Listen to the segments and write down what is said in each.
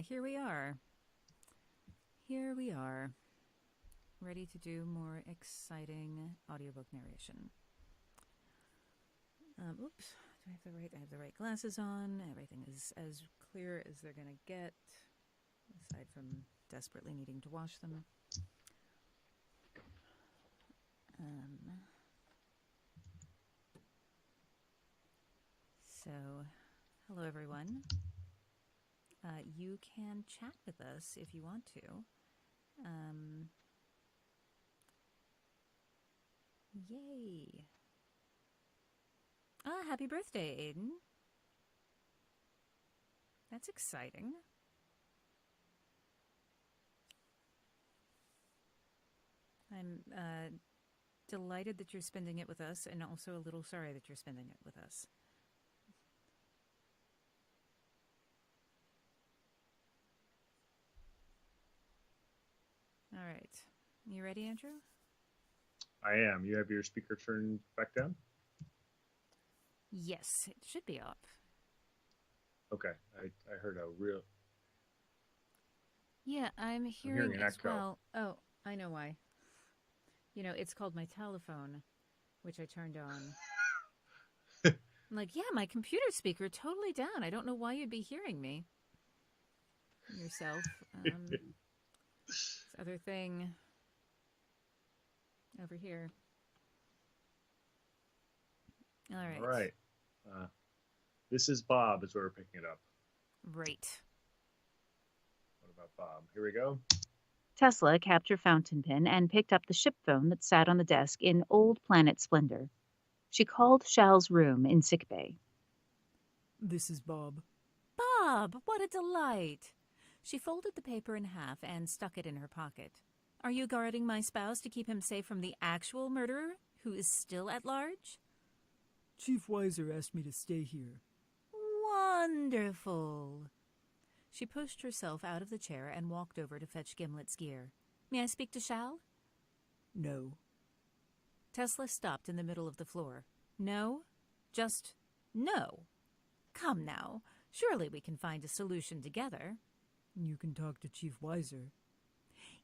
Here we are. Here we are. Ready to do more exciting audiobook narration. Oops. Do I have the right glasses on? Everything is as clear as they're going to get, aside from desperately needing to wash them. So, hello everyone. You can chat with us if you want to. Yay. Happy birthday, Aiden. That's exciting. I'm delighted that you're spending it with us, and also a little sorry that you're spending it with us. All right. You ready, Andrew? I am. You have your speaker turned back down? Yes, it should be up. Okay. I heard a real... Yeah, I'm hearing as well. Oh, I know why. You know, it's called my telephone, which I turned on. I'm like, yeah, my computer speaker totally down. I don't know why you'd be hearing me. Yourself. This other thing over here. All right. All right. This is Bob is where we're picking it up. Right. What about Bob? Here we go. Tesla capped her fountain pen and picked up the ship phone that sat on the desk in old planet splendor. She called Shal's room in sickbay. This is Bob. Bob, what a delight. She folded the paper in half and stuck it in her pocket. Are you guarding my spouse to keep him safe from the actual murderer, who is still at large? Chief Weiser asked me to stay here. Wonderful. She pushed herself out of the chair and walked over to fetch Gimlet's gear. May I speak to Shal? No. Tesla stopped in the middle of the floor. No? Just no. Come now. Surely we can find a solution together. You can talk to Chief Weiser.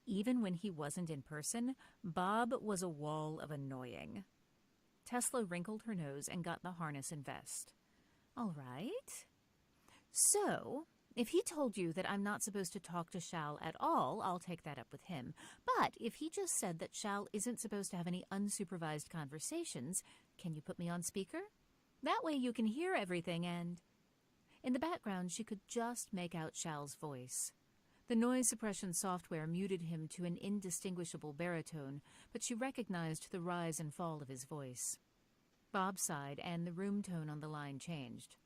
Even when he wasn't in person, Bob was a wall of annoying. Tesla wrinkled her nose and got the harness and vest. All right. So, if he told you that I'm not supposed to talk to Shal at all, I'll take that up with him. But if he just said that Shal isn't supposed to have any unsupervised conversations, can you put me on speaker? That way you can hear everything and... In the background, she could just make out Shal's voice. The noise suppression software muted him to an indistinguishable baritone, but she recognized the rise and fall of his voice. Bob sighed, and the room tone on the line changed.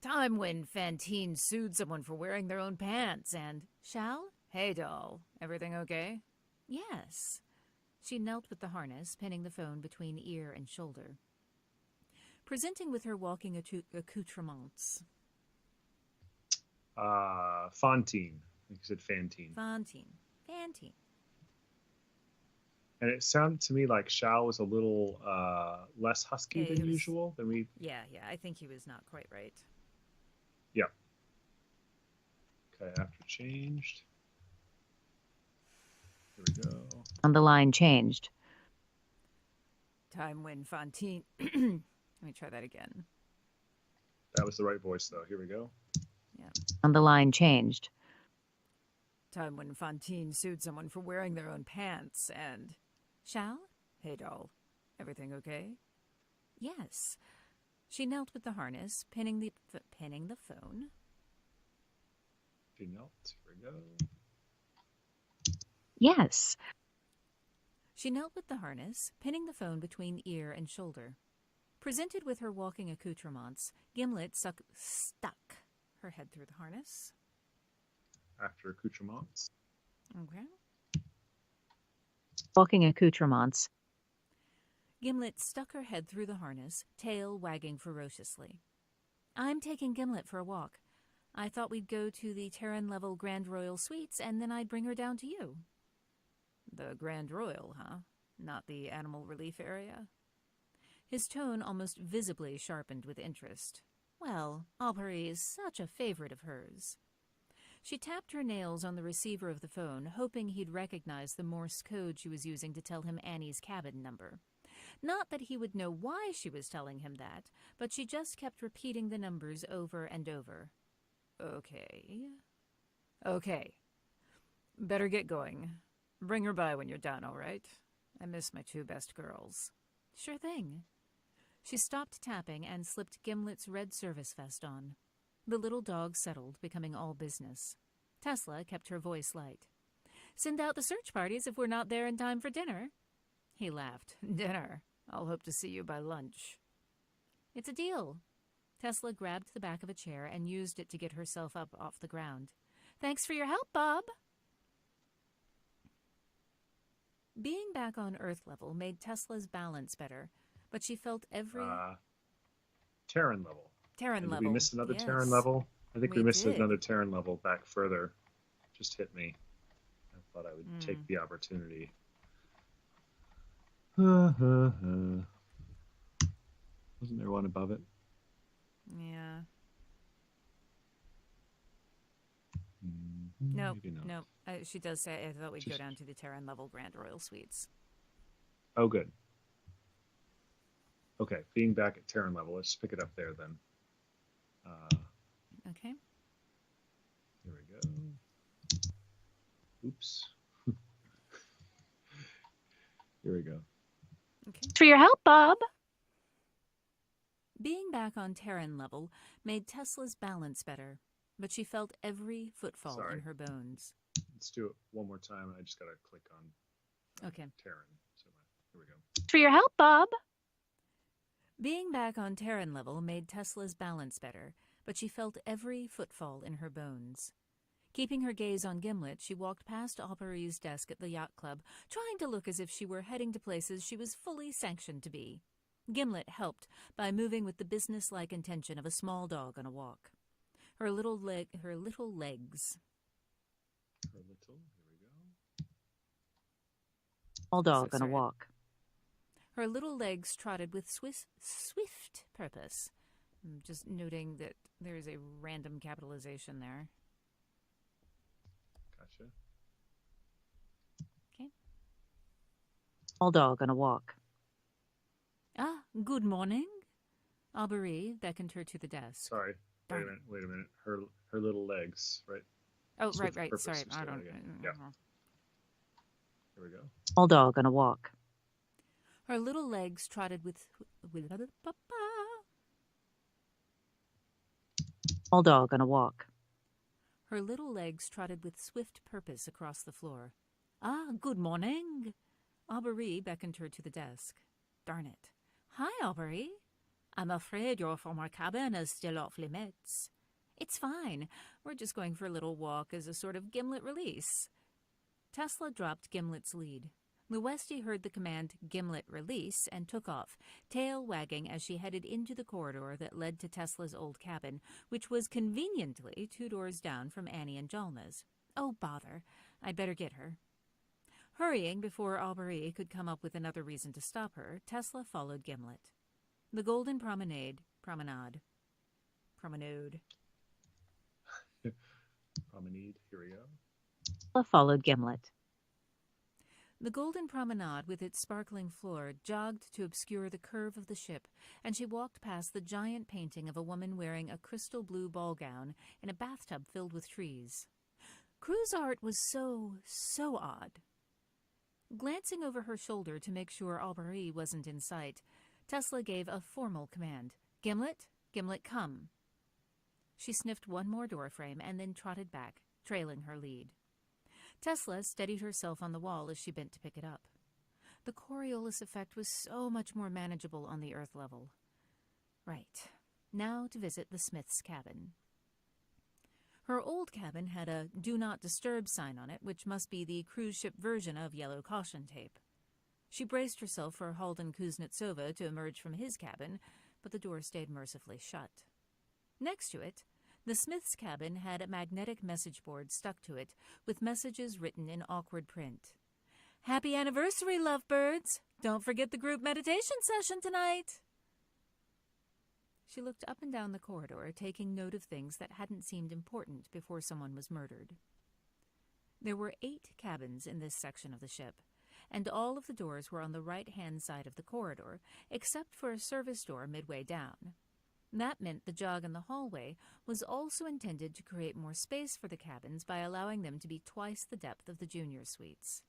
Time when Fantine sued someone for wearing their own pants, and... Shal? Hey, doll. Everything okay? Yes. She knelt with the harness, pinning the phone between ear and shoulder. Presenting with her walking accoutrements. Fantine. I think you said Fantine. Fantine. And it sounded to me like Shal was a little less husky than usual. Yeah, I think he was not quite right. Yeah. Okay, after changed. Here we go. On the line changed. Time when Fantine... Let me try that again. That was the right voice, though. Here we go. Yeah. On the line changed. Time when Fantine sued someone for wearing their own pants, and... Shal? Hey, doll. Everything okay? Yes. She knelt with the harness, pinning the phone. She knelt. Here we go. Yes. She knelt with the harness, pinning the phone between ear and shoulder. Presented with her walking accoutrements, Gimlet stuck her head through the harness. after accoutrements. Okay. Walking accoutrements. Gimlet stuck her head through the harness, tail wagging ferociously. I'm taking Gimlet for a walk. I thought we'd go to the Terran level Grand Royal Suites, and then I'd bring her down to you. The Grand Royal, huh? Not the Animal Relief Area? His tone almost visibly sharpened with interest. Well, Aubrey is such a favorite of hers. She tapped her nails on the receiver of the phone, hoping he'd recognize the Morse code she was using to tell him Annie's cabin number. Not that he would know why she was telling him that, but she just kept repeating the numbers over and over. Okay. Better get going. Bring her by when you're done, all right? I miss my 2 best girls. Sure thing. She stopped tapping and slipped Gimlet's red service vest on. The little dog settled, becoming all business. Tesla kept her voice light. Send out the search parties if we're not there in time for dinner. He laughed. Dinner? I'll hope to see you by lunch. It's a deal. Tesla grabbed the back of a chair and used it to get herself up off the ground. Thanks for your help, Bob. Being back on Earth level made Tesla's balance better, but she felt every... Terran level. Terran and level. Did we miss another yes. Terran level? I think we missed did. another Terran level back further. Just hit me. I thought I would take the opportunity. Wasn't there one above it? Yeah. Maybe not. No. She does say, I thought we'd go down to the Terran level Grand Royal Suites. Oh, good. Okay, being back at Terran level, let's pick it up there then. Okay. Here we go. Oops. Here we go. Okay. For your help, Bob. Being back on Terran level made Tesla's balance better, but she felt every footfall in her bones. Let's do it one more time. I just got to click on Terran. So here we go. For your help, Bob. Being back on Terran level made Tesla's balance better, but she felt every footfall in her bones. Keeping her gaze on Gimlet, she walked past Aubrey's desk at the yacht club, trying to look as if she were heading to places she was fully sanctioned to be. Gimlet helped by moving with the business-like intention of a small dog on a walk. Her little legs. Here we go. Small dog on a walk. Her little legs trotted with swift purpose. I'm just noting that there is a random capitalization there. Gotcha. Okay. Small dog on a walk. Ah, good morning. Aubrey beckoned her to the desk. Sorry. Wait a minute. Her little legs, right? Oh, Swift right. purpose Sorry, I was don't. Yeah. Here we go. Small dog on a walk. Her little legs trotted with Small dog on a walk. Her little legs trotted with swift purpose across the floor. Ah, good morning. Aubrey beckoned her to the desk. Darn it. Hi, Aubrey. I'm afraid your former cabin is still off limits. It's fine. We're just going for a little walk as a sort of Gimlet release. Tesla dropped Gimlet's lead. Luesti heard the command Gimlet release and took off, tail wagging as she headed into the corridor that led to Tesla's old cabin, which was conveniently 2 doors down from Annie and Jalna's. Oh, bother. I'd better get her. Hurrying before Aubrey could come up with another reason to stop her, Tesla followed Gimlet. The Golden Promenade. Promenade. Here we go. Tesla followed Gimlet. The Golden Promenade, with its sparkling floor, jogged to obscure the curve of the ship, and she walked past the giant painting of a woman wearing a crystal blue ball gown in a bathtub filled with trees. Cruise art was so odd. Glancing over her shoulder to make sure Aubrey wasn't in sight, Tesla gave a formal command. Gimlet, come. She sniffed one more doorframe and then trotted back, trailing her lead. Tesla steadied herself on the wall as she bent to pick it up. The Coriolis effect was so much more manageable on the Earth level. Right. Now to visit the Smith's cabin. Her old cabin had a "Do Not Disturb" sign on it, which must be the cruise ship version of yellow caution tape. She braced herself for Halden Kuznetsova to emerge from his cabin, but the door stayed mercifully shut. Next to it, the Smith's cabin had a magnetic message board stuck to it with messages written in awkward print. "Happy anniversary, lovebirds! Don't forget the group meditation session tonight!" She looked up and down the corridor, taking note of things that hadn't seemed important before someone was murdered. There were 8 cabins in this section of the ship, and all of the doors were on the right-hand side of the corridor, except for a service door midway down. That meant the jog in the hallway was also intended to create more space for the cabins by allowing them to be twice the depth of the junior suites.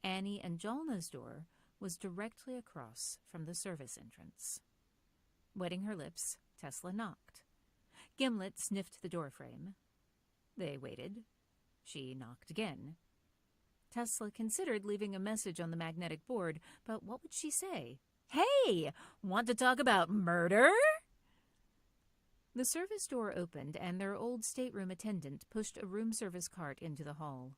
Annie and Jalna's door was directly across from the service entrance. Wetting her lips, Tesla knocked. Gimlet sniffed the doorframe. They waited. She knocked again. Tesla considered leaving a message on the magnetic board, but what would she say? "Hey! Want to talk about murder?" The service door opened, and their old stateroom attendant pushed a room service cart into the hall.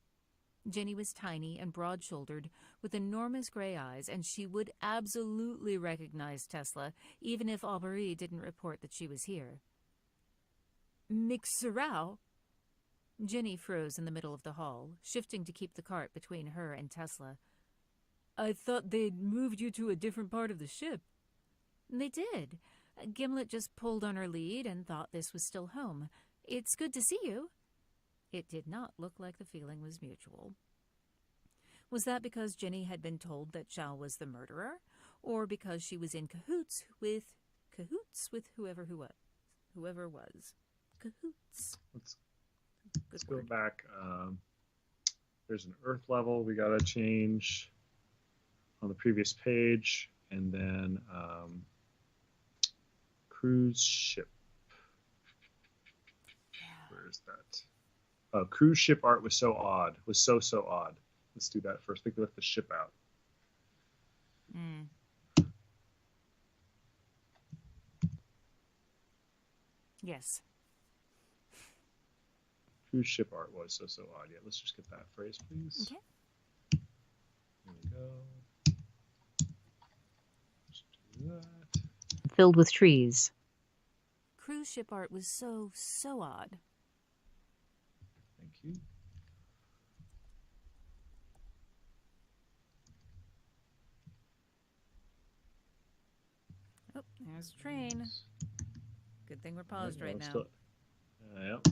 Jenny was tiny and broad-shouldered, with enormous gray eyes, and she would absolutely recognize Tesla, even if Aubrey didn't report that she was here. "Mixerau?" Jenny froze in the middle of the hall, shifting to keep the cart between her and Tesla. I thought they'd moved you to a different part of the ship. They did. Gimlet just pulled on her lead and thought this was still home. "It's good to see you." It did not look like the feeling was mutual. Was that because Jenny had been told that Shao was the murderer, or because she was in cahoots with whoever was? Cahoots. Let's go back. There's an Earth level we gotta change on the previous page, and then cruise ship. Where is that? Cruise ship art was so odd. Was so odd. Let's do that first. We can lift the ship out. Yes. Cruise ship art was so odd. Yeah, let's just get that phrase, please. Okay. There we go. Just do that. Filled with trees. Cruise ship art was so odd. Thank you. Oh, there's a train. Good thing we're paused right now. Yep.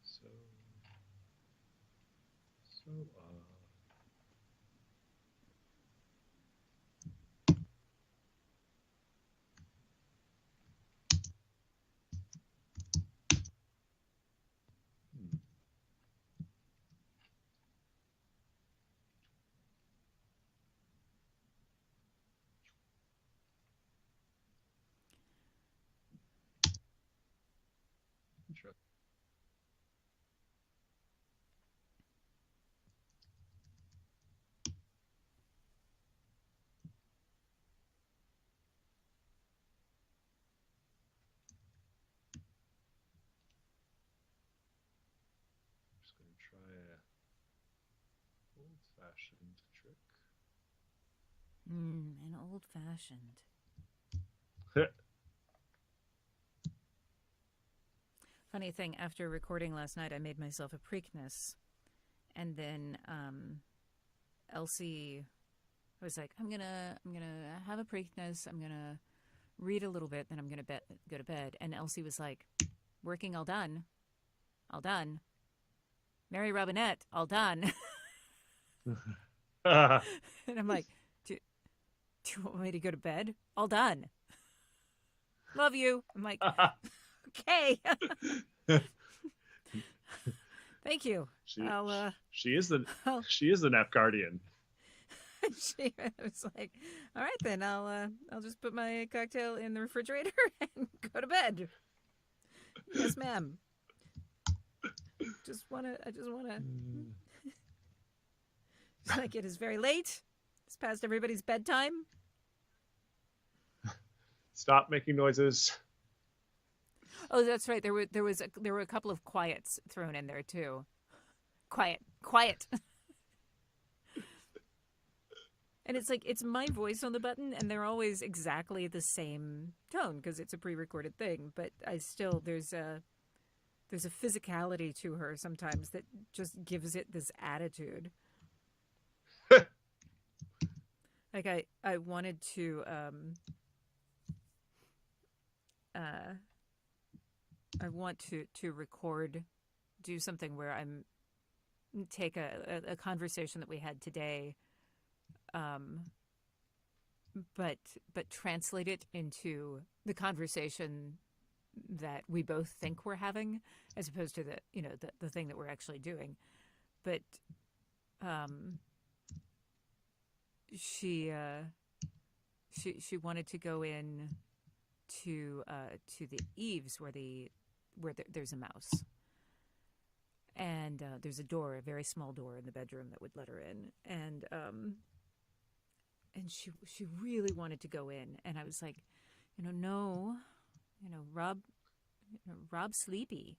So interesting. Just going to try a old-fashioned trick. An old-fashioned. Funny thing, after recording last night, I made myself a Preakness, and then Elsie, I was like, I'm gonna have a Preakness. I'm gonna read a little bit, then I'm gonna go to bed. And Elsie was like, "Working all done, all done. Mary Robinette, all done." And I'm like, do you want me to go to bed? All done. Love you. I'm like, okay. Thank you. She is the Nap Guardian. She was like, all right then, I'll just put my cocktail in the refrigerator and go to bed. Yes, ma'am. I just wanna. It's like, it is very late. It's past everybody's bedtime. Stop making noises. Oh, that's right. There were a couple of quiets thrown in there too. Quiet. And it's like, it's my voice on the button, and they're always exactly the same tone because it's a pre-recorded thing. But I still, there's a physicality to her sometimes that just gives it this attitude. Like I wanted to I want to record, do something where I'm take a conversation that we had today, but translate it into the conversation that we both think we're having, as opposed to the thing that we're actually doing. But she wanted to go in to the eaves where there's a mouse, and there's a door, a very small door in the bedroom that would let her in, and she really wanted to go in, and I was like, no, Rob's sleepy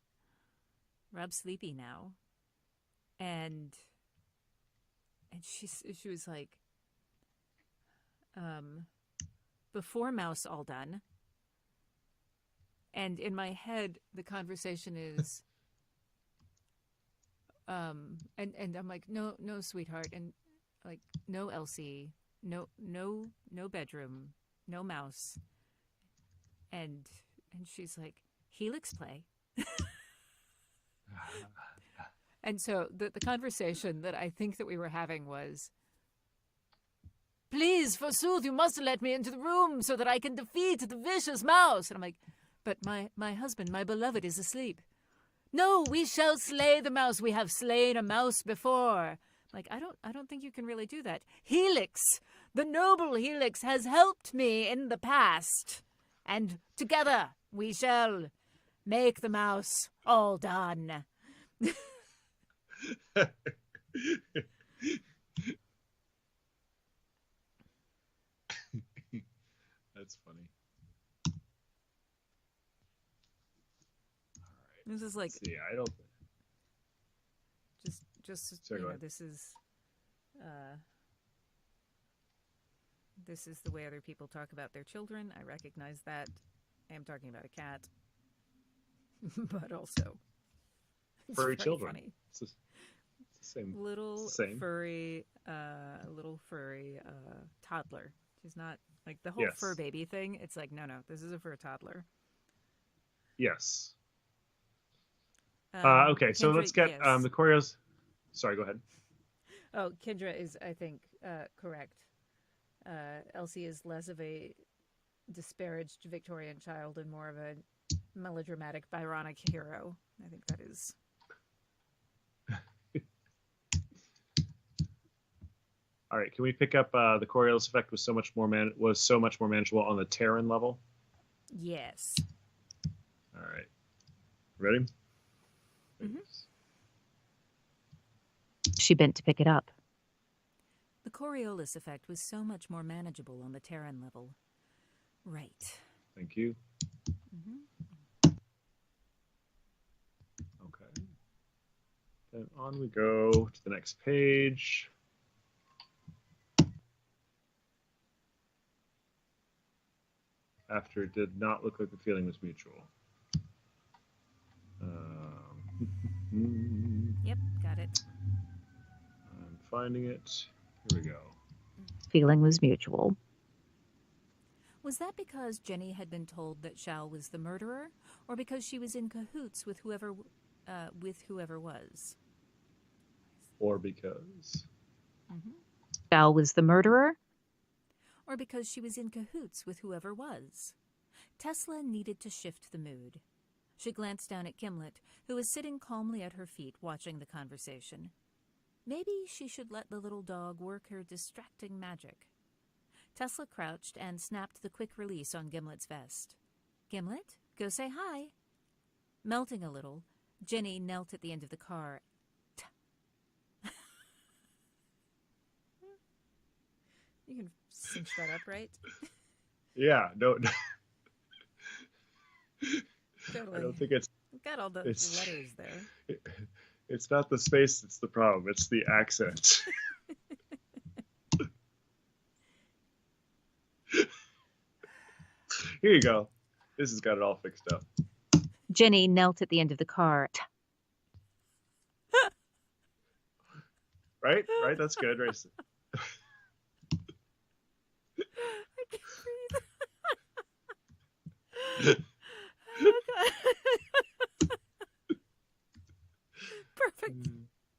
now, and she was like, before mouse all done. And in my head, the conversation is, and I'm like, no, sweetheart, and like, no, Elsie, no bedroom, no mouse, and she's like, Helix play. And so the conversation that I think that we were having was, please, forsooth, you must let me into the room so that I can defeat the vicious mouse. And I'm like, but my husband, my beloved, is asleep. No, we shall slay the mouse. We have slain a mouse before. Like, I don't think you can really do that. Helix, the noble Helix, has helped me in the past. And together we shall make the mouse all done. That's funny. This is like, see, I don't. Just Sorry, this is the way other people talk about their children. I recognize that. I am talking about a cat, but also it's furry children. Funny. It's the same. Little furry toddler. She's not like the whole fur baby thing. It's like, no, this is a fur toddler. Yes. Okay, so Kendra, let's get yes. the choreos. Sorry, go ahead. Oh, Kendra is, I think, correct. Elsie is less of a disparaged Victorian child and more of a melodramatic Byronic hero. I think that is. All right, can we pick up the Coriolis effect was so much more manageable on the Terran level? Yes. All right. Ready? Mm-hmm. She bent to pick it up. The Coriolis effect was so much more manageable on the Terran level. Right. Thank you. Mm-hmm. Okay. Then on we go to the next page. After it did not look like the feeling was mutual. Yep, got it. I'm finding it. Here we go. Feeling was mutual. Was that because Jenny had been told that Shao was the murderer, or because she was in cahoots with whoever was? Or because. Mm-hmm. Shao was the murderer? Or because she was in cahoots with whoever was? Tesla needed to shift the mood. She glanced down at Gimlet, who was sitting calmly at her feet watching the conversation. Maybe she should let the little dog work her distracting magic. Tesla crouched and snapped the quick release on Gimlet's vest. Gimlet, go say hi. Melting a little, Jenny knelt at the end of the car. You can cinch that up, right? Yeah, no. I don't think it's got all the letters there. It's not the space that's the problem. It's the accent. Here you go. This has got it all fixed up. Jenny knelt at the end of the cart. Right? That's good. Right? I can't breathe. Oh, God.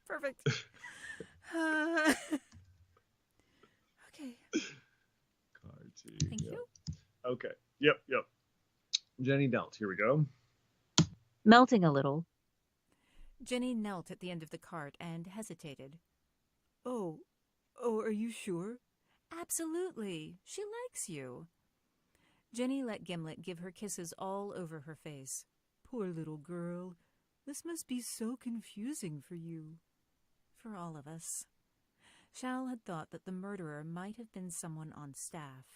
Perfect. Okay. Thank you. Okay. Yep. Jenny knelt. Here we go. Melting a little. Jenny knelt at the end of the cart and hesitated. Oh, are you sure? Absolutely. She likes you. Jenny let Gimlet give her kisses all over her face. Poor little girl. This must be so confusing for you. For all of us. Shal had thought that the murderer might have been someone on staff.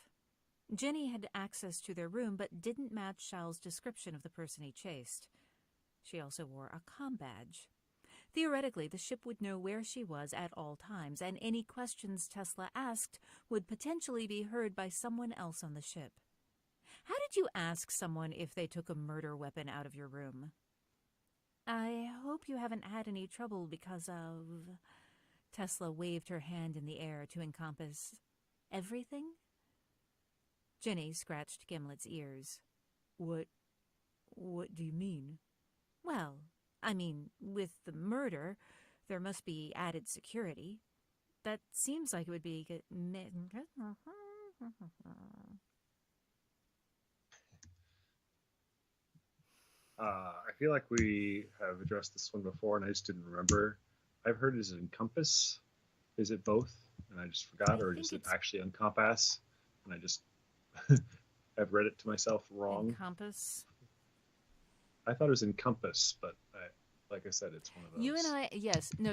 Jenny had access to their room, but didn't match Shal's description of the person he chased. She also wore a comm badge. Theoretically, the ship would know where she was at all times, and any questions Tesla asked would potentially be heard by someone else on the ship. How did you ask someone if they took a murder weapon out of your room? I hope you haven't had any trouble because of... Tesla waved her hand in the air to encompass everything. Jenny scratched Gimlet's ears. What do you mean? Well, I mean, with the murder, there must be added security. That seems like it would be good. I feel like we have addressed this one before, and I just didn't remember. I've heard it as encompass. Is it both? And I just forgot, or is it actually encompass? And I just I've read it to myself wrong. Encompass. I thought it was encompass, but like I said, it's one of those.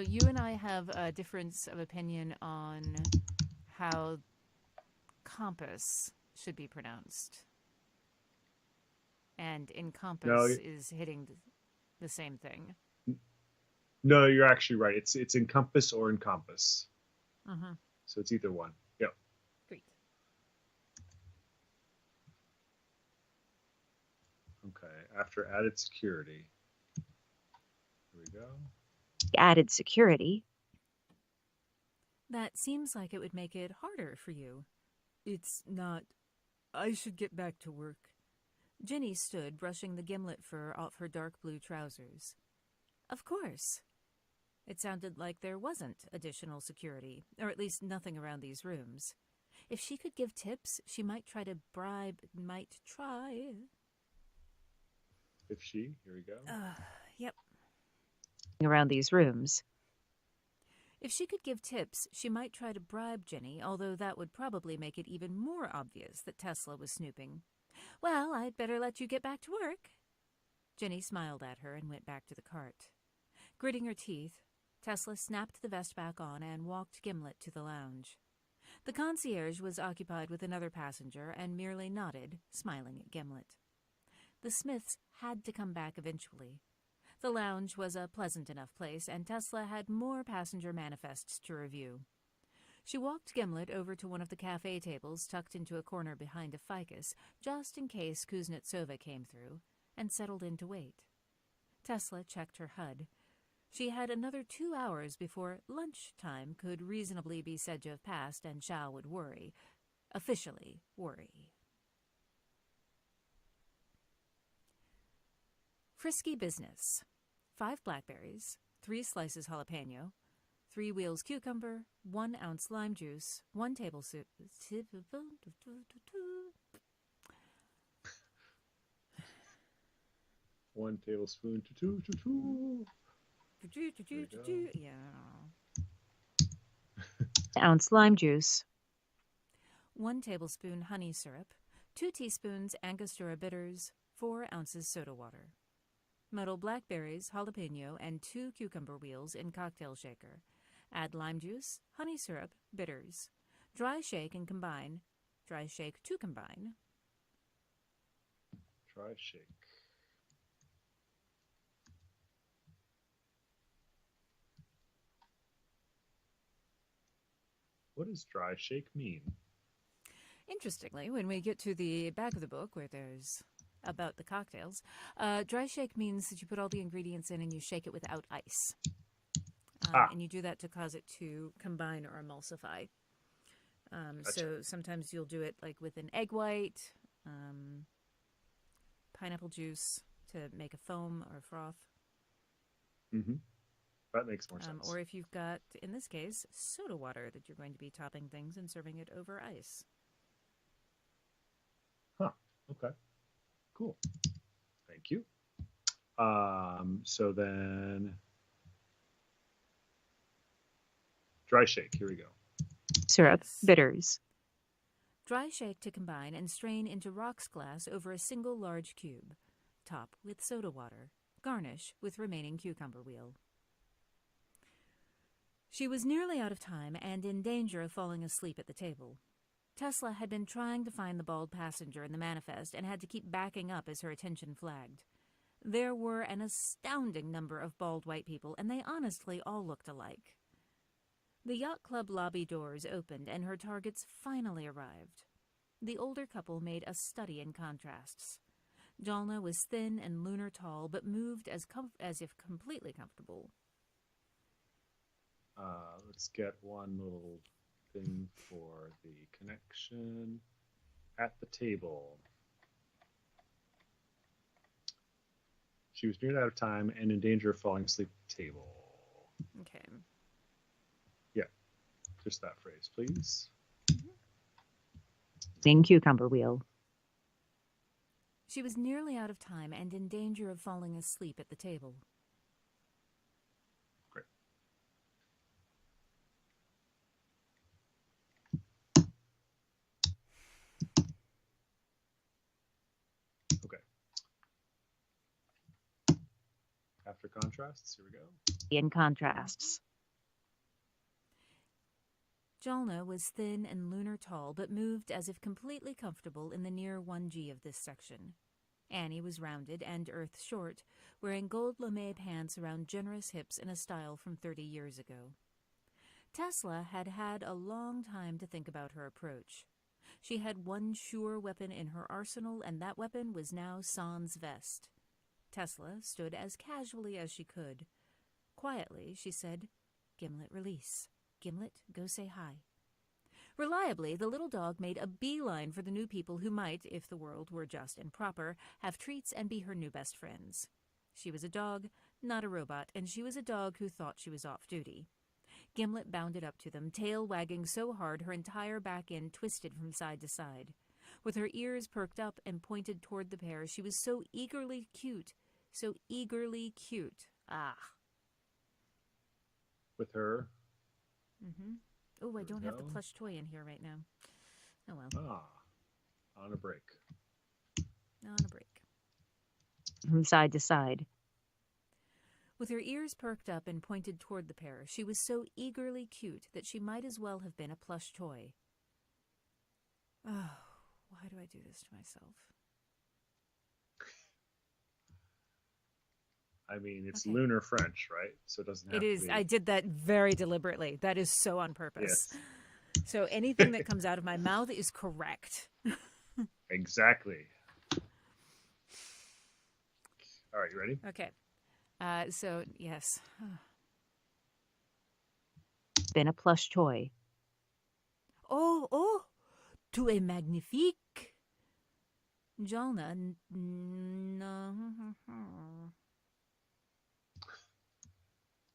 You and I have a difference of opinion on how compass should be pronounced. And encompass is hitting the same thing. No, you're actually right. It's encompass or encompass. Mm-hmm. So it's either one. Yep. Great. Okay. After added security. Here we go. Added security. That seems like it would make it harder for you. It's not. I should get back to work. Jenny stood, brushing the gimlet fur off her dark blue trousers. Of course. It sounded like there wasn't additional security, or at least nothing around these rooms. If she could give tips, she might try to bribe... Here we go. Yep. Around these rooms. If she could give tips, she might try to bribe Jenny, although that would probably make it even more obvious that Tesla was snooping. Well, I'd better let you get back to work. Jenny smiled at her and went back to the cart. Gritting her teeth, Tesla snapped the vest back on and walked Gimlet to the lounge. The concierge was occupied with another passenger and merely nodded, smiling at Gimlet. The Smiths had to come back eventually. The lounge was a pleasant enough place, and Tesla had more passenger manifests to review. She walked Gimlet over to one of the cafe tables tucked into a corner behind a ficus, just in case Kuznetsova came through, and settled in to wait. Tesla checked her HUD. She had another 2 hours before lunchtime could reasonably be said to have passed, and Shao would worry. Officially worry. Frisky business. 5 blackberries, 3 slices jalapeno, 3 wheels cucumber, 1 ounce lime juice, 1 tablespoon... 1 tablespoon Yeah. Ounce lime juice. 1 tablespoon honey syrup, 2 teaspoons Angostura bitters, 4 ounces soda water. Muddle blackberries, jalapeno, and 2 cucumber wheels in cocktail shaker. Add lime juice, honey syrup, bitters. Dry shake and combine. Dry shake to combine. Dry shake. What does dry shake mean? Interestingly, when we get to the back of the book where there's about the cocktails, dry shake means that you put all the ingredients in and you shake it without ice. And you do that to cause it to combine or emulsify. Gotcha. So sometimes you'll do it like with an egg white, pineapple juice to make a foam or a froth. Mm-hmm. That makes more sense. Or if you've got, in this case, soda water that you're going to be topping things and serving it over ice. Huh. Okay. Cool. Thank you. So then, dry shake. Here we go. Syrup, Yes. bitters. Dry shake to combine and strain into rocks glass over a single large cube. Top with soda water. Garnish with remaining cucumber wheel. She was nearly out of time and in danger of falling asleep at the table. Tesla had been trying to find the bald passenger in the manifest and had to keep backing up as her attention flagged. There were an astounding number of bald white people, and they honestly all looked alike. The yacht club lobby doors opened, and her targets finally arrived. The older couple made a study in contrasts. Jalna was thin and lunar tall, but moved as if completely comfortable. Let's get one little thing for the connection at the table. She was nearly out of time and in danger of falling asleep at the table. Okay. Yeah, just that phrase, please. Sing cucumber wheel. She was nearly out of time and in danger of falling asleep at the table. Great. Okay. After contrasts, here we go. In contrasts. Jalna was thin and lunar tall, but moved as if completely comfortable in the near 1G of this section. Annie was rounded and earth short, wearing gold lame pants around generous hips in a style from 30 years ago. Tesla had had a long time to think about her approach. She had one sure weapon in her arsenal, and that weapon was now Sans' vest. Tesla stood as casually as she could. Quietly, she said, "Gimlet, release. Gimlet, go say hi." Reliably, the little dog made a beeline for the new people who might, if the world were just and proper, have treats and be her new best friends. She was a dog, not a robot, and she was a dog who thought she was off duty. Gimlet bounded up to them, tail wagging so hard her entire back end twisted from side to side. With her ears perked up and pointed toward the pair, she was so eagerly cute, so eagerly cute. Ah. With her. Mm-hmm. Oh, I don't have the plush toy in here right now. Oh, well. On a break. On a break. From side to side. With her ears perked up and pointed toward the pair, she was so eagerly cute that she might as well have been a plush toy. Oh, why do I do this to myself? I mean, it's Okay. lunar French, right? So it doesn't have It is. to be. I did that very deliberately. That is so on purpose. Yes. So anything that comes out of my mouth is correct. Exactly. All right, you ready? Okay. So, yes. Been a plush toy. Oh, tu es magnifique. Jalna, no.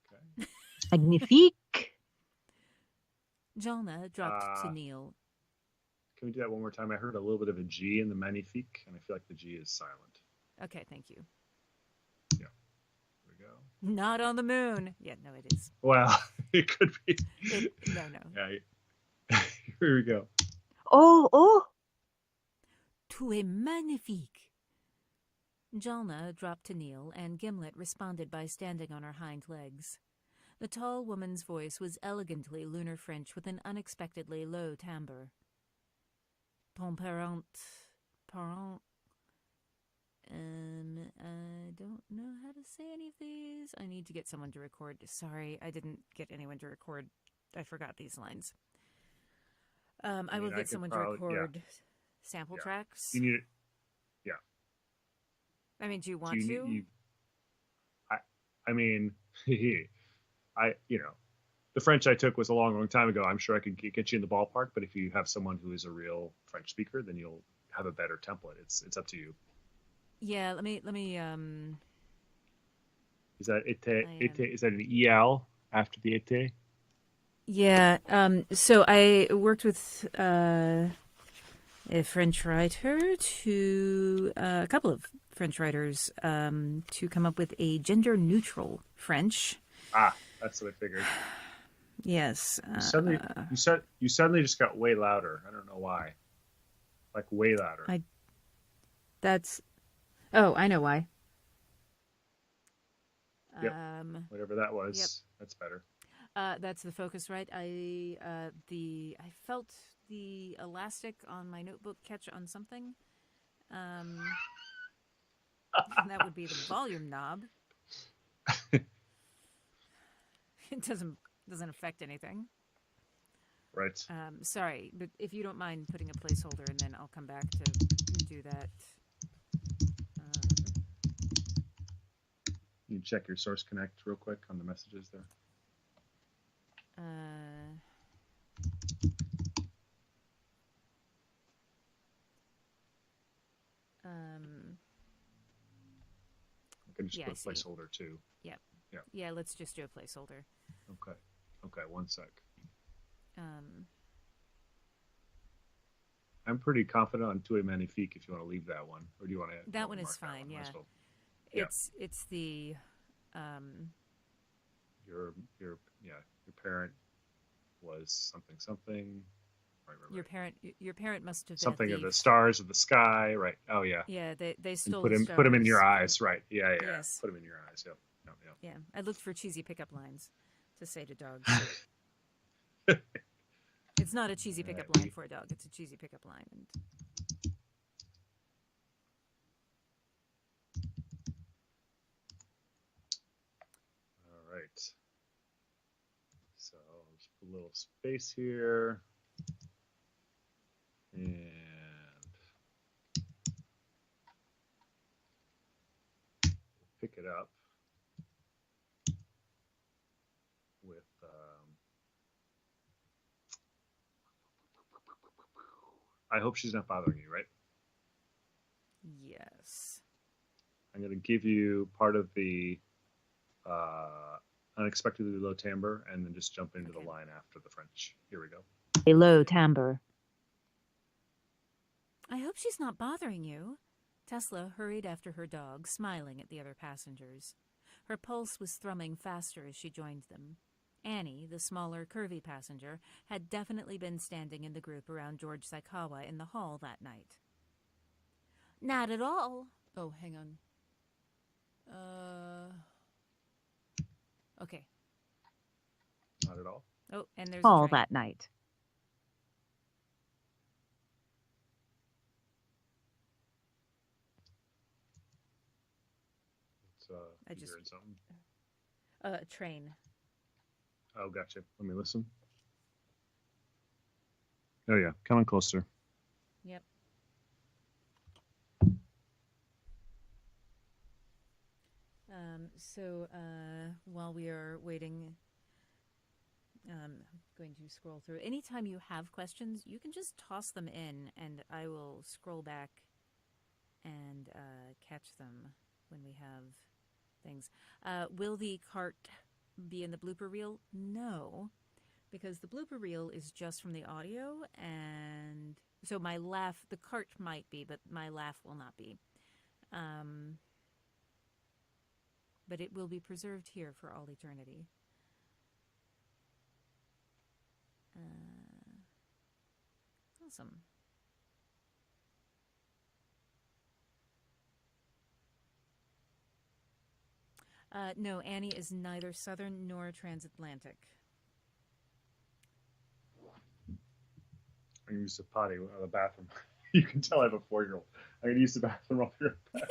Okay. Magnifique. Jalna dropped to kneel. Can we do that one more time? I heard a little bit of a G in the magnifique, and I feel like the G is silent. Okay, thank you. Yeah. Here we go. Not on the moon. Yeah, no, it is. Well, it could be. No. Yeah. Here we go. Oh. Tu es magnifique. Jalna dropped to kneel, and Gimlet responded by standing on her hind legs. The tall woman's voice was elegantly lunar French with an unexpectedly low timbre. Ton parent. I don't know how to say any of these. I need to get someone to record. Sorry, I didn't get anyone to record. I forgot these lines. I will mean, I get could someone to probably, yeah, record sample yeah. tracks. You need it, yeah. I mean, do you So want to? I mean, the French I took was a long, long time ago. I'm sure I could get you in the ballpark, but if you have someone who is a real French speaker, then you'll have a better template. It's up to you. Yeah, let me Is that ete? I Ete? Is that an el after the ete? Yeah, so I worked with a French writer a couple of French writers to come up with a gender neutral French. Ah, that's what I figured. Yes. You suddenly just got way louder. I don't know why. Like way louder. Oh, I know why. Yep. Whatever that was. Yep. That's better. That's the focus, right? I felt the elastic on my notebook catch on something. That would be the volume knob. It doesn't affect anything. Right. Sorry, but if you don't mind putting a placeholder, and then I'll come back to do that. You check your source connect real quick on the messages there. I can just put a placeholder too. Yep. Yeah. Yeah, let's just do a placeholder. Okay. Okay, one sec. I'm pretty confident on Tue Magnifique if you want to leave that one. Or do you want to that one is fine, yeah. Well. It's the your parent was something. Right. Your parent must have been something of the stars of the sky, right? Oh yeah. Yeah, they stole put him in your eyes, right? Yeah. Yes. Put him in your eyes. Yep. Yeah, I looked for cheesy pickup lines to say to dogs. It's not a cheesy pickup line for a dog. It's a cheesy pickup line. All right. So just put a little space here. And pick it up with I hope she's not bothering you, right? Yes. I'm going to give you part of the unexpectedly low timbre and then just jump into the line after the French. Here we go. A low timbre. I hope she's not bothering you. Tesla hurried after her dog, smiling at the other passengers. Her pulse was thrumming faster as she joined them. Annie, the smaller, curvy passenger, had definitely been standing in the group around George Saikawa in the hall that night. Not at all. Oh, hang on. Okay. Not at all. Oh, and there's Hall a train. That night. I just heard something. A train. Oh, gotcha. Let me listen. Oh yeah, coming closer. Yep. So while we are waiting, I'm going to scroll through. Anytime you have questions, you can just toss them in, and I will scroll back and catch them when we have things. Will the cart be in the blooper reel? No, because the blooper reel is just from the audio, and so my laugh, the cart might be, but my laugh will not be. But it will be preserved here for all eternity. Awesome. No, Annie is neither Southern nor transatlantic. I'm going to use the potty out of the bathroom. You can tell I have a 4-year-old. I'm going to use the bathroom while you're back.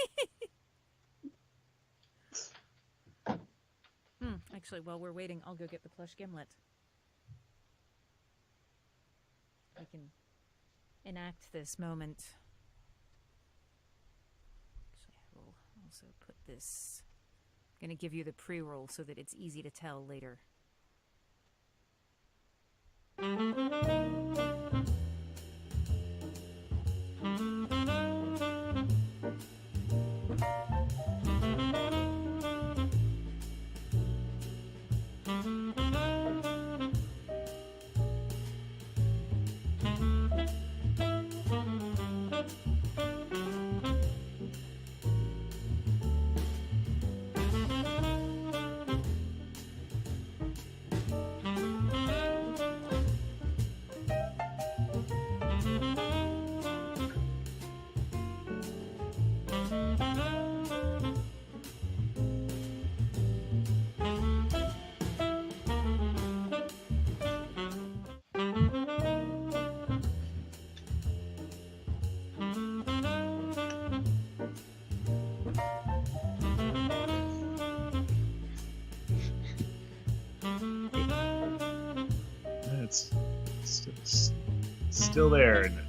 Actually, while we're waiting, I'll go get the plush gimlet. I can act this moment. Actually, I will also put this... I'm going to give you the pre-roll so that it's easy to tell later. It's still there, isn't it?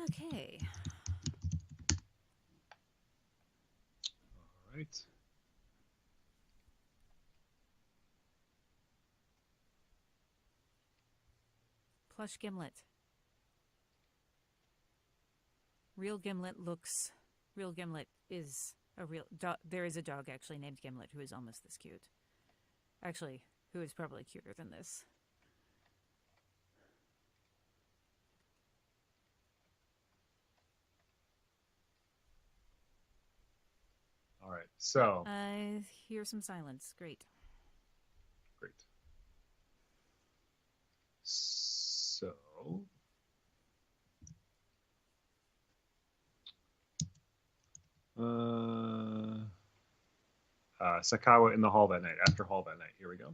Okay. All right. Plush Gimlet. Real Gimlet is a real dog. There is a dog actually named Gimlet who is almost this cute. Actually, who is probably cuter than this. All right. So. I hear some silence. Great. Great. So. Sakawa in the hall that night. After hall that night. Here we go.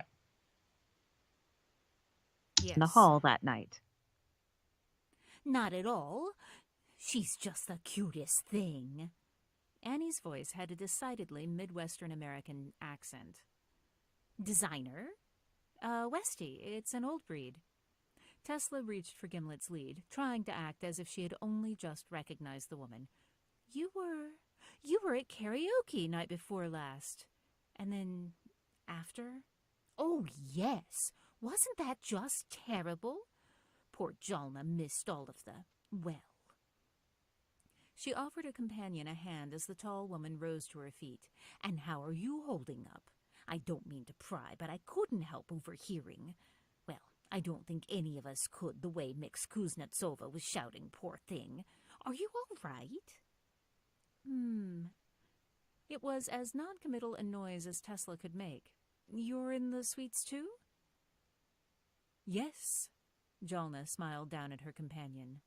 Yes. In the hall that night. Not at all. She's just the cutest thing. Annie's voice had a decidedly Midwestern American accent. Designer? Westie. It's an old breed. Tesla reached for Gimlet's lead, trying to act as if she had only just recognized the woman. You were at karaoke night before last. And then after? Oh, yes. Wasn't that just terrible? Poor Jalna missed all of the, well. She offered her companion a hand as the tall woman rose to her feet. And how are you holding up? I don't mean to pry, but I couldn't help overhearing. Well, I don't think any of us could, the way Mix Kuznetsova was shouting, poor thing. Are you all right? It was as non-committal a noise as Tesla could make. You're in the suites too? Yes. Jalna smiled down at her companion.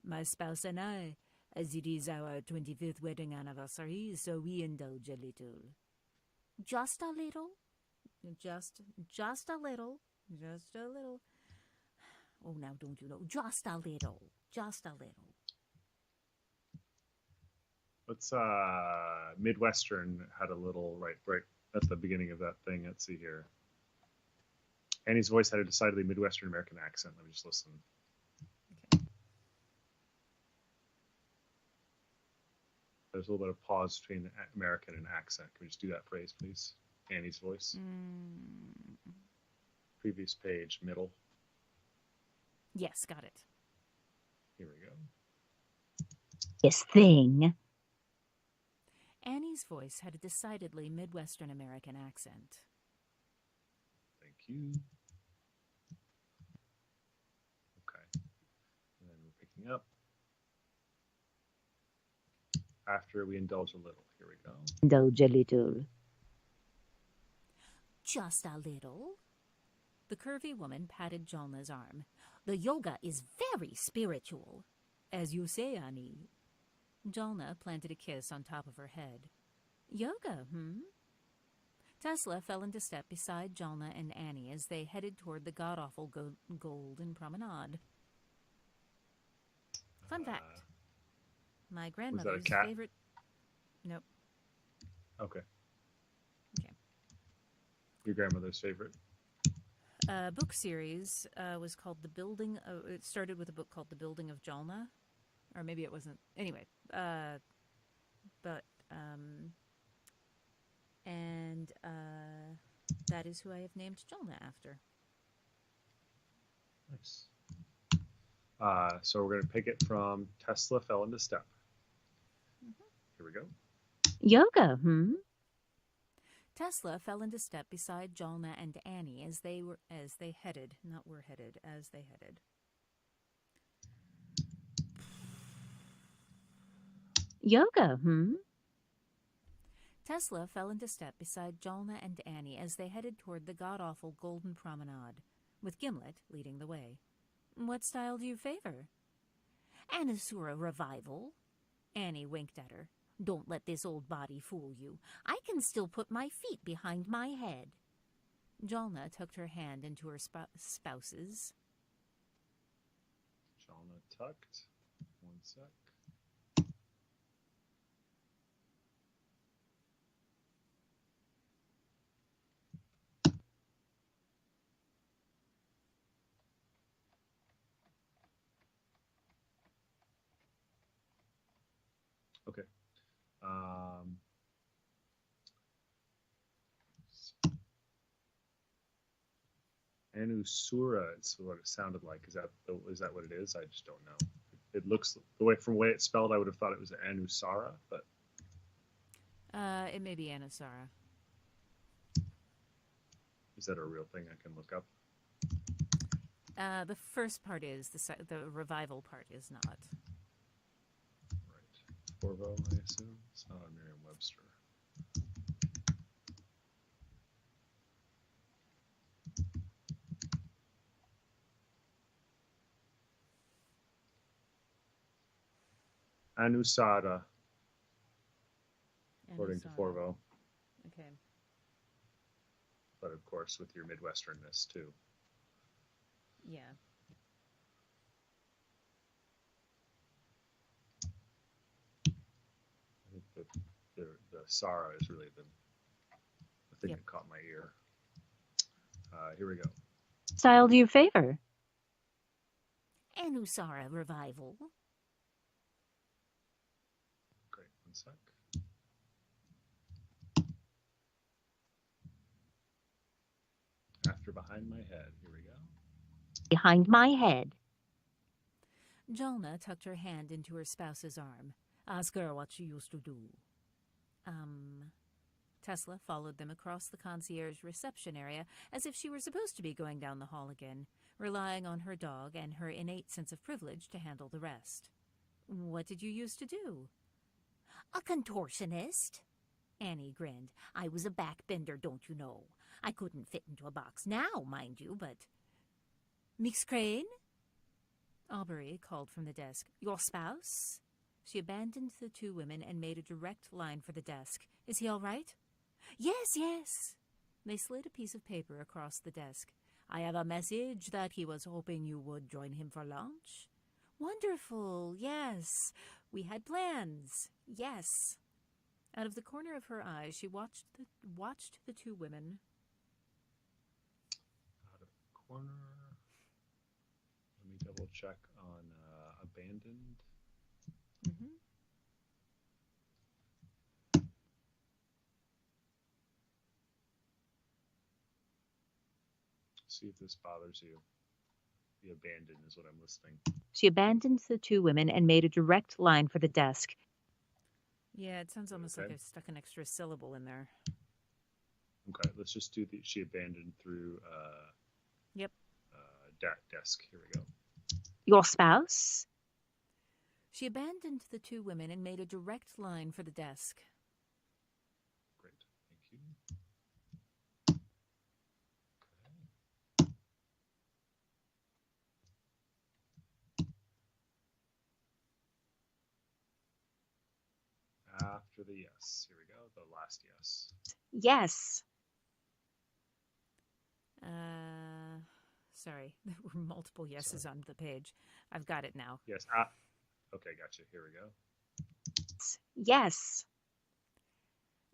My spouse and I, as it is our 25th wedding anniversary, so we indulge a little. Just a little? Just a little. Just a little. Oh, now don't you know? Just a little. Just a little. Let's Midwestern had a little right at the beginning of that thing. Let's see here. Annie's voice had a decidedly Midwestern American accent. Let me just listen. Okay. There's a little bit of pause between American and accent. Can we just do that phrase, please? Annie's voice. Previous page, middle. Yes, got it. Here we go. This thing. Annie's voice had a decidedly Midwestern American accent. Thank you. Okay. And then we're picking up. After we indulge a little. Here we go. Indulge a little. Just a little. The curvy woman patted Jalna's arm. The yoga is very spiritual. As you say, Annie. Jalna planted a kiss on top of her head. Yoga, Tesla fell into step beside Jalna and Annie as they headed toward the god-awful golden promenade. Fun fact. My grandmother's cat? favorite... Nope. Okay. Okay. Your grandmother's favorite? Book series was called The Building of... It started with a book called The Building of Jalna. Or maybe it wasn't. Anyway. That is who I have named Jalna after. Nice. So we're going to pick it from Tesla fell into step. Here we go. Yoga, Tesla fell into step beside Jalna and Annie as they headed. Yoga, Tesla fell into step beside Jalna and Annie as they headed toward the god-awful golden promenade, with Gimlet leading the way. What style do you favor? Anasura revival. Annie winked at her. Don't let this old body fool you. I can still put my feet behind my head. Jalna tucked her hand into her spouse's. Jalna tucked. One sec. Okay. Anusura is what it sounded like. Is that what it is? I just don't know. It looks from the way it's spelled, I would have thought it was Anusara, but It may be Anasara. is that a real thing I can look up? The first part is, the revival part is not. Right. Forvo, I assume? It's not on Merriam-Webster. Anusara, according to Forvo. Okay. But of course, with your Midwesternness, too. Yeah. I think the Sara is really the thing that caught my ear. Here we go. style do you favor? Anusara revival. Great, one sec. After behind my head, here we go. Behind my head. Jalna tucked her hand into her spouse's arm. Ask her what she used to do. Tesla followed them across the concierge reception area as if she were supposed to be going down the hall again, relying on her dog and her innate sense of privilege to handle the rest. What did you used to do? A contortionist. Annie grinned. I was a backbender, don't you know? I couldn't fit into a box now, mind you, but... Mix Crane? Aubrey called from the desk. Your spouse? She abandoned the two women and made a direct line for the desk. Is he all right? Yes, yes. They slid a piece of paper across the desk. I have a message that he was hoping you would join him for lunch. Wonderful, yes. We had plans. Yes. Out of the corner of her eye, she watched the two women. Out of the corner. Let me double check on abandoned. Mm-hmm. See if this bothers you. The abandoned is what I'm listening. She abandoned the two women and made a direct line for the desk. Yeah, it sounds almost like I stuck an extra syllable in there. Okay, let's just do she abandoned through Yep. Desk. Here we go. Your spouse? She abandoned the two women and made a direct line for the desk. Great, thank you. Okay. after the yes. Here we go. The last yes. Yes. Sorry, there were multiple yeses on the page. I've got it now. Yes. Okay, gotcha. Here we go. Yes.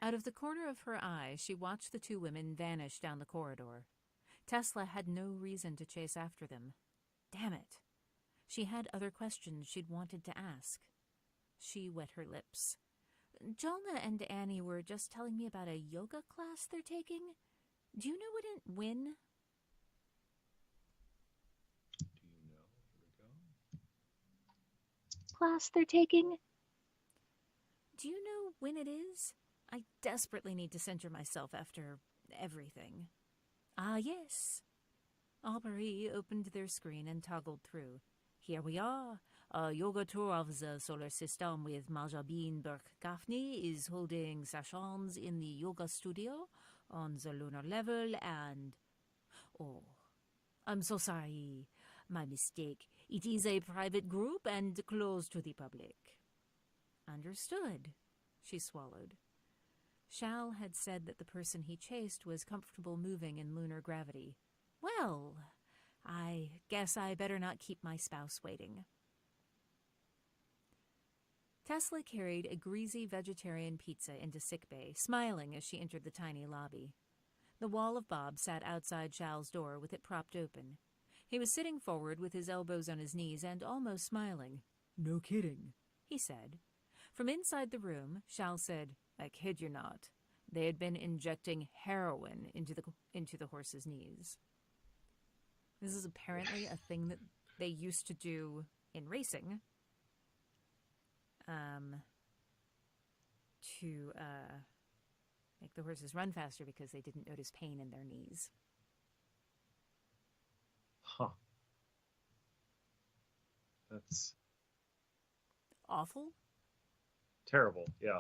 Out of the corner of her eye, she watched the two women vanish down the corridor. Tesla had no reason to chase after them. Damn it. She had other questions she'd wanted to ask. She wet her lips. Jalna and Annie were just telling me about a yoga class they're taking. Do you know when? Do you know? Here we go. Class they're taking? Do you know when it is? I desperately need to center myself after everything. Ah, yes. Aubrey opened their screen and toggled through. Here we are. A yoga tour of the solar system with Majabin Burke-Gaffney is holding sessions in the yoga studio on the lunar level and... Oh, I'm so sorry. My mistake. It is a private group and closed to the public. Understood. She swallowed. Shal had said that the person he chased was comfortable moving in lunar gravity. Well, I guess I better not keep my spouse waiting. Tesla carried a greasy vegetarian pizza into sickbay, smiling as she entered the tiny lobby. The wall of Bob sat outside Shal's door with it propped open. He was sitting forward with his elbows on his knees and almost smiling. No kidding, he said. From inside the room, Shal said, I kid you not. They had been injecting heroin into the horse's knees. This is apparently a thing that they used to do in racing. To make the horses run faster because they didn't notice pain in their knees. Huh. That's awful. Terrible, yeah.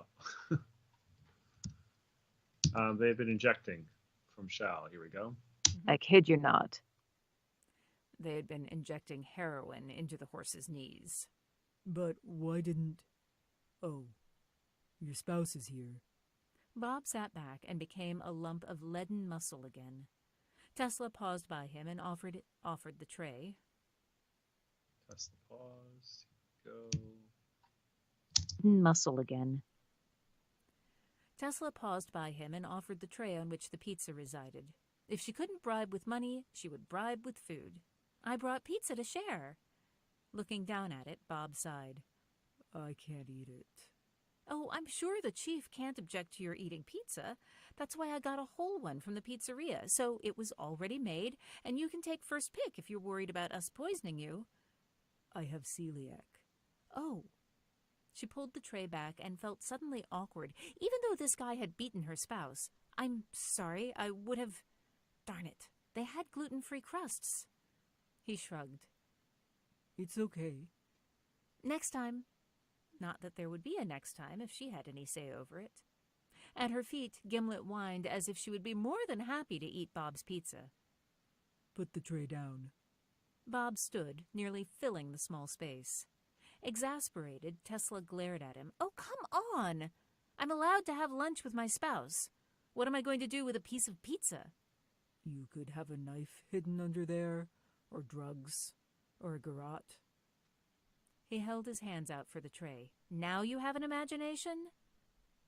They've been injecting from Shal. Here we go. I kid you not. They had been injecting heroin into the horse's knees. But why didn't... Oh, your spouse is here. Bob sat back and became a lump of leaden muscle again. Tesla paused by him and offered the tray. Tesla pause. Go. Muscle again. Tesla paused by him and offered the tray on which the pizza resided. If she couldn't bribe with money, she would bribe with food. I brought pizza to share. Looking down at it, Bob sighed. I can't eat it. Oh, I'm sure the chief can't object to your eating pizza. That's why I got a whole one from the pizzeria, so it was already made, and you can take first pick if you're worried about us poisoning you. I have celiac. Oh. She pulled the tray back and felt suddenly awkward, even though this guy had beaten her spouse. I'm sorry, I would have... Darn it, they had gluten-free crusts. He shrugged. It's okay. Next time. Not that there would be a next time if she had any say over it. At her feet, Gimlet whined as if she would be more than happy to eat Bob's pizza. Put the tray down. Bob stood, nearly filling the small space. Exasperated, Tesla glared at him. Oh, come on! I'm allowed to have lunch with my spouse. What am I going to do with a piece of pizza? You could have a knife hidden under there, or drugs, or a garrote. He held his hands out for the tray. Now you have an imagination?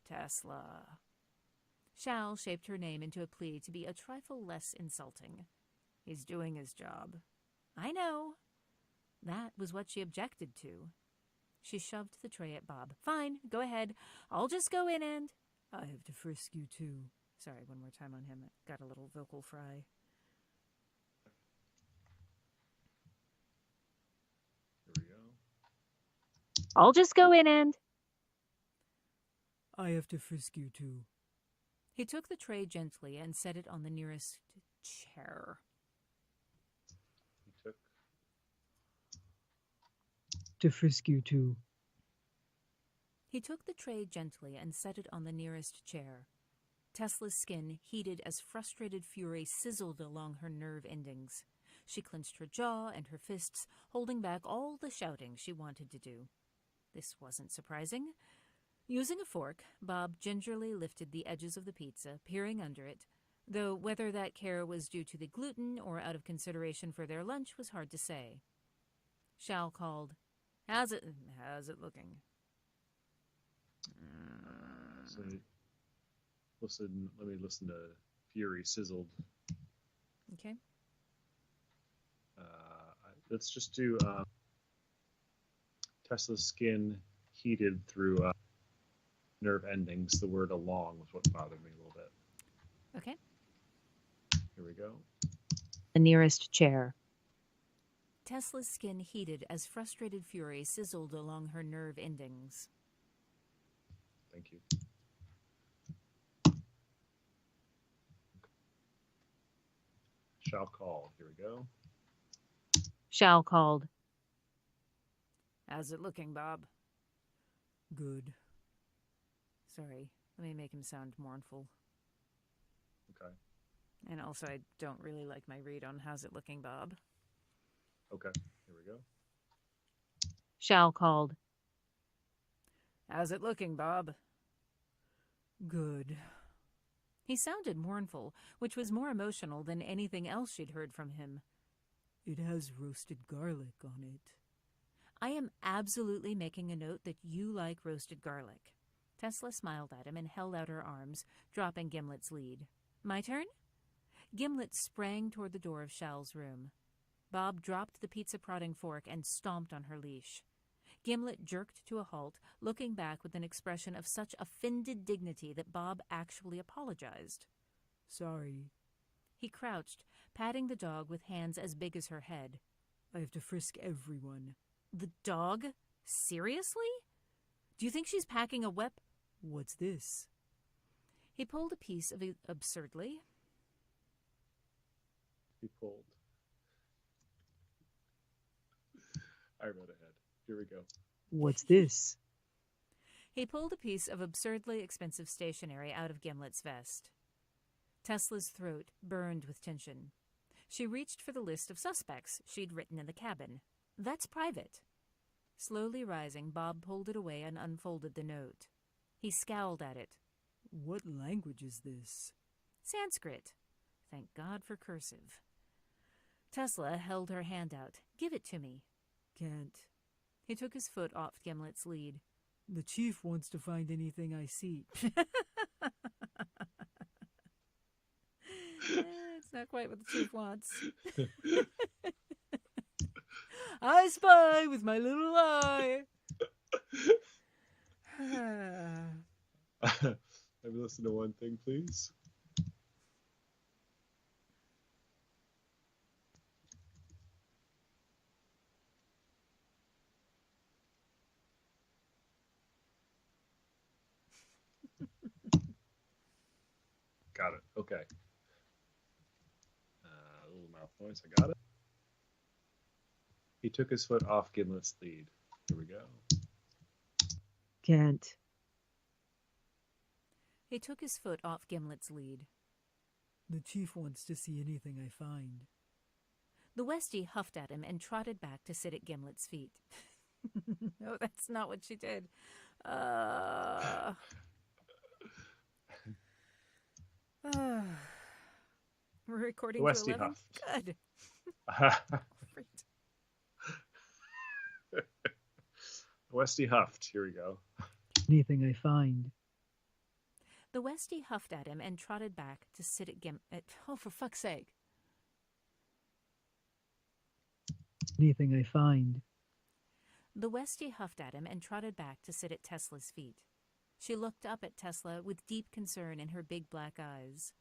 Tesla. Shal shaped her name into a plea to be a trifle less insulting. He's doing his job. I know. That was what she objected to. She shoved the tray at Bob. Fine, go ahead. I'll just go in and... I have to frisk you too. Sorry, one more time on him. It got a little vocal fry. Here we go. I'll just go in and... I have to frisk you too. He took the tray gently and set it on the nearest chair. He took... To frisk you too. He took the tray gently and set it on the nearest chair. Tesla's skin heated as frustrated fury sizzled along her nerve endings. She clenched her jaw and her fists, holding back all the shouting she wanted to do. This wasn't surprising. Using a fork, Bob gingerly lifted the edges of the pizza, peering under it, though whether that care was due to the gluten or out of consideration for their lunch was hard to say. Shal called, How's it looking? So let me listen to Fury sizzled. Okay. Let's just do Tesla's skin heated through nerve endings. The word along was what bothered me a little bit. Okay. Here we go. The nearest chair. Tesla's skin heated as frustrated fury sizzled along her nerve endings. Thank you. Shall call. Here we go. Shal called. How's it looking, Bob? Good. Sorry, let me make him sound mournful. Okay. And also, I don't really like my read on how's it looking, Bob. Okay. Here we go. Shal called. How's it looking, Bob? Good. He sounded mournful, which was more emotional than anything else she'd heard from him. It has roasted garlic on it. I am absolutely making a note that you like roasted garlic. Tesla smiled at him and held out her arms, dropping Gimlet's lead. My turn? Gimlet sprang toward the door of Shal's room. Bob dropped the pizza-prodding fork and stomped on her leash. Gimlet jerked to a halt, looking back with an expression of such offended dignity that Bob actually apologized. Sorry. He crouched, patting the dog with hands as big as her head. I have to frisk everyone. The dog? Seriously? Do you think she's packing a weapon? What's this? He pulled a piece of it absurdly. He pulled. I read ahead. Here we go. What's this? He pulled a piece of absurdly expensive stationery out of Gimlet's vest. Tesla's throat burned with tension. She reached for the list of suspects she'd written in the cabin. That's private. Slowly rising, Bob pulled it away and unfolded the note. He scowled at it. What language is this? Sanskrit. Thank God for cursive. Tesla held her hand out. Give it to me. Can't. He took his foot off Gimlet's lead. The chief wants to find anything I see. It's not quite what the chief wants. I spy with my little eye. Let me listen to one thing, please. Got it. Okay. A little mouth noise. I got it. He took his foot off Gimlet's lead. Here we go. Can't. He took his foot off Gimlet's lead. The chief wants to see anything I find. The Westie huffed at him and trotted back to sit at Gimlet's feet. No, that's not what she did. We're recording to Westie 11? huffed. Good. Great. Westie huffed. Here we go. Anything I find. The Westie huffed at him and trotted back to sit at oh, for fuck's sake. Anything I find. The Westie huffed at him and trotted back to sit at Tesla's feet. She looked up at Tesla with deep concern in her big black eyes.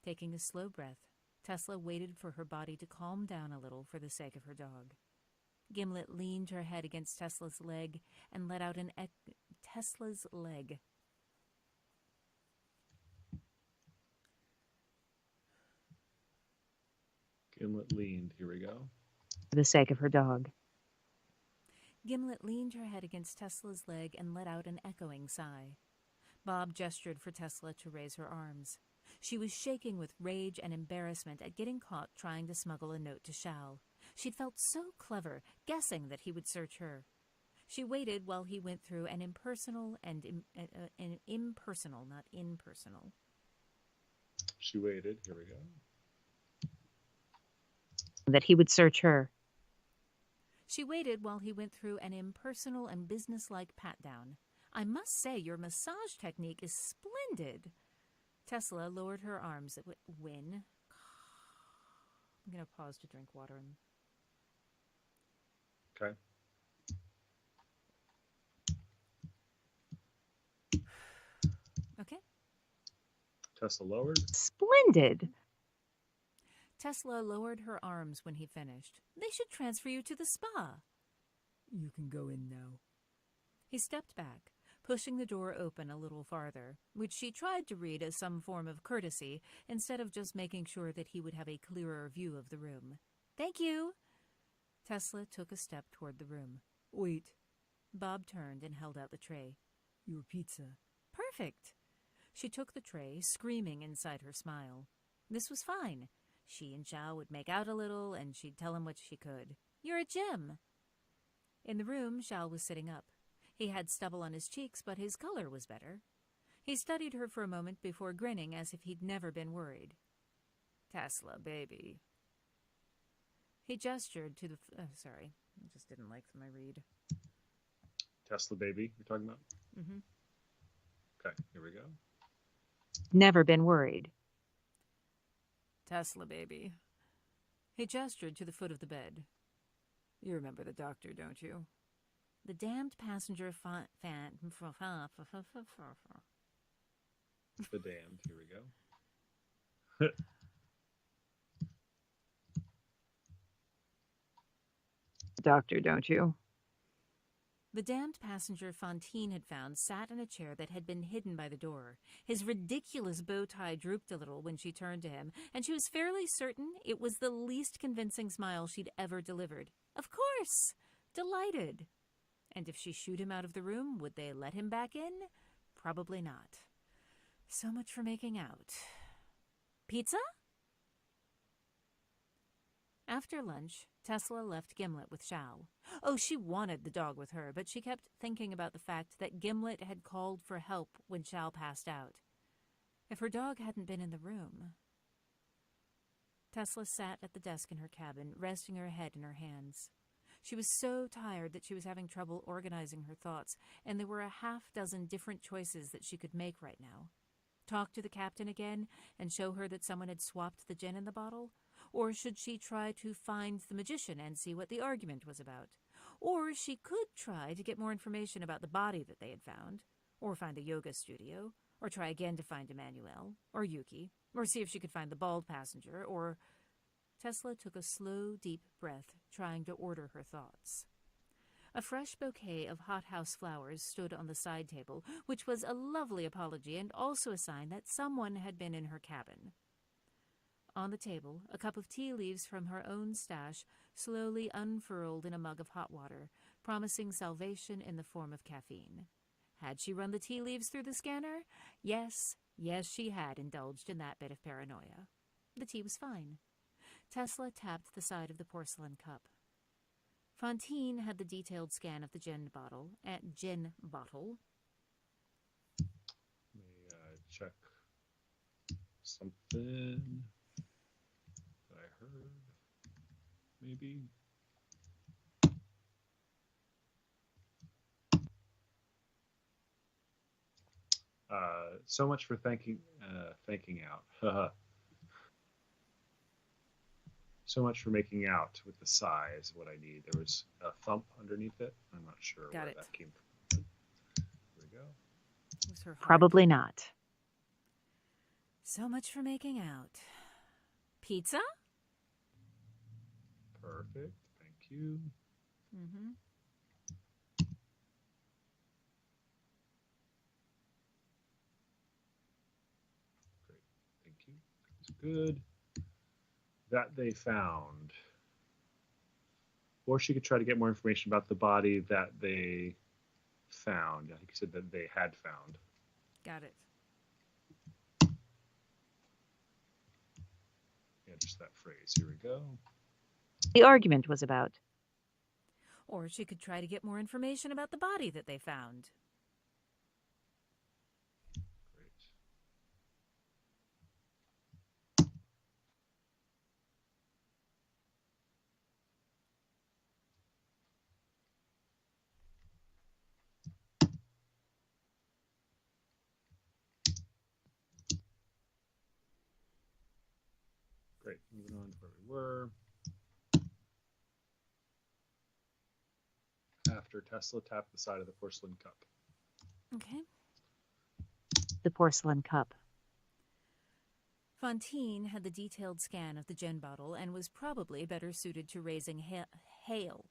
Taking a slow breath, Tesla waited for her body to calm down a little for the sake of her dog. Gimlet leaned her head against Tesla's leg and let out an Tesla's leg. Gimlet leaned. Here we go. For the sake of her dog. Gimlet leaned her head against Tesla's leg and let out an echoing sigh. Bob gestured for Tesla to raise her arms. She was shaking with rage and embarrassment at getting caught trying to smuggle a note to Shal. She'd felt so clever, guessing that he would search her. She waited while he went through an impersonal and an impersonal, not impersonal. She waited. Here we go. That he would search her. She waited while he went through an impersonal and businesslike pat-down. I must say, your massage technique is splendid. Tesla lowered her arms at Win. I'm going to pause to drink water. Okay. Okay. Tesla lowered. Splendid. Tesla lowered her arms when he finished. They should transfer you to the spa. You can go in now. He stepped back, pushing the door open a little farther, which she tried to read as some form of courtesy, instead of just making sure that he would have a clearer view of the room. Thank you. Tesla took a step toward the room. Wait, Bob turned and held out the tray. your pizza. Perfect. She took the tray, screaming inside her smile. This was fine. She and Xiao would make out a little, and she'd tell him what she could. You're a gem. In the room, Xiao was sitting up. He had stubble on his cheeks, but his color was better. He studied her for a moment before grinning as if he'd never been worried. Tesla, baby. He gestured to the... sorry, I just didn't like my read. Tesla baby, you're talking about? Mm-hmm. Okay, here we go. Never been worried. Tesla, baby. He gestured to the foot of the bed. You remember the doctor, don't you? The damned passenger The damned, here we go. Doctor, don't you? The damned passenger Fantine had found sat in a chair that had been hidden by the door. His ridiculous bow tie drooped a little when she turned to him, and she was fairly certain it was the least convincing smile she'd ever delivered. Of course! Delighted. And if she shooed him out of the room, would they let him back in? Probably not. So much for making out. Pizza? After lunch, Tesla left Gimlet with Xiao. Oh, she wanted the dog with her, but she kept thinking about the fact that Gimlet had called for help when Xiao passed out. If her dog hadn't been in the room... Tesla sat at the desk in her cabin, resting her head in her hands. She was so tired that she was having trouble organizing her thoughts, and there were a half-dozen different choices that she could make right now. Talk to the captain again and show her that someone had swapped the gin in the bottle? Or should she try to find the magician and see what the argument was about? Or she could try to get more information about the body that they had found, or find the yoga studio, or try again to find Emmanuel, or Yuki, or see if she could find the bald passenger, or... Tesla took a slow, deep breath, trying to order her thoughts. A fresh bouquet of hothouse flowers stood on the side table, which was a lovely apology and also a sign that someone had been in her cabin. On the table, a cup of tea leaves from her own stash slowly unfurled in a mug of hot water, promising salvation in the form of caffeine. Had she run the tea leaves through the scanner? Yes, she had indulged in that bit of paranoia. The tea was fine. Tesla tapped the side of the porcelain cup. Fantine had the detailed scan of the gin bottle. Let me check something that I heard. Maybe. So much for thanking out. So much for making out with the sigh is what I need. There was a thump underneath it. I'm not sure where that came from. Here we go. It was her heart. Probably not. So much for making out. Pizza? Perfect. Thank you. Mm-hmm. Great. Thank you. That's good. That they found. Or she could try to get more information about the body that they found. I think you said that they had found. Got it. Yeah, just that phrase. Here we go. The argument was about. Or she could try to get more information about the body that they found. Great. Great. Moving on to where we were. After Tesla tapped the side of the porcelain cup. Okay. The porcelain cup. Fontaine had the detailed scan of the gin bottle and was probably better suited to raising hail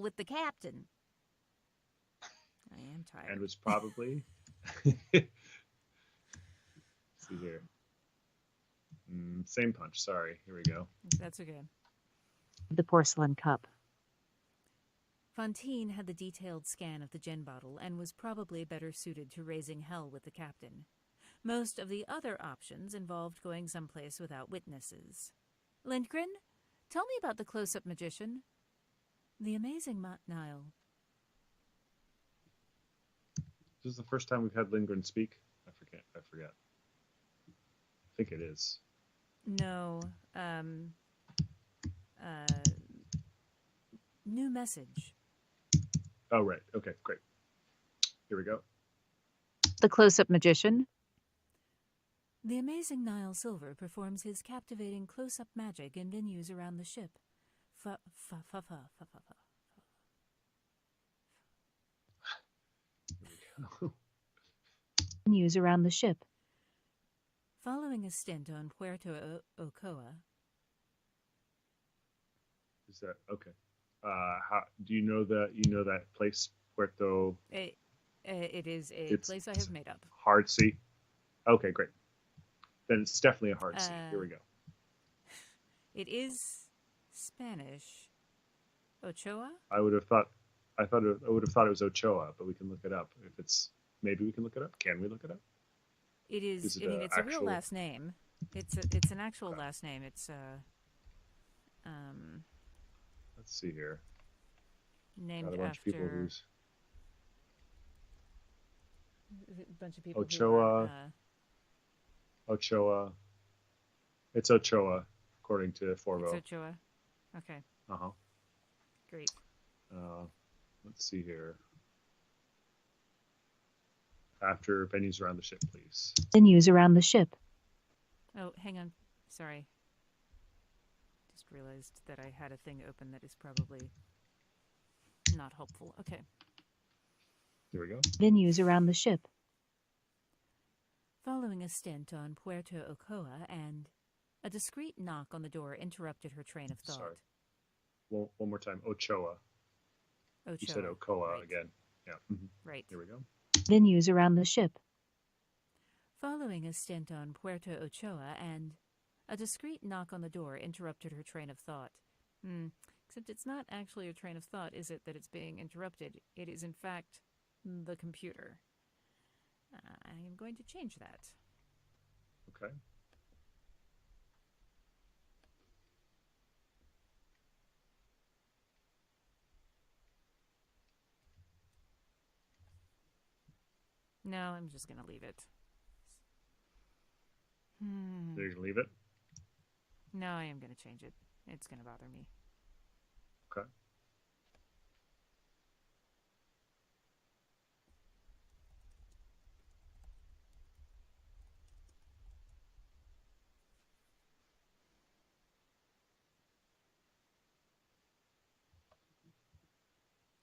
with the captain. I am tired. And was probably... see here. Same punch. Sorry. Here we go. That's okay. The porcelain cup. Fontaine had the detailed scan of the gin bottle and was probably better suited to raising hell with the captain. Most of the other options involved going someplace without witnesses. Lindgren, tell me about the close-up magician. The amazing Nile. This is the first time we've had Lindgren speak? I forget. I think it is. No. New message. Oh, right. Okay, great. Here we go. The close-up magician. The amazing Nile Silver performs his captivating close-up magic in venues around the ship. Here we go. Venues around the ship. Following a stint on Puerto Ocoa. Is that okay? How do you know that place, Puerto? It is It's place I have made up. Hard C. Okay, great. Then it's definitely a hard C. Here we go. It is Spanish. Ochoa? I would have thought it was Ochoa, but we can look it up. If it's maybe we can look it up. Can we look it up? It is. Is it I mean, it's actual... a real last name. It's an actual last name. It's Let's see here. named Got a bunch after of people who's a bunch of people. Ochoa. Who are, Ochoa. It's Ochoa, according to Forvo. it's Ochoa. Okay, Uh-huh. great. Let's see here. After venues around the ship, please. Venues around the ship. Oh, hang on. Sorry. Just realized that I had a thing open that is probably not helpful. Okay. Here we go. Venues around the ship. Following a stint on Puerto Ocoa and a discreet knock on the door interrupted her train of thought. Sorry. One more time. Ochoa. Ochoa. You said Ocoa right. again. Yeah. Mhm. Right. Here we go. Venues around the ship. Following a stint on Puerto Ochoa and a discreet knock on the door interrupted her train of thought. Except it's not actually a train of thought, is it, that it's being interrupted? It is, in fact, the computer. I am going to change that. Okay. No, I'm just going to leave it. You're going to leave it? No, I am going to change it. It's going to bother me. Okay.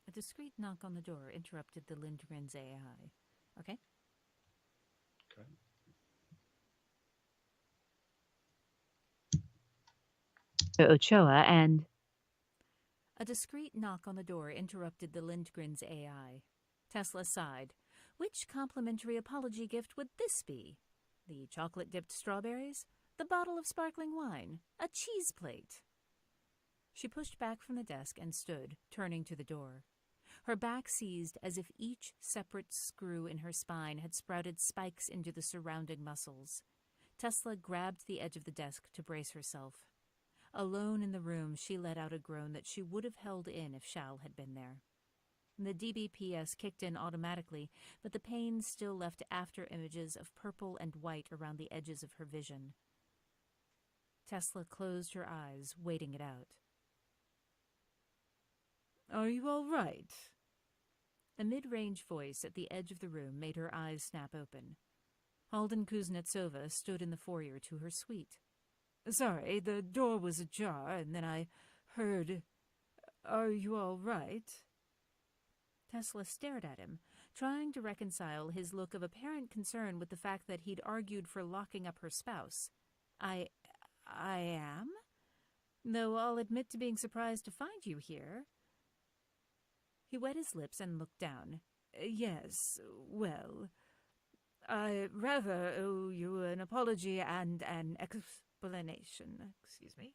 A discreet knock on the door interrupted the Lindgren's AI. Okay? Okay. To Ochoa and A discreet knock on the door interrupted the Lindgren's AI. Tesla sighed. Which complimentary apology gift would this be? The chocolate-dipped strawberries? The bottle of sparkling wine? A cheese plate? She pushed back from the desk and stood, turning to the door. Her back seized as if each separate screw in her spine had sprouted spikes into the surrounding muscles. Tesla grabbed the edge of the desk to brace herself. Alone in the room, she let out a groan that she would have held in if Shal had been there. The DBPS kicked in automatically, but the pain still left after images of purple and white around the edges of her vision. Tesla closed her eyes, waiting it out. Are you all right? A mid-range voice at the edge of the room made her eyes snap open. Halden Kuznetsova stood in the foyer to her suite. Sorry, the door was ajar, and then I heard... Are you all right? Tesla stared at him, trying to reconcile his look of apparent concern with the fact that he'd argued for locking up her spouse. I am? Though I'll admit to being surprised to find you here. He wet his lips and looked down. Yes, well, I rather owe you an apology and an explanation. Excuse me.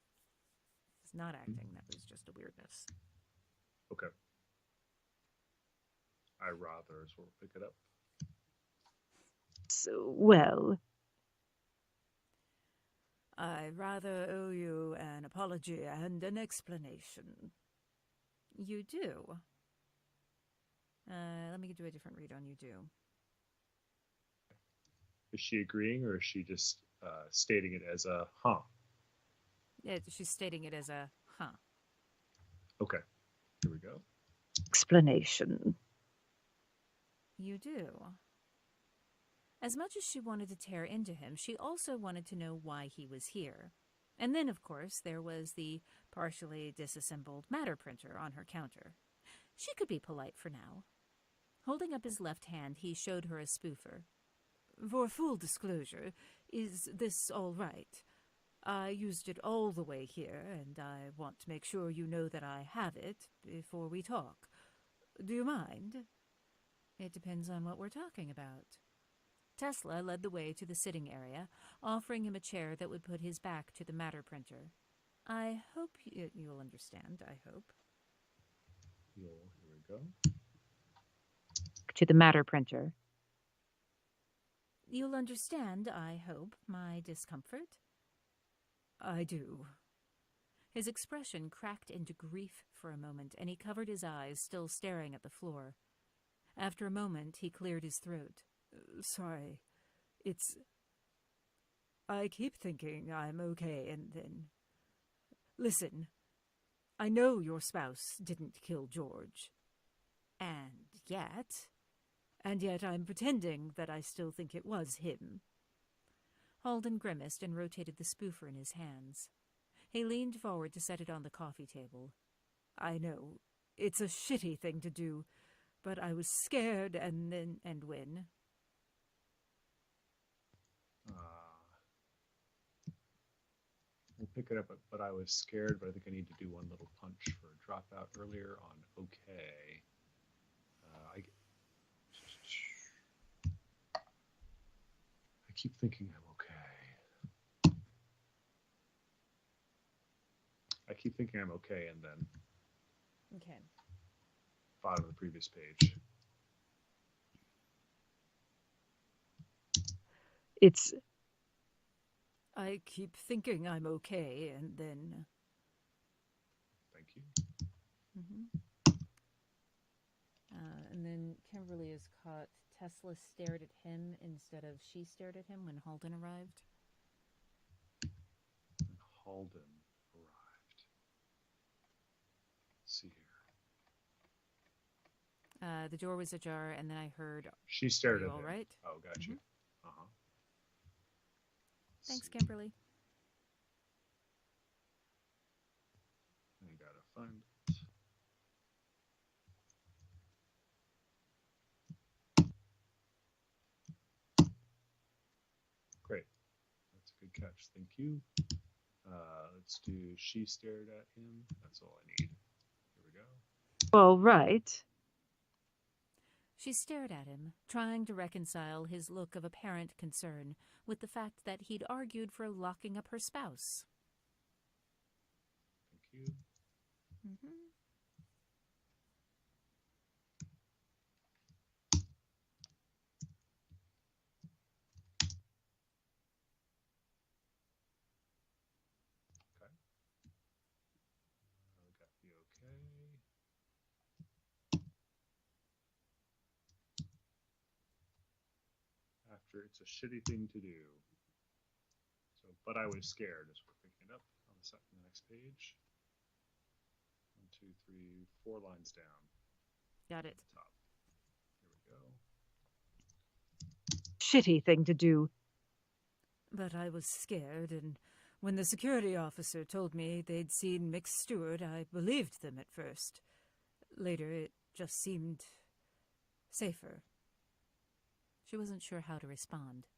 It's not acting, that was just a weirdness. Okay. I rather as well pick it up. So, well, I rather owe you an apology and an explanation. You do? Let me do a different read on you do. Is she agreeing, or is she just stating it as a huh? Yeah, she's stating it as a huh. Okay. Here we go. explanation. You do. As much as she wanted to tear into him, she also wanted to know why he was here. And then, of course, there was the partially disassembled matter printer on her counter. She could be polite for now. Holding up his left hand, he showed her a spoofer. For full disclosure, is this all right? I used it all the way here, and I want to make sure you know that I have it before we talk. Do you mind? It depends on what we're talking about. Tesla led the way to the sitting area, offering him a chair that would put his back to the matter printer. I hope you'll understand, I hope. Here we go. To the matter printer. You'll understand, I hope, my discomfort? I do. His expression cracked into grief for a moment, and he covered his eyes, still staring at the floor. After a moment, he cleared his throat. Sorry. I keep thinking I'm okay, and then... Listen, I know your spouse didn't kill George. And yet... And yet I'm pretending that I still think it was him. Halden grimaced and rotated the spoofer in his hands. He leaned forward to set it on the coffee table. I know, it's a shitty thing to do, but I was scared and when? We'll pick it up, but I was scared, but I think I need to do one little punch for a dropout earlier on okay. I keep thinking I'm okay. I keep thinking I'm okay, and then Okay. bottom of the previous page. I keep thinking I'm okay, and then... Thank you. Mm-hmm. And then Kimberly is caught. Tesla stared at him instead of she stared at him when Halden arrived. And Halden arrived. Let's see here. The door was ajar, and then I heard, She stared at all him. right? Oh, gotcha. Mm-hmm. Uh-huh. Thanks, See. Kimberly. I gotta find it. Great. That's a good catch. Thank you. Let's do she stared at him. That's all I need. Here we go. All right. She stared at him, trying to reconcile his look of apparent concern with the fact that he'd argued for locking up her spouse. Thank you. Mm-hmm. after it's a shitty thing to do. So, but I was scared as we're picking it up on the next page. 1, 2, 3, 4 lines down. Got it. Top. Here we go. Shitty thing to do. But I was scared, and when the security officer told me they'd seen Mick Stewart, I believed them at first. Later, it just seemed safer. She wasn't sure how to respond.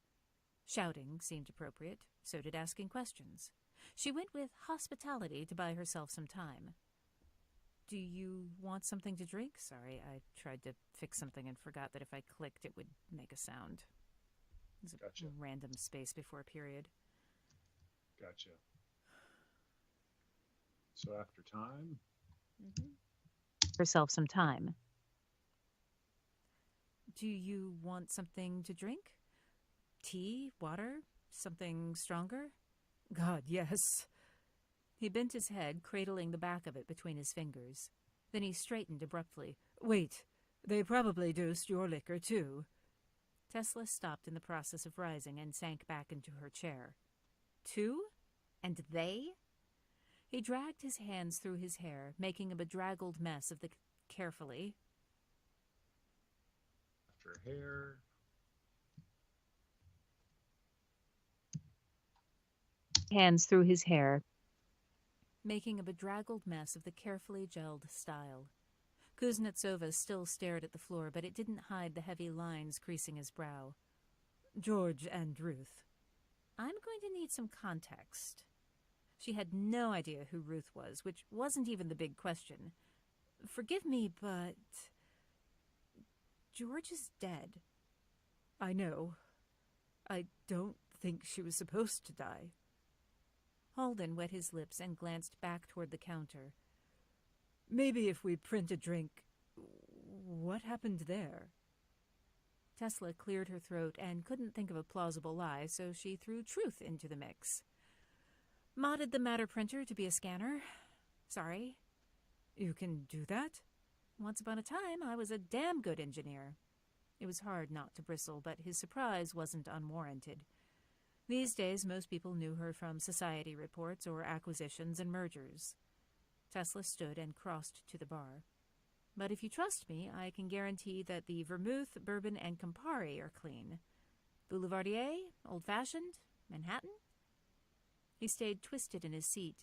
Shouting seemed appropriate, so did asking questions. She went with hospitality to buy herself some time. Do you want something to drink? Sorry, I tried to fix something and forgot that if I clicked it would make a sound. There's a Gotcha. random space before a period. Gotcha. So after time? Herself some time. Do you want something to drink? Tea? Water? Something stronger? God, yes. He bent his head, cradling the back of it between his fingers. Then he straightened abruptly. Wait, they probably dosed your liquor, too. Tesla stopped in the process of rising and sank back into her chair. Two? And they? He dragged his hands through his hair, making a bedraggled mess of the carefully. After hair. Hands through his hair. Making a bedraggled mess of the carefully gelled style. Kuznetsova still stared at the floor, but it didn't hide the heavy lines creasing his brow. George and Ruth. I'm going to need some context. She had no idea who Ruth was, which wasn't even the big question. Forgive me, but George is dead. I know. I don't think she was supposed to die. Halden wet his lips and glanced back toward the counter. Maybe if we print a drink... What happened there? Tesla cleared her throat and couldn't think of a plausible lie, so she threw truth into the mix. Modded the matter printer to be a scanner. Sorry. You can do that? Once upon a time, I was a damn good engineer. It was hard not to bristle, but his surprise wasn't unwarranted. These days, most people knew her from society reports or acquisitions and mergers. Tesla stood and crossed to the bar. But if you trust me, I can guarantee that the vermouth, bourbon, and Campari are clean. Boulevardier? Old-fashioned? Manhattan? He stayed twisted in his seat,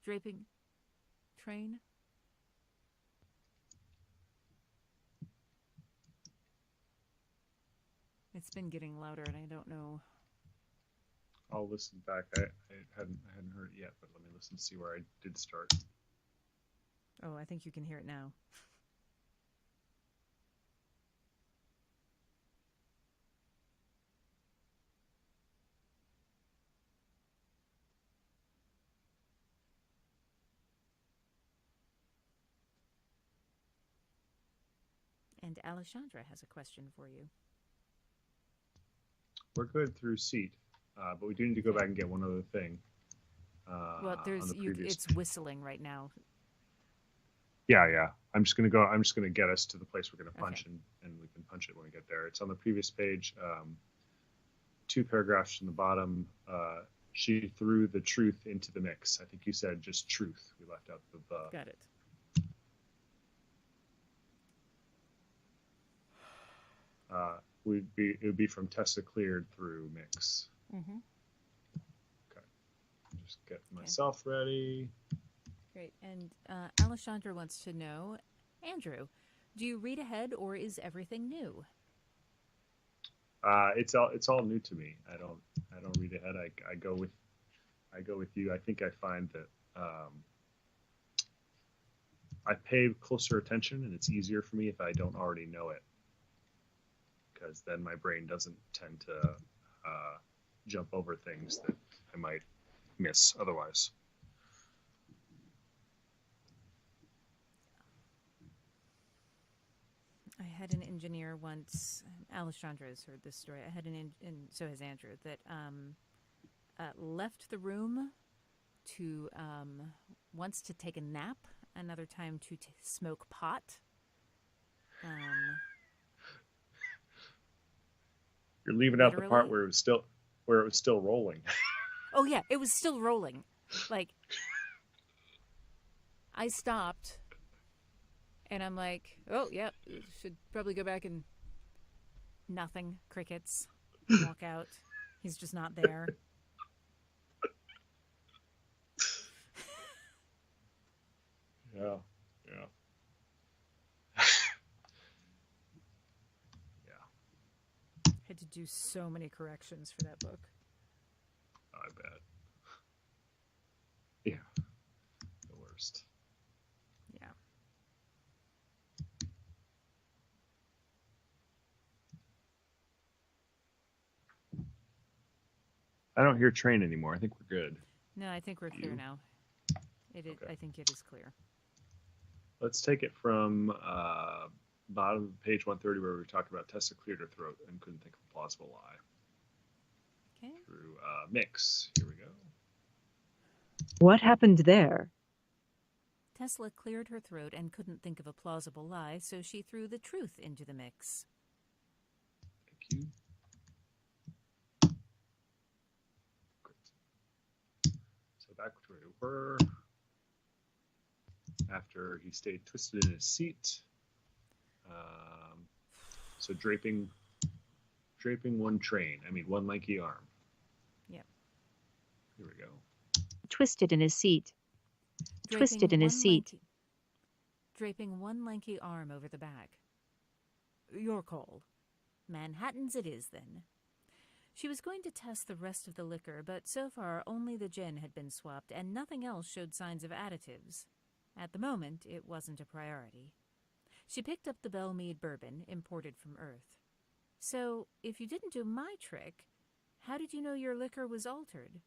draping... Train? It's been getting louder, and I don't know... I'll listen back. I hadn't heard it yet, but let me listen to see where I did start. Oh, I think you can hear it now. And Alexandra has a question for you. We're good through seat, but we do need to go back and get one other thing. Well, on the previous it's whistling right now. Yeah. I'm just gonna get us to the place we're gonna punch, and we can punch it when we get there. It's on the previous page, 2 paragraphs from the bottom. She threw the truth into the mix. I think you said just truth. We left out the Got it. It would be from Tessa cleared through mix. Mm-hmm. Okay. Just get myself ready. Great. And Alexandra wants to know, Andrew, do you read ahead or is everything new? It's all new to me. I don't read ahead. I go with you. I think I find that I pay closer attention, and it's easier for me if I don't already know it, because then my brain doesn't tend to jump over things that I might miss otherwise. I had an engineer once, Alexandra has heard this story, I had and so has Andrew, that left the room to once to take a nap, another time to smoke pot. You're leaving out the part Literally. where it was still rolling. Oh, yeah, it was still rolling. Like, I stopped, and I'm like, oh, yeah, should probably go back and nothing, crickets, walk out. He's just not there. Yeah. Yeah. Yeah. Had to do so many corrections for that book. I bet. Yeah. The worst. Yeah. I don't hear train anymore. I think we're good. No, I think we're clear now. Okay. I think it is clear. Let's take it from bottom of page 130 where we talked about Tessa cleared her throat and couldn't think of a plausible lie. Okay. Through mix. Here we go. What happened there? Tesla cleared her throat and couldn't think of a plausible lie, so she threw the truth into the mix. Thank you. Great. So back to where we were. After he stayed twisted in his seat. So draping one train. I mean, one lanky arm. Yep. Here we go. Twisted in his seat. Twisted in his seat. Draping one lanky arm over the back. Your call. Manhattan's it is, then. She was going to test the rest of the liquor, but so far only the gin had been swapped, and nothing else showed signs of additives. At the moment, it wasn't a priority. She picked up the Bellmead bourbon, imported from Earth. So, if you didn't do my trick, how did you know your liquor was altered?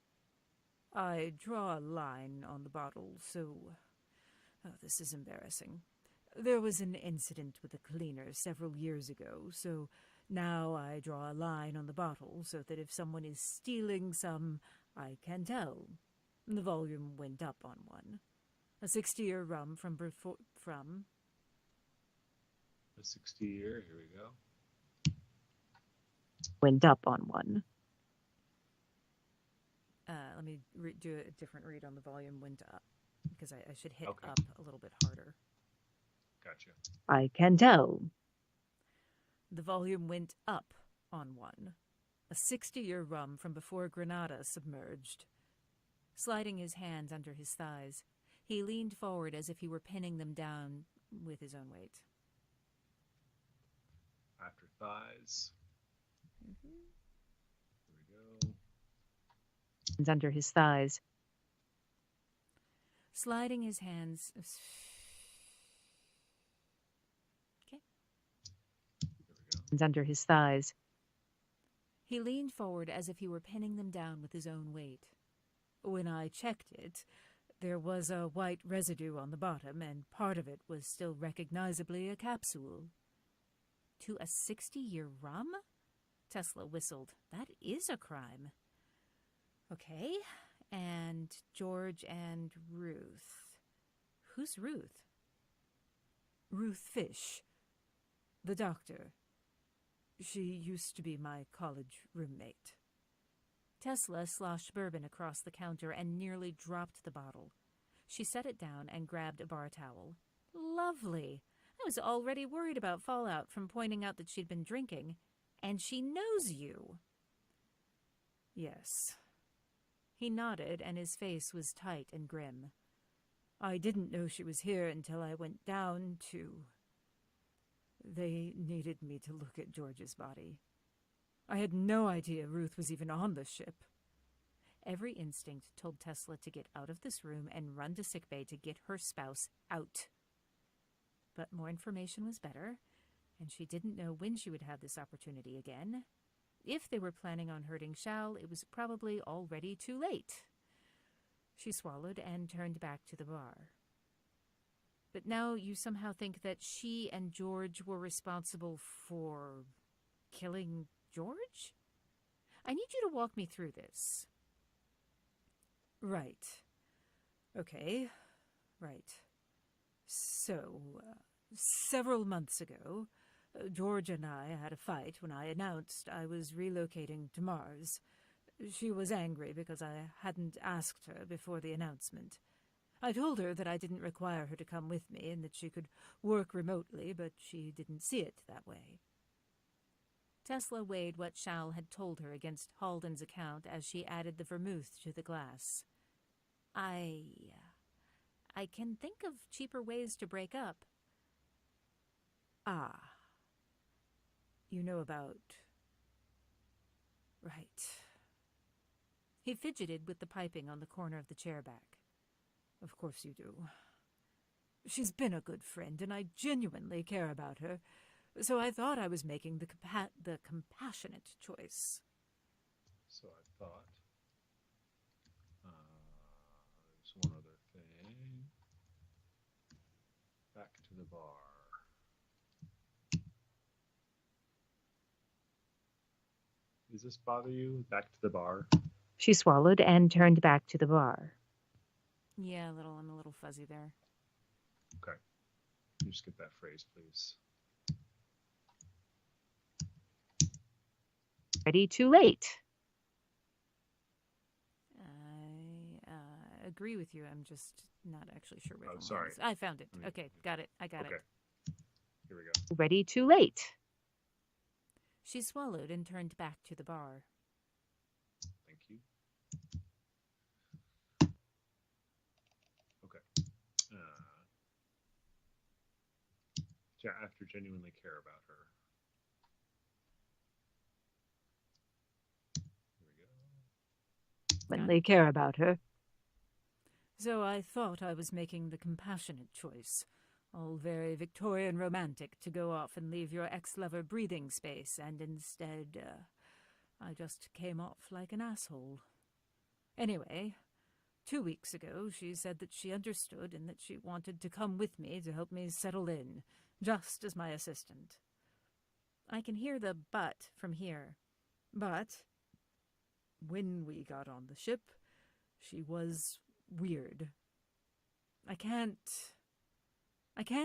I draw a line on the bottle, so... Oh, this is embarrassing. There was an incident with a cleaner several years ago, so now I draw a line on the bottle so that if someone is stealing some, I can tell. The volume went up on one. A 60-year rum from... A 60-year, here we go. Went up on one. Let me do a different read on the volume went up, because I should hit Okay. up a little bit harder. Gotcha. I can tell. The volume went up on one. A 60-year rum from before Granada submerged. Sliding his hands under his thighs, he leaned forward as if he were pinning them down with his own weight. After thighs. Mm-hmm. Here we go. Under his thighs. Sliding his hands... Okay. Here we go. Under his thighs. He leaned forward as if he were pinning them down with his own weight. When I checked it, there was a white residue on the bottom, and part of it was still recognizably a capsule. To a 60-year rum? Tesla whistled. That is a crime. Okay, and George and Ruth. Who's Ruth? Ruth Fish, the doctor. She used to be my college roommate. Tesla sloshed bourbon across the counter and nearly dropped the bottle. She set it down and grabbed a bar towel. Lovely. I was already worried about fallout from pointing out that she'd been drinking. And she knows you. Yes. He nodded, and his face was tight and grim. I didn't know she was here until I went down to... They needed me to look at George's body. I had no idea Ruth was even on the ship. Every instinct told Tesla to get out of this room and run to sickbay to get her spouse out. But more information was better, and she didn't know when she would have this opportunity again. If they were planning on hurting Shal, it was probably already too late. She swallowed and turned back to the bar. But now you somehow think that she and George were responsible for killing George? I need you to walk me through this. Right. Okay. Right. So, several months ago, George and I had a fight when I announced I was relocating to Mars. She was angry because I hadn't asked her before the announcement. I told her that I didn't require her to come with me and that she could work remotely, but she didn't see it that way. Tesla weighed what Shal had told her against Halden's account as she added the vermouth to the glass. I can think of cheaper ways to break up. Ah. You know about... Right. He fidgeted with the piping on the corner of the chair back. Of course you do. She's been a good friend, and I genuinely care about her, so I thought I was making the compassionate choice. So I thought. There's one other thing. Back to the bar. Does this bother you? Back to the bar? She swallowed and turned back to the bar. Yeah, I'm a little fuzzy there. Okay. Can you just get that phrase, please? Ready, too late. I agree with you. I'm just not actually sure where the line sorry. is. I found it. Okay, got it. I got it. Here we go. Ready, too late. She swallowed and turned back to the bar. Thank you. Okay. After genuinely care about her. Here we go. Genuinely care about her. So I thought I was making the compassionate choice. All very Victorian romantic to go off and leave your ex-lover breathing space, and instead, I just came off like an asshole. Anyway, 2 weeks ago, she said that she understood and that she wanted to come with me to help me settle in, just as my assistant. I can hear the but from here. But when we got on the ship, she was weird. I can't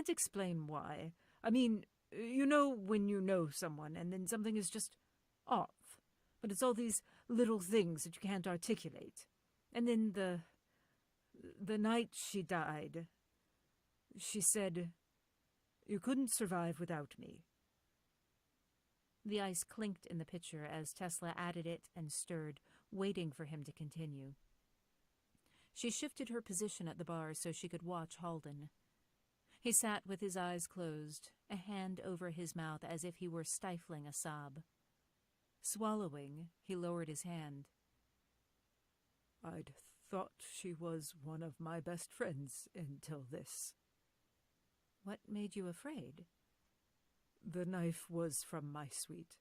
explain why. I mean, you know when you know someone and then something is just off. But it's all these little things that you can't articulate. And then the night she died, she said, "You couldn't survive without me." The ice clinked in the pitcher as Tesla added it and stirred, waiting for him to continue. She shifted her position at the bar so she could watch Halden. He sat with his eyes closed, a hand over his mouth as if he were stifling a sob. Swallowing, he lowered his hand. "I'd thought she was one of my best friends until this." "What made you afraid?" "The knife was from my suite.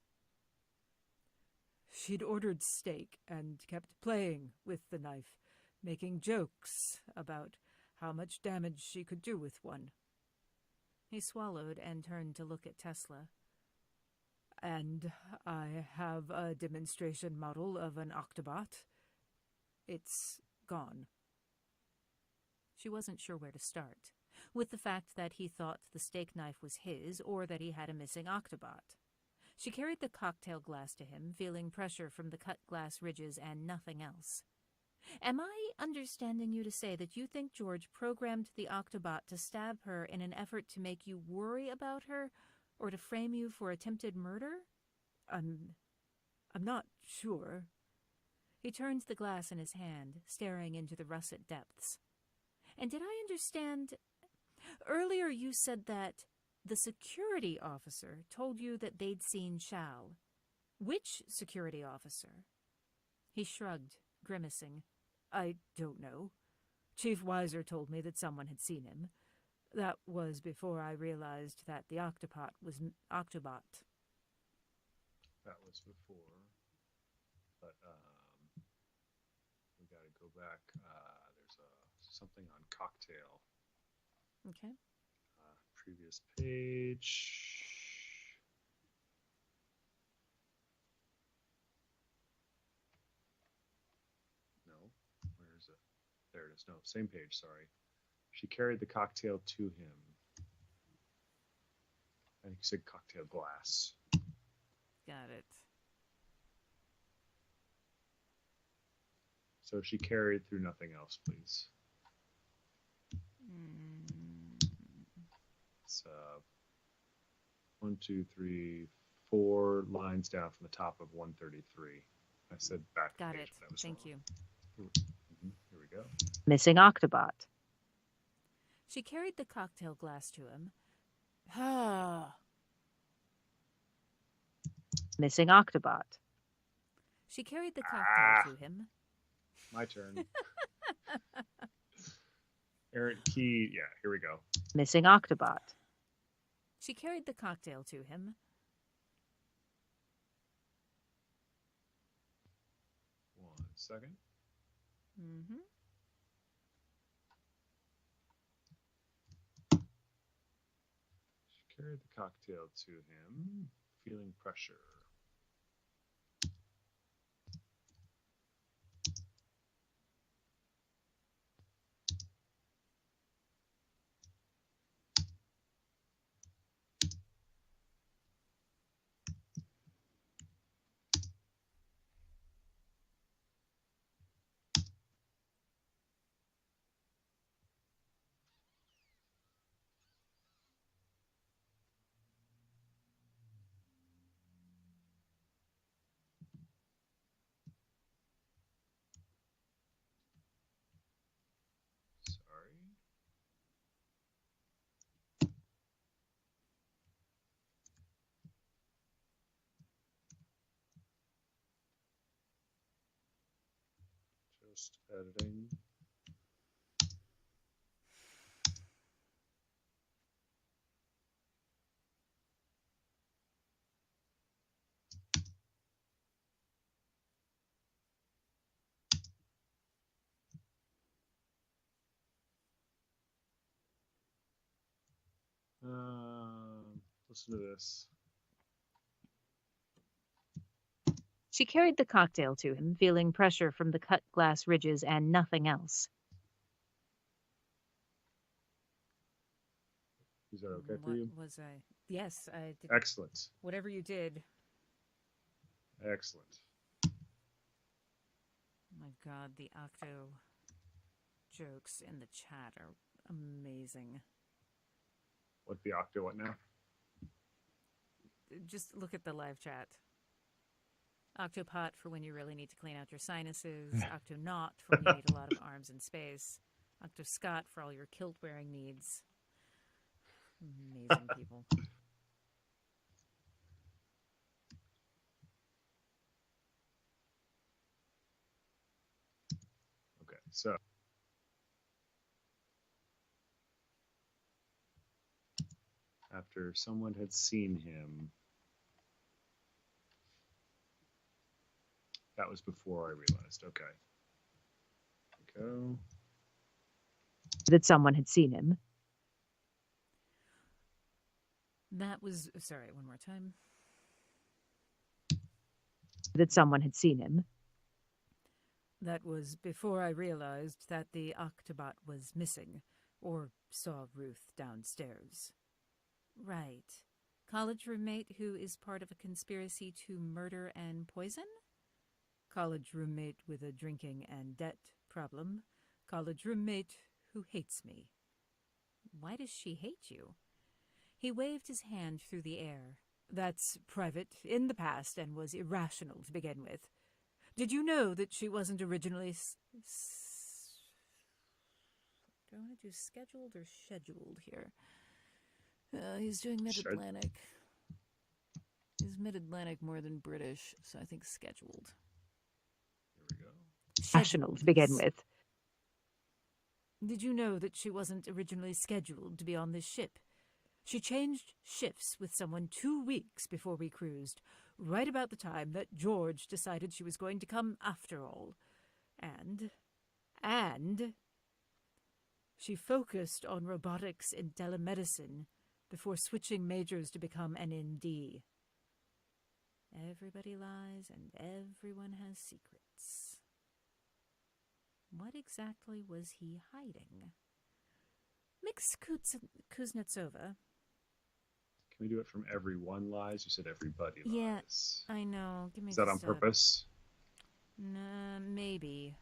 She'd ordered steak and kept playing with the knife, making jokes about how much damage she could do with one." He swallowed and turned to look at Tesla. "And I have a demonstration model of an Octobot. It's gone." She wasn't sure where to start, with the fact that he thought the steak knife was his or that he had a missing Octobot. She carried the cocktail glass to him, feeling pressure from the cut glass ridges and nothing else. "Am I understanding you to say that you think George programmed the Octobot to stab her in an effort to make you worry about her, or to frame you for attempted murder?" I'm not sure." He turned the glass in his hand, staring into the russet depths. "And did I understand... Earlier you said that the security officer told you that they'd seen Shal. Which security officer?" He shrugged, grimacing. "I don't know. Chief Weiser told me that someone had seen him. That was before I realized that the Octobot was Octobot." That was before. But we got to go back. There's something on cocktail. Okay. Previous page. No, where is it? There it is. No, same page, sorry. She carried the cocktail to him. I think you said cocktail glass. Got it. So she carried through nothing else, please. It's 1, 2, 3, 4 lines down from the top of 133. I said back. Got it. That was Thank wrong. you. Here we go. Missing Octobot. She carried the cocktail glass to him. Ah. Missing Octobot. She carried the cocktail to him. My turn. Errant key. Yeah, here we go. Missing Octobot. She carried the cocktail to him. 1 second. Mm-hmm. She carried the cocktail to him, feeling pressure. Sorry. Just editing. Listen to this. She carried the cocktail to him, feeling pressure from the cut glass ridges and nothing else. Is that okay for you? What was I? Yes, I did. Excellent. Whatever you did. Excellent. My God, the Octo jokes in the chat are amazing. What the octo? What now? Just look at the live chat. Octopot for when you really need to clean out your sinuses. Octonaut for when you need a lot of arms and space. Octoscot for all your kilt-wearing needs. Amazing people. Okay, so after someone had seen him, that was before I realized. Okay. Go. That someone had seen him. That was, sorry, one more time. That someone had seen him. That was before I realized that the Octobot was missing, or saw Ruth downstairs. Right. College roommate who is part of a conspiracy to murder and poison? College roommate with a drinking and debt problem. College roommate who hates me. Why does she hate you? He waved his hand through the air. That's private, in the past, and was irrational to begin with. Did you know that she wasn't originally do I want to do scheduled or scheduled here? He's doing Mid-Atlantic. He's Mid-Atlantic more than British, so I think scheduled. Here we go. Rational to begin with. Did you know that she wasn't originally scheduled to be on this ship? She changed shifts with someone 2 weeks before we cruised, right about the time that George decided she was going to come after all. And she focused on robotics and telemedicine before switching majors to become an ND. Everybody lies and everyone has secrets. What exactly was he hiding? Mix Kuznetsova. Can we do it from everyone lies? You said everybody Yeah, lies. I know. Give me Is that on just purpose? Nah, maybe.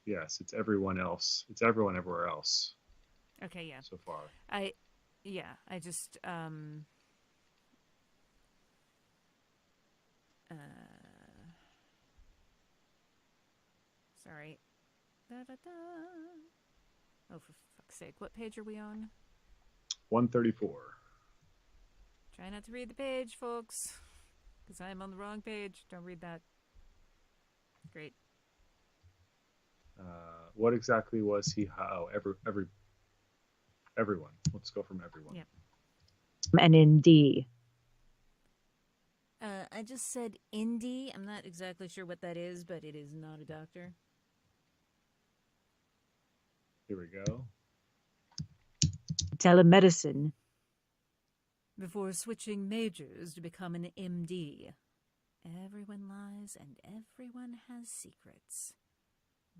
Yes, it's everyone else. It's everyone everywhere else Okay, yeah. so far. I just sorry. Da, da, da. Oh, for fuck's sake. What page are we on? 134. Try not to read the page, folks. Because I'm on the wrong page. Don't read that. Great. What exactly was he? Oh, everyone. Let's go from everyone. Yep. And in D. I just said indie. I'm not exactly sure what that is, but it is not a doctor. Here we go. Telemedicine. Before switching majors to become an MD. Everyone lies and everyone has secrets.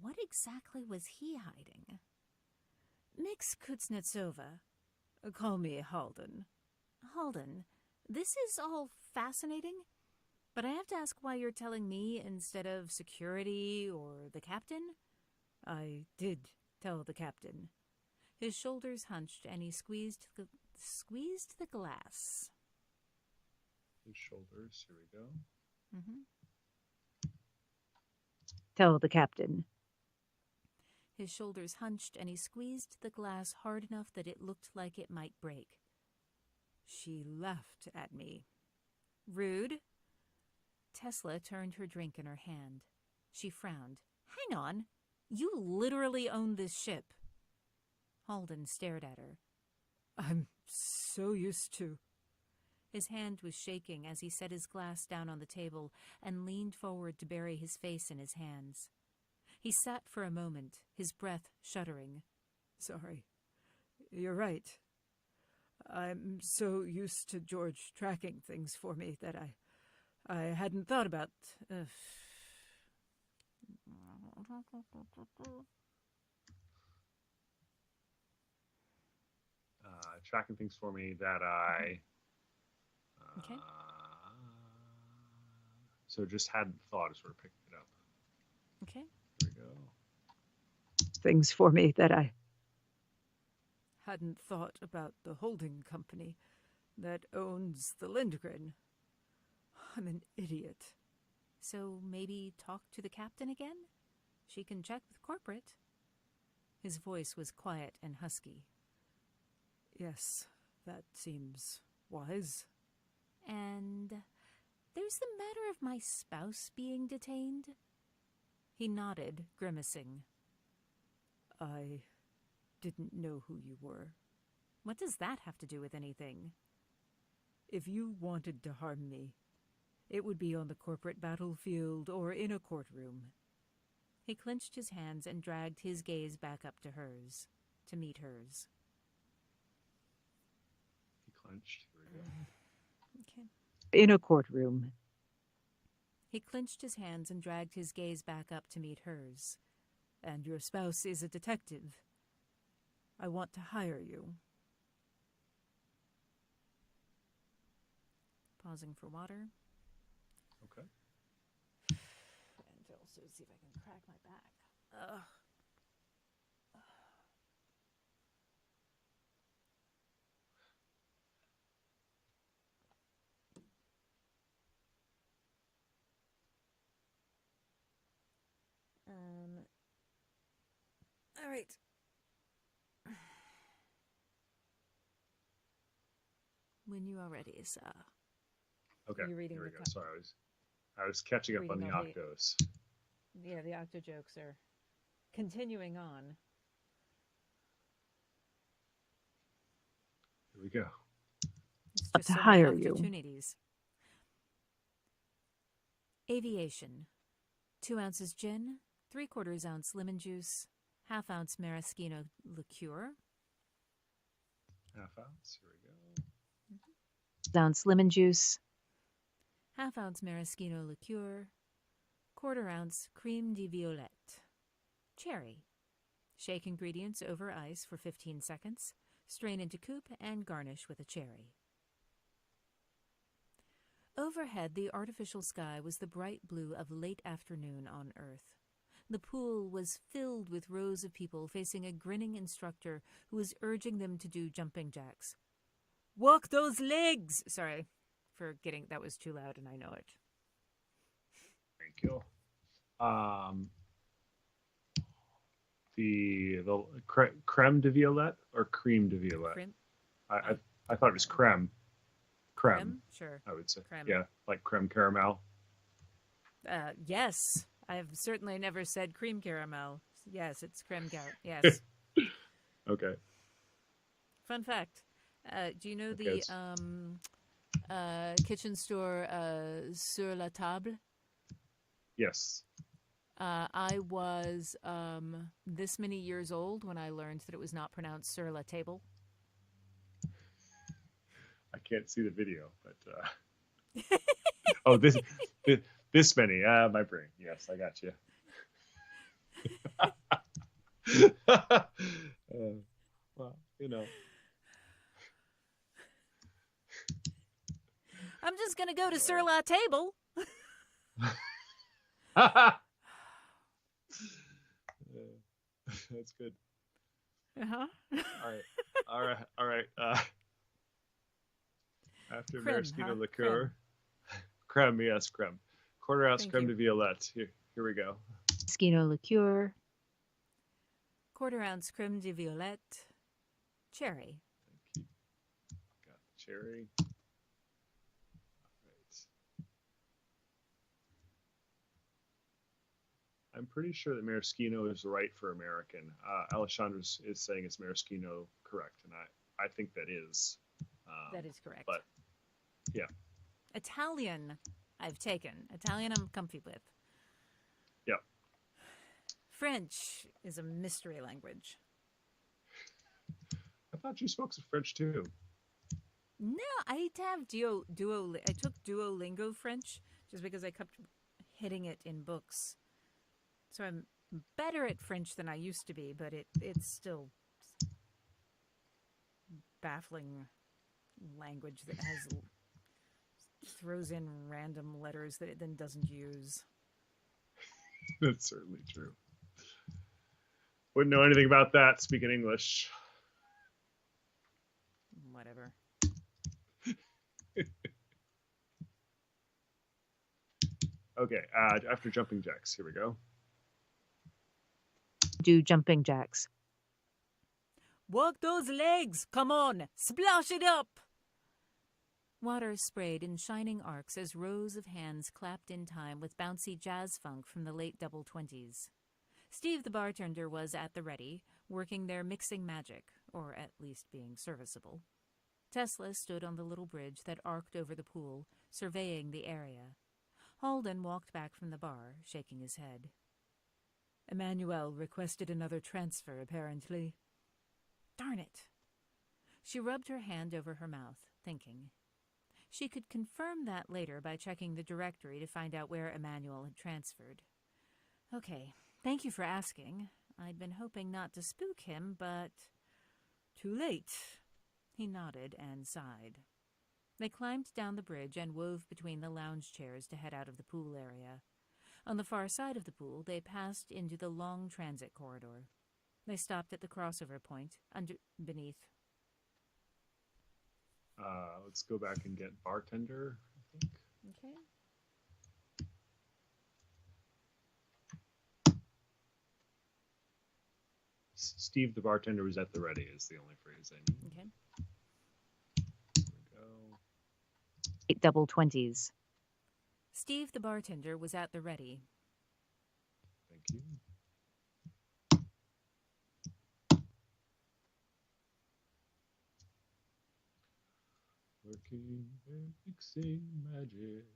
What exactly was he hiding? Mix Kuznetsova. Call me Halden. Halden, this is all fascinating, but I have to ask why you're telling me instead of security or the captain? I did tell the captain. His shoulders hunched and he squeezed the glass. His shoulders. Here we go. Tell the captain. His shoulders hunched and he squeezed the glass hard enough that it looked like it might break. She laughed at me. Rude. Tesla turned her drink in her hand. She frowned. Hang on. You literally own this ship. Halden stared at her. I'm so used to. His hand was shaking as he set his glass down on the table and leaned forward to bury his face in his hands. He sat for a moment, his breath shuddering. Sorry. You're right. I'm so used to George tracking things for me that I hadn't thought about... Tracking things for me that I... Okay. So just hadn't thought of sort of picking it up. Okay. Here we go. Things for me that I hadn't thought about the holding company that owns the Lindgren. I'm an idiot. So maybe talk to the captain again? She can check with corporate. His voice was quiet and husky. Yes, that seems wise. And there's the matter of my spouse being detained. He nodded, grimacing. I didn't know who you were. What does that have to do with anything? If you wanted to harm me, it would be on the corporate battlefield or in a courtroom. He clenched his hands and dragged his gaze back up to hers, to meet hers. He clenched. Here we go. Okay. in a courtroom. He clenched his hands and dragged his gaze back up to meet hers. And your spouse is a detective. I want to hire you. Pausing for water. Okay. And also see if I can crack my back. Ugh. All right. When you are ready, sir. Okay. You're reading Here we the go. Sorry, I was catching up on the Reading all the- octos. Yeah, the octo jokes are continuing on. Here we go. It's To just so hire many you. opportunities. Aviation. 2 ounces gin, 3/4 ounce lemon juice, 1/2 ounce maraschino liqueur. 1/2 ounce. Here we go. ounce lemon juice, ½ ounce maraschino liqueur, ¼ ounce creme de violette. Cherry. Shake ingredients over ice for 15 seconds, strain into coupe, and garnish with a cherry. Overhead, the artificial sky was the bright blue of late afternoon on Earth. The pool was filled with rows of people facing a grinning instructor who was urging them to do jumping jacks. Walk those legs! Sorry for getting, that was too loud and I know it. Thank you. The creme de violette or cream de violette? Creme? I thought it was creme. Creme? Sure. I would say. Creme. Yeah, like creme caramel. Yes. I've certainly never said cream caramel. Yes, it's creme caramel. Yes. Okay. Fun fact. Do you know Okay, the kitchen store Sur la Table? Yes. I was this many years old when I learned that it was not pronounced sur la table. I can't see the video, but oh, this many. My brain. Yes, I got you. Well, you know. I'm just gonna go to sur la table. That's good. Uh-huh. All right. After Creme, maraschino huh? liqueur, creme, yes, creme. ¼ ounce Thank creme you. de violette. Here we go. maraschino liqueur, ¼ ounce creme de violette. Cherry. Thank you. Got the cherry. Right. I'm pretty sure that maraschino is right for American. Alessandra is saying it's maraschino correct, and I think that is. That is correct. But yeah. Italian, I've taken. Italian, I'm comfy with. Yeah. French is a mystery language. I thought you spoke some French too. No, I have I took Duolingo French just because I kept hitting it in books. So I'm better at French than I used to be, but it's still baffling language that throws in random letters that it then doesn't use. That's certainly true. Wouldn't know anything about that speaking English. Whatever. Okay, after jumping jacks, here we go. do jumping jacks, Walk those legs! Come on! Splash it up! Water sprayed in shining arcs as rows of hands clapped in time with bouncy jazz funk from the late double 20s. Steve the bartender was at the ready, working there mixing magic, or at least being serviceable. Tesla stood on the little bridge that arced over the pool, surveying the area. Halden walked back from the bar, shaking his head. Emmanuel requested another transfer, apparently. Darn it! She rubbed her hand over her mouth, thinking. She could confirm that later by checking the directory to find out where Emmanuel had transferred. Okay, thank you for asking. I'd been hoping not to spook him, but... Too late. He nodded and sighed. They climbed down the bridge and wove between the lounge chairs to head out of the pool area. On the far side of the pool, they passed into the long transit corridor. They stopped at the crossover point, beneath. Let's go back and get bartender, I think. Okay. Steve the bartender was at the ready is the only phrase I need. Okay. There we go. 8 double 20s, Steve the bartender was at the ready. Thank you. Working and mixing magic.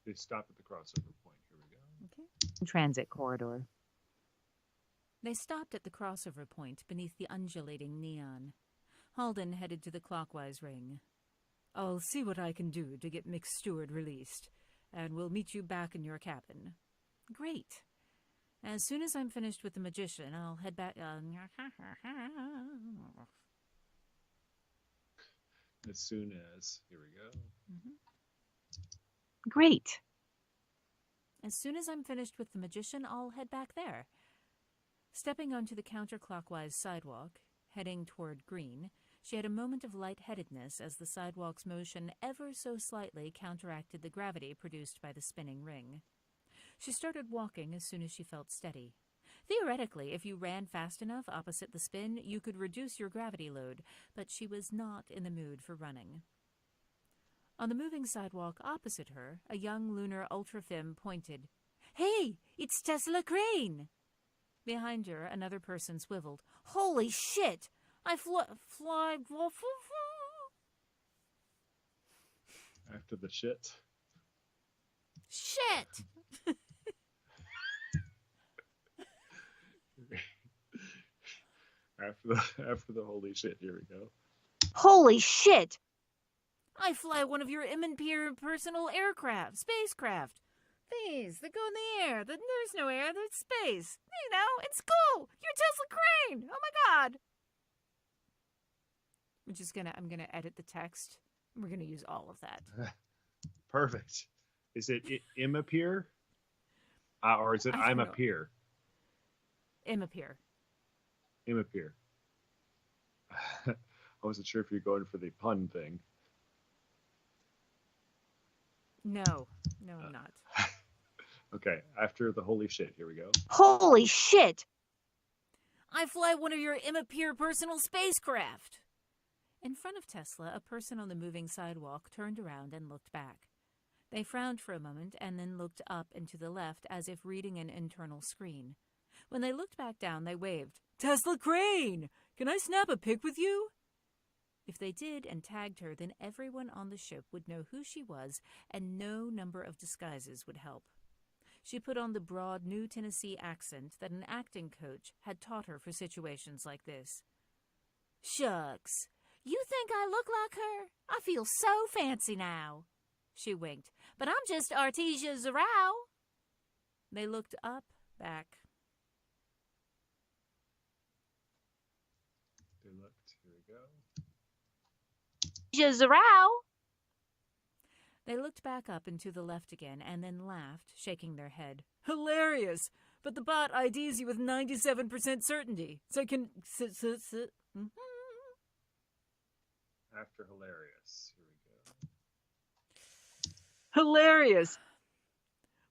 Okay. They stop at the crossover point. Here we go. Okay. Transit corridor. They stopped at the crossover point beneath the undulating neon. Halden headed to the clockwise ring. I'll see what I can do to get Mick Stewart released, and we'll meet you back in your cabin. Great. As soon as I'm finished with the magician, I'll head back. As soon as. Here we go. Great. As soon as I'm finished with the magician, I'll head back there. Stepping onto the counterclockwise sidewalk, heading toward green, she had a moment of lightheadedness as the sidewalk's motion ever so slightly counteracted the gravity produced by the spinning ring. She started walking as soon as she felt steady. Theoretically, if you ran fast enough opposite the spin, you could reduce your gravity load, but she was not in the mood for running. On the moving sidewalk opposite her, a young lunar ultrafem pointed. Hey, it's Tesla Crane! Behind her, another person swiveled. Holy shit! I fly... After the shit. Shit! After the holy shit, here we go. Holy shit! I fly one of your Immanpeer personal spacecraft. These, they go in the air. There's no air, there's space. You know, it's cool. You're Tesla Crane. Oh my god. I'm gonna edit the text. We're gonna use all of that. Perfect. Is it Immanpeer? Or is it I'm a peer? Immanpeer. Immanpeer. I wasn't sure if you're going for the pun thing. No, I'm not. Okay, after the holy shit, here we go. Holy shit! I fly one of your Immanpeer personal spacecraft. In front of Tesla, a person on the moving sidewalk turned around and looked back. They frowned for a moment and then looked up and to the left as if reading an internal screen. When they looked back down, they waved. Tesla Crane! Can I snap a pic with you? If they did and tagged her, then everyone on the ship would know who she was, and no number of disguises would help. She put on the broad New Tennessee accent that an acting coach had taught her for situations like this. Shucks, you think I look like her? I feel so fancy now. She winked. But I'm just Artesia Zarau. They looked up, back. They looked. Here we go. Zarau. They looked back up and to the left again, and then laughed, shaking their head. Hilarious! But the bot IDs you with 97% certainty, so I can... After hilarious, here we go. Hilarious!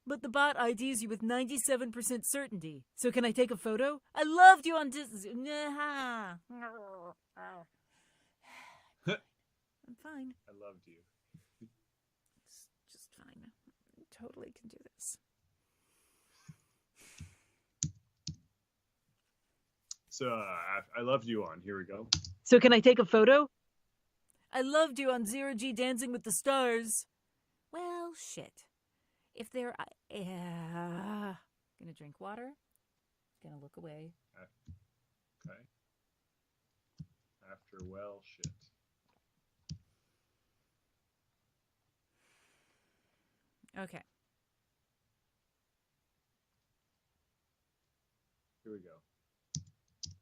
But the bot IDs you with 97% certainty, so can I take a photo? I loved you on I'm fine. I loved you. It's just fine. I totally can do this. So, I loved you on. Here we go. So can I take a photo? I loved you on Zero G Dancing with the Stars. Well, shit. If they're... gonna drink water. Gonna look away. Okay. After well, shit. Okay. Here we go.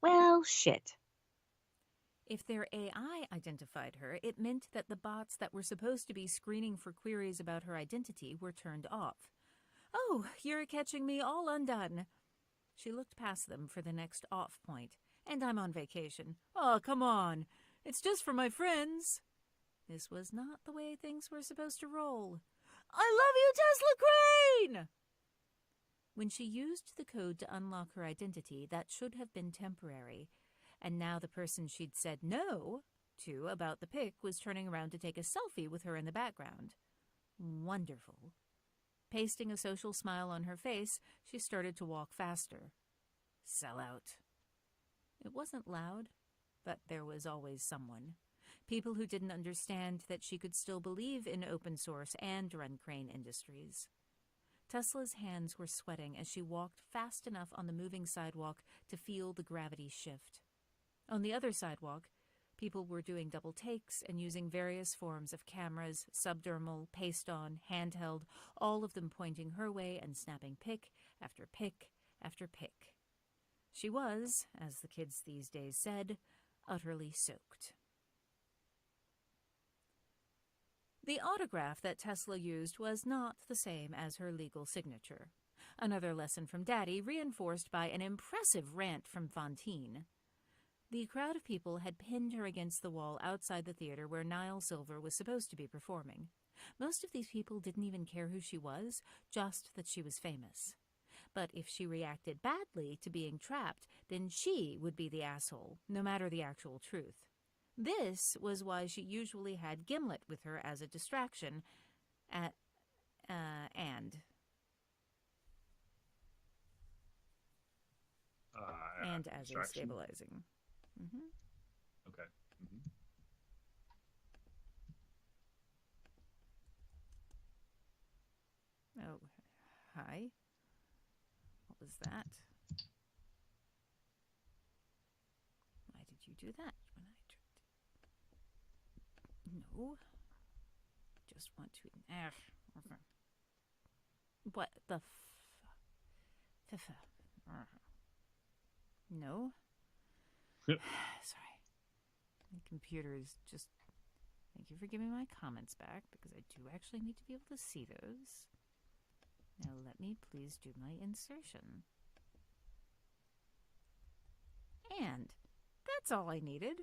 Well, shit. If their AI identified her, it meant that the bots that were supposed to be screening for queries about her identity were turned off. Oh, you're catching me all undone. She looked past them for the next off point. And I'm on vacation. Oh, come on. It's just for my friends. This was not the way things were supposed to roll. I love you, Tesla Crane! When she used the code to unlock her identity, that should have been temporary. And now the person she'd said no to about the pic was turning around to take a selfie with her in the background. Wonderful. Pasting a social smile on her face, she started to walk faster. Sell out. It wasn't loud, but there was always someone. People who didn't understand that she could still believe in open source and run Crane Industries. Tesla's hands were sweating as she walked fast enough on the moving sidewalk to feel the gravity shift. On the other sidewalk, people were doing double takes and using various forms of cameras, subdermal, paste-on, handheld, all of them pointing her way and snapping pic after pic after pic. She was, as the kids these days said, utterly soaked. The autograph that Tesla used was not the same as her legal signature. Another lesson from Daddy, reinforced by an impressive rant from Fantine. The crowd of people had pinned her against the wall outside the theater where Niall Silver was supposed to be performing. Most of these people didn't even care who she was, just that she was famous. But if she reacted badly to being trapped, then she would be the asshole, no matter the actual truth. This was why she usually had Gimlet with her as a distraction, and as a stabilizing. Mm-hmm. Okay. Mm-hmm. Oh, hi. What was that? Why did you do that when I tried to... No. Just want to... What the No. Sorry. My computer is just... Thank you for giving my comments back, because I do actually need to be able to see those. Now let me please do my insertion. And that's all I needed.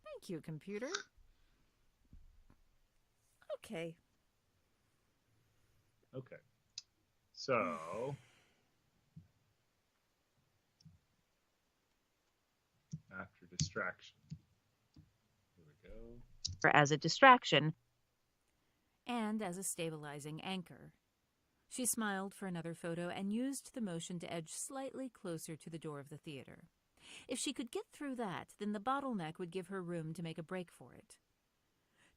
Thank you, computer. Okay. Okay. So, after distraction. Here we go. As a distraction. And as a stabilizing anchor. She smiled for another photo and used the motion to edge slightly closer to the door of the theater. If she could get through that, then the bottleneck would give her room to make a break for it.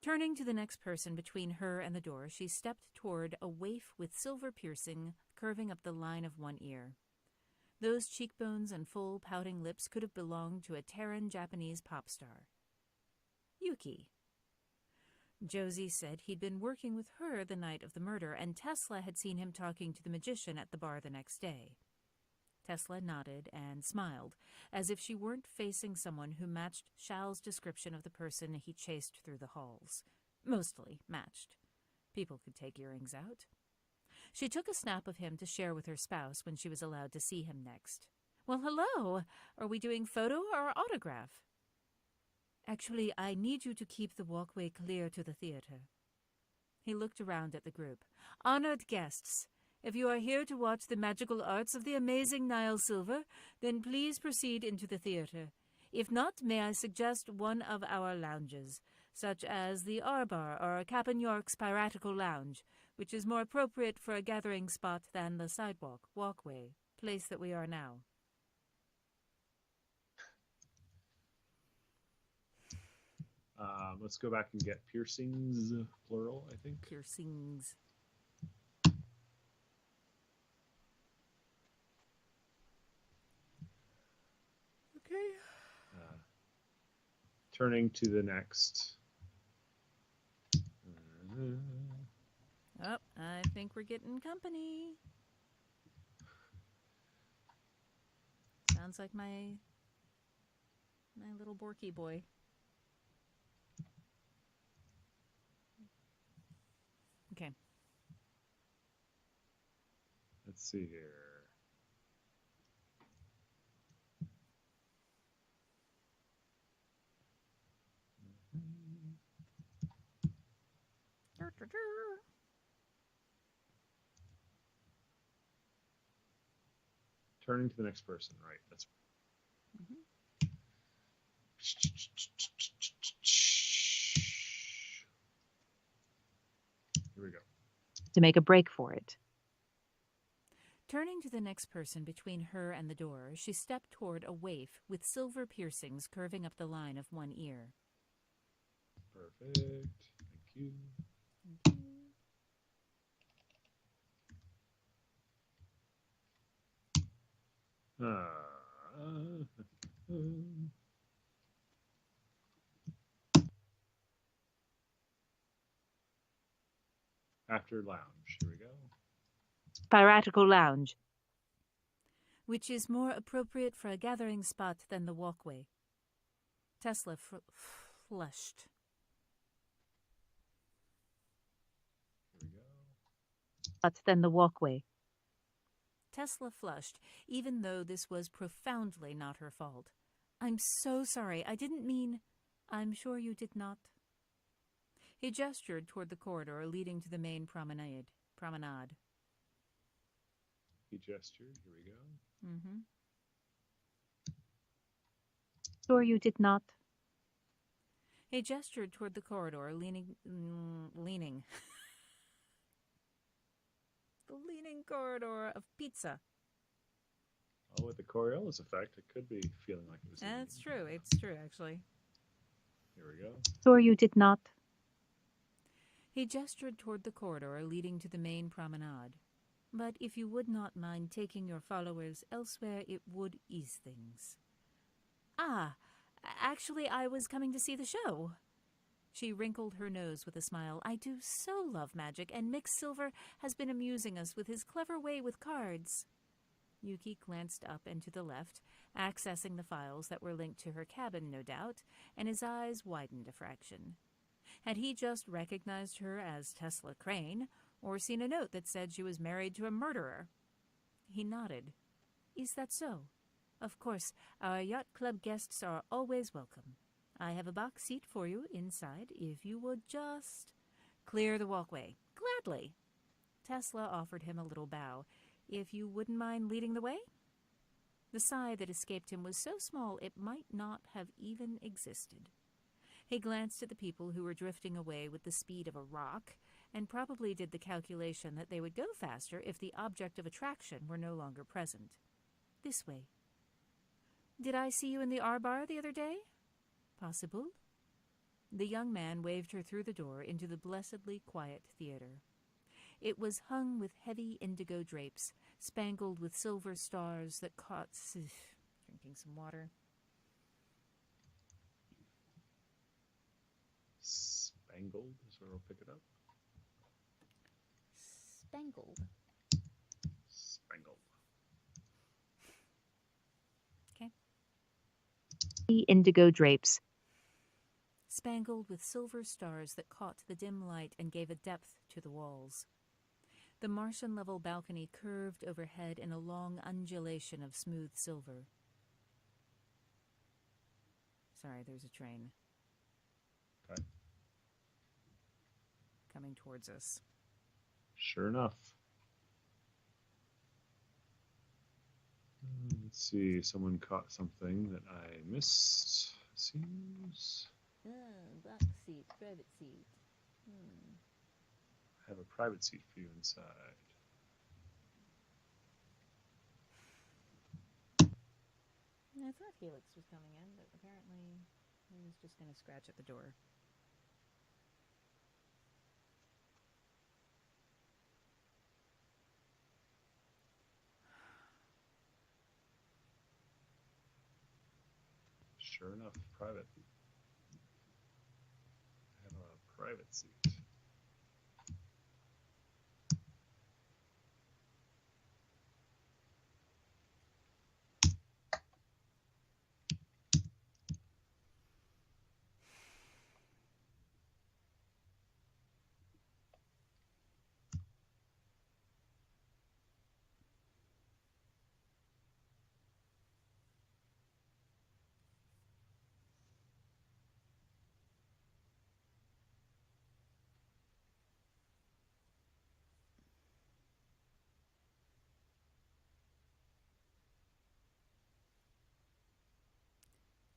Turning to the next person between her and the door, she stepped toward a waif with silver piercing curving up the line of one ear. Those cheekbones and full, pouting lips could have belonged to a Terran Japanese pop star. Yuki. Josie said he'd been working with her the night of the murder, and Tesla had seen him talking to the magician at the bar the next day. Tesla nodded and smiled, as if she weren't facing someone who matched Shal's description of the person he chased through the halls. Mostly matched. People could take earrings out. She took a snap of him to share with her spouse when she was allowed to see him next. Well, hello! Are we doing photo or autograph? Actually, I need you to keep the walkway clear to the theater. He looked around at the group. Honored guests, if you are here to watch the magical arts of the amazing Niall Silver, then please proceed into the theater. If not, may I suggest one of our lounges, such as the Arbar or Captain York's Piratical Lounge, which is more appropriate for a gathering spot than the sidewalk, walkway, place that we are now. Let's go back and get piercings, plural, I think. Piercings. Okay. Turning to the next. Oh, I think we're getting company. Sounds like my little Borky boy. Okay. Let's see here. Turning to the next person, right? That's. Here we go. To make a break for it. Turning to the next person between her and the door, she stepped toward a waif with silver piercings curving up the line of one ear. Perfect. Thank you. Thank you. After lounge. Here we go. Piratical lounge. Which is more appropriate for a gathering spot than the walkway. Tesla flushed. Here we go. But then the walkway. Tesla flushed, even though this was profoundly not her fault. I'm so sorry. I didn't mean... I'm sure you did not. He gestured toward the corridor leading to the main promenade. He gestured. Here we go. Mm-hmm. Sure you did not. He gestured toward the corridor, leaning. The leaning corridor of pizza. Oh, with the Coriolis effect, it could be feeling like it was. That's true. It's true, actually. Here we go. Sure you did not. He gestured toward the corridor leading to the main promenade. But if you would not mind taking your followers elsewhere, it would ease things. Ah, actually, I was coming to see the show. She wrinkled her nose with a smile. I do so love magic, and Mick Silver has been amusing us with his clever way with cards. Yuki glanced up and to the left, accessing the files that were linked to her cabin, no doubt, and his eyes widened a fraction. Had he just recognized her as Tesla Crane, or seen a note that said she was married to a murderer? He nodded. Is that so? Of course, our yacht club guests are always welcome. I have a box seat for you inside if you would just clear the walkway. Gladly. Tesla offered him a little bow. If you wouldn't mind leading the way? The sigh that escaped him was so small it might not have even existed. He glanced at the people who were drifting away with the speed of a rock, and probably did the calculation that they would go faster if the object of attraction were no longer present. This way. Did I see you in the R-Bar the other day? Possible. The young man waved her through the door into the blessedly quiet theater. It was hung with heavy indigo drapes, spangled with silver stars that caught... Drinking some water. Spangled is where we'll pick it up. Spangled. Spangled. Okay. The indigo drapes. Spangled with silver stars that caught the dim light and gave a depth to the walls. The Martian-level balcony curved overhead in a long undulation of smooth silver. Sorry, there's a train. Okay. Coming towards us. Sure enough. Let's see. Someone caught something that I missed. Seems. Box seat, private seat. I have a private seat for you inside. I thought Felix was coming in, but apparently he was just going to scratch at the door. Sure enough, private. I have a private seat.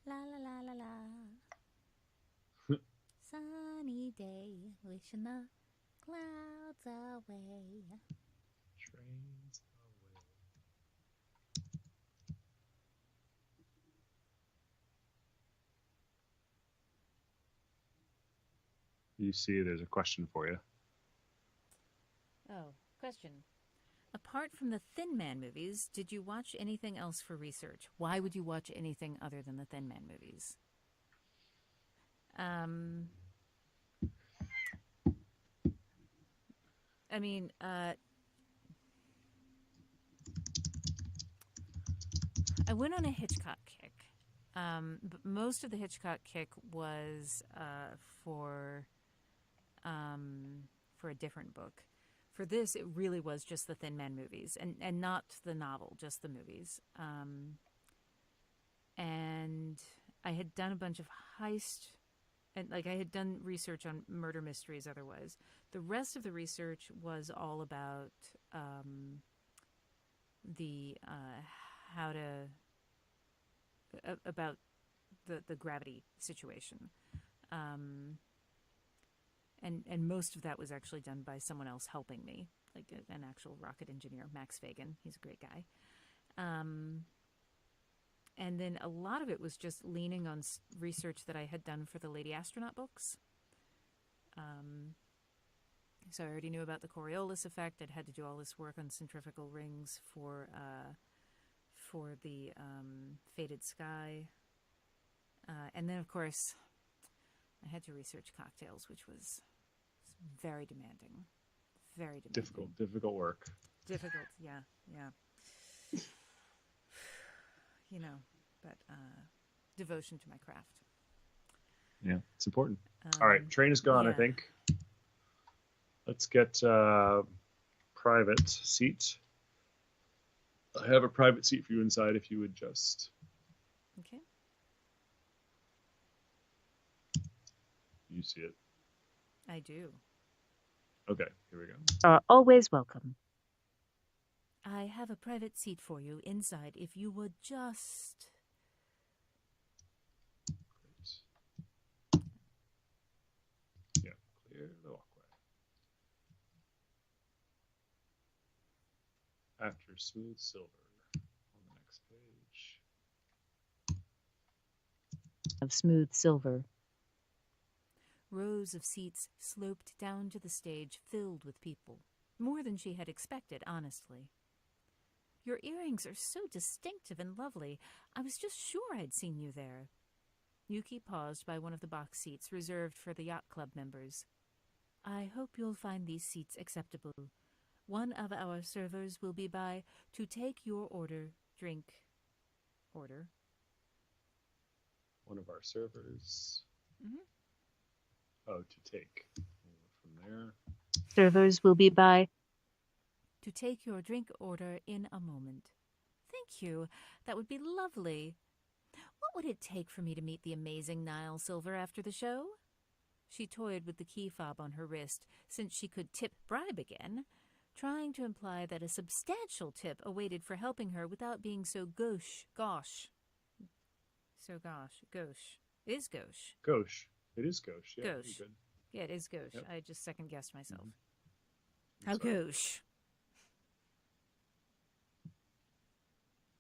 La la la la la. Sunny day, wishing the clouds away. Trains away. You see, there's a question for you. Oh, question. Apart from the Thin Man movies, did you watch anything else for research? Why would you watch anything other than the Thin Man movies? I mean, I went on a Hitchcock kick, but most of the Hitchcock kick was for a different book. For this, it really was just the Thin Man movies, and not the novel, just the movies. And I had done a bunch of heist, and like I had done research on murder mysteries otherwise. The rest of the research was all about about the gravity situation. And most of that was actually done by someone else helping me, like an actual rocket engineer, Max Fagan. He's a great guy. And then a lot of it was just leaning on research that I had done for the Lady Astronaut books. So I already knew about the Coriolis effect. I'd had to do all this work on centrifugal rings for the Faded Sky. And then, of course, I had to research cocktails, which was very demanding. Very demanding. Difficult work. Difficult, yeah. You know, but devotion to my craft. Yeah, it's important. All right, train is gone, yeah. I think. Let's get private seat. I have a private seat for you inside if you would just... Okay. You see it. I do. Okay, here we go. Are always welcome. I have a private seat for you inside if you would just... Great. Yeah, clear the walkway. After smooth silver on the next page. Of smooth silver. Rows of seats sloped down to the stage filled with people. More than she had expected, honestly. Your earrings are so distinctive and lovely. I was just sure I'd seen you there. Yuki paused by one of the box seats reserved for the yacht club members. I hope you'll find these seats acceptable. One of our servers will be by to take your drink order. One of our servers. Mm-hmm. Oh, to take. From there. Servers will be by to take your drink order in a moment. Thank you. That would be lovely. What would it take for me to meet the amazing Nile Silver after the show? She toyed with the key fob on her wrist, since she could tip bribe again, trying to imply that a substantial tip awaited for helping her without being so gauche. It is gauche. Gauche. It is gauche. Yeah, gauche. Good. Yeah, it is gauche. Yep. I just second-guessed myself. Mm-hmm. How gauche.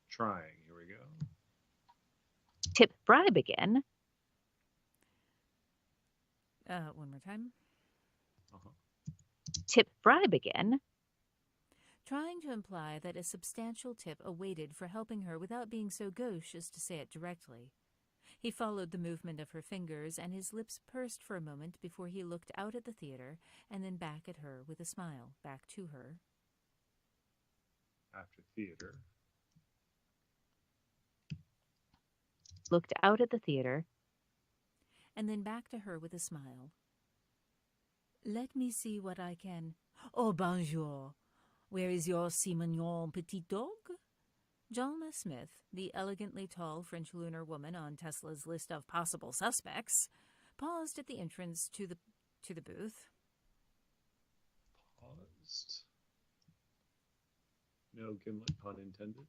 Trying. Here we go. tip bribe again. One more time. Tip bribe again. Trying to imply that a substantial tip awaited for helping her without being so gauche as to say it directly. He followed the movement of her fingers, and his lips pursed for a moment before he looked out at the theater and then back at her with a smile, back to her. After theater. Looked out at the theater. And then back to her with a smile. Let me see what I can... Oh, bonjour. Where is your si mignon petit dog? Jalna Smith, the elegantly tall French lunar woman on Tesla's list of possible suspects, paused at the entrance to the booth. Paused. No Gimlet pun intended.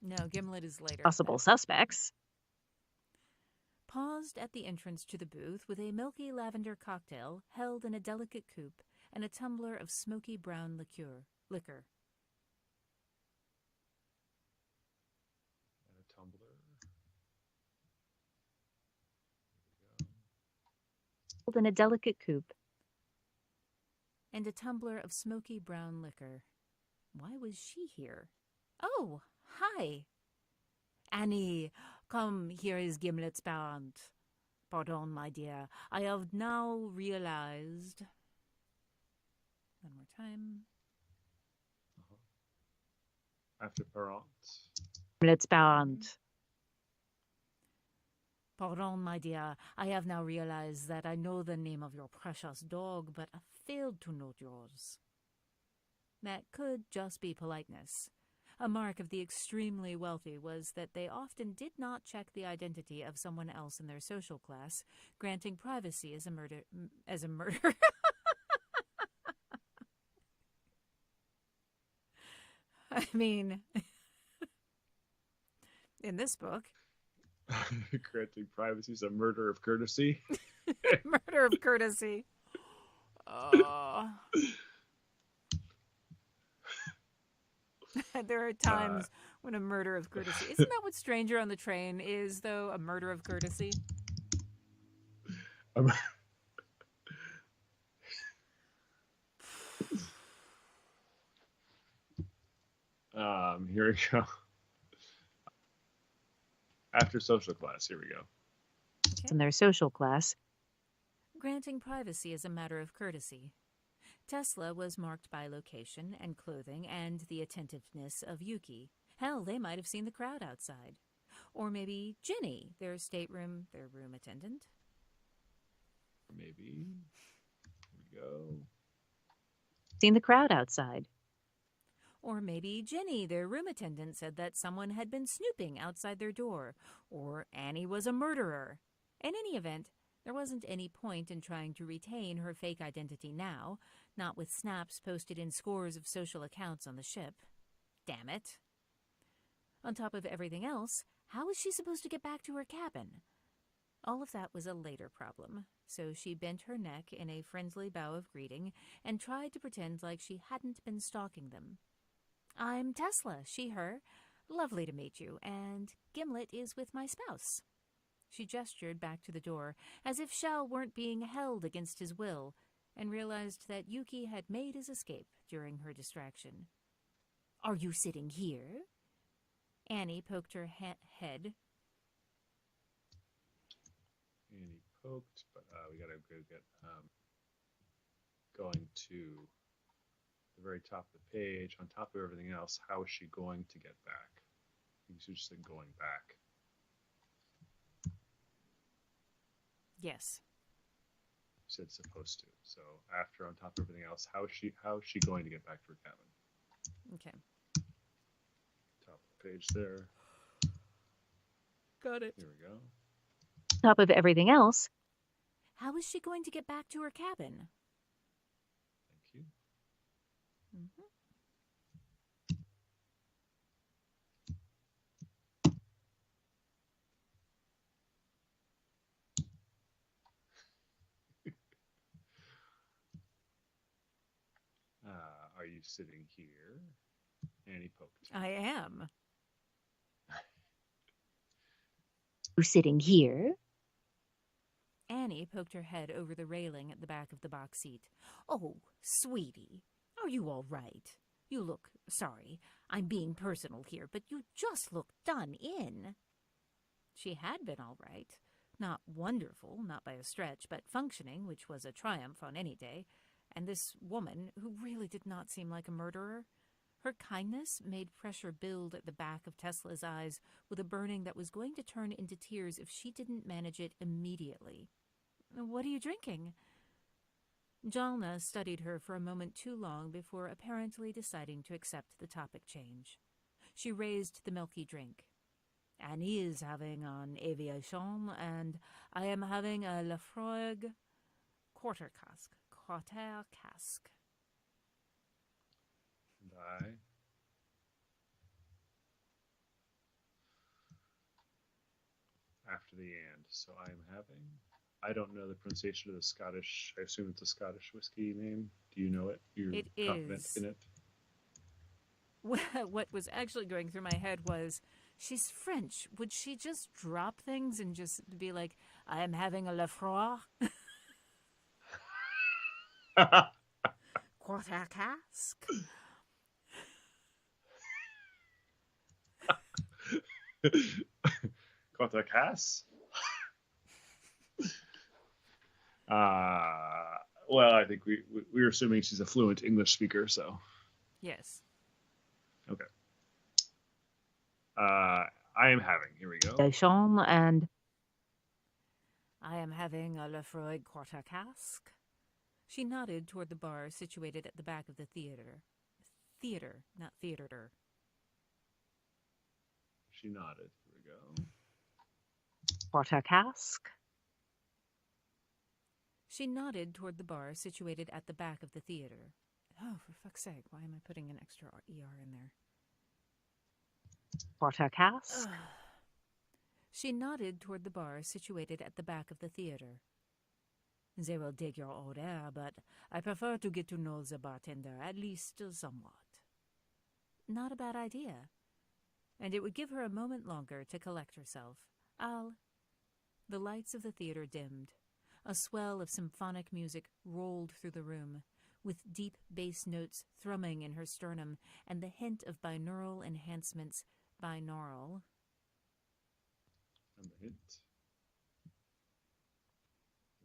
No, Gimlet is later. Possible suspects. Paused at the entrance to the booth with a milky lavender cocktail held in a delicate coupe and a tumbler of smoky brown liquor. And a tumbler. in a delicate coupe. And a tumbler of smoky brown liquor. Why was she here? Oh, hi. Annie, come, here is Gimlet's parent. Pardon, my dear, I have now realized... One more time. After parent. Gimlet's parent. Pardon, my dear, I have now realized that I know the name of your precious dog, but I failed to note yours. That could just be politeness. A mark of the extremely wealthy was that they often did not check the identity of someone else in their social class, granting privacy as a murder. I mean, in this book, Granting privacy is a murder of courtesy. murder of courtesy. Oh. There are times when a murder of courtesy. Isn't that what Stranger on the Train is, though? A murder of courtesy? Here we go. After social class, here we go. Okay. In their social class. Granting privacy is a matter of courtesy. Tesla was marked by location and clothing and the attentiveness of Yuki. Hell, they might have seen the crowd outside. Or maybe Ginny, their room attendant. Maybe. Here we go. Seen the crowd outside. Or maybe Jenny, their room attendant, said that someone had been snooping outside their door. Or Annie was a murderer. In any event, there wasn't any point in trying to retain her fake identity now, not with snaps posted in scores of social accounts on the ship. Damn it. On top of everything else, how was she supposed to get back to her cabin? All of that was a later problem, so she bent her neck in a friendly bow of greeting and tried to pretend like she hadn't been stalking them. I'm Tesla, she, her. Lovely to meet you, and Gimlet is with my spouse. She gestured back to the door, as if Shell weren't being held against his will, and realized that Yuki had made his escape during her distraction. Are you sitting here? Annie poked her head. Annie poked, but we gotta go get going to the very top of the page. On top of everything else, how is she going to get back? You should just say going back. Yes. You said supposed to. So after on top of everything else, how is she going to get back to her cabin? Okay. Top of the page there. Got it. Here we go. Top of everything else. How is she going to get back to her cabin? Thank you. Mm-hmm. Are you sitting here? Annie poked. I am. You sitting here? Annie poked her head over the railing at the back of the box seat. Oh, sweetie, are you all right? You look, sorry, I'm being personal here, but you just look done in. She had been all right. Not wonderful, not by a stretch, but functioning, which was a triumph on any day. And this woman, who really did not seem like a murderer, her kindness made pressure build at the back of Tesla's eyes with a burning that was going to turn into tears if she didn't manage it immediately. What are you drinking? Jalna studied her for a moment too long before apparently deciding to accept the topic change. She raised the milky drink. Annie is having an aviation, and I am having a Lafroig quarter cask. And I. After the and. So I am having. I don't know the pronunciation of the Scottish. I assume it's a Scottish whiskey name. Do you know it? You're It confident is. in it? What was actually going through my head was, she's French. Would she just drop things and just be like, I am having a Lafroig? Quarter cask. Quarter Cass? Well, I think we're assuming she's a fluent English speaker, so Yes. okay. I am having. Here we go. Deschamps and I am having a Lefroy quarter cask. She nodded toward the bar situated at the back of the theater. Theater, not theater. She nodded. Here we go. quarter cask. She nodded toward the bar situated at the back of the theater. Oh, for fuck's sake, why am I putting an extra ER in there? Quarter cask. She nodded toward the bar situated at the back of the theater. They will take your order, but I prefer to get to know the bartender, at least somewhat. Not a bad idea. And it would give her a moment longer to collect herself. The lights of the theater dimmed. A swell of symphonic music rolled through the room, with deep bass notes thrumming in her sternum and the hint of binaural enhancements. Binaural. And the hint.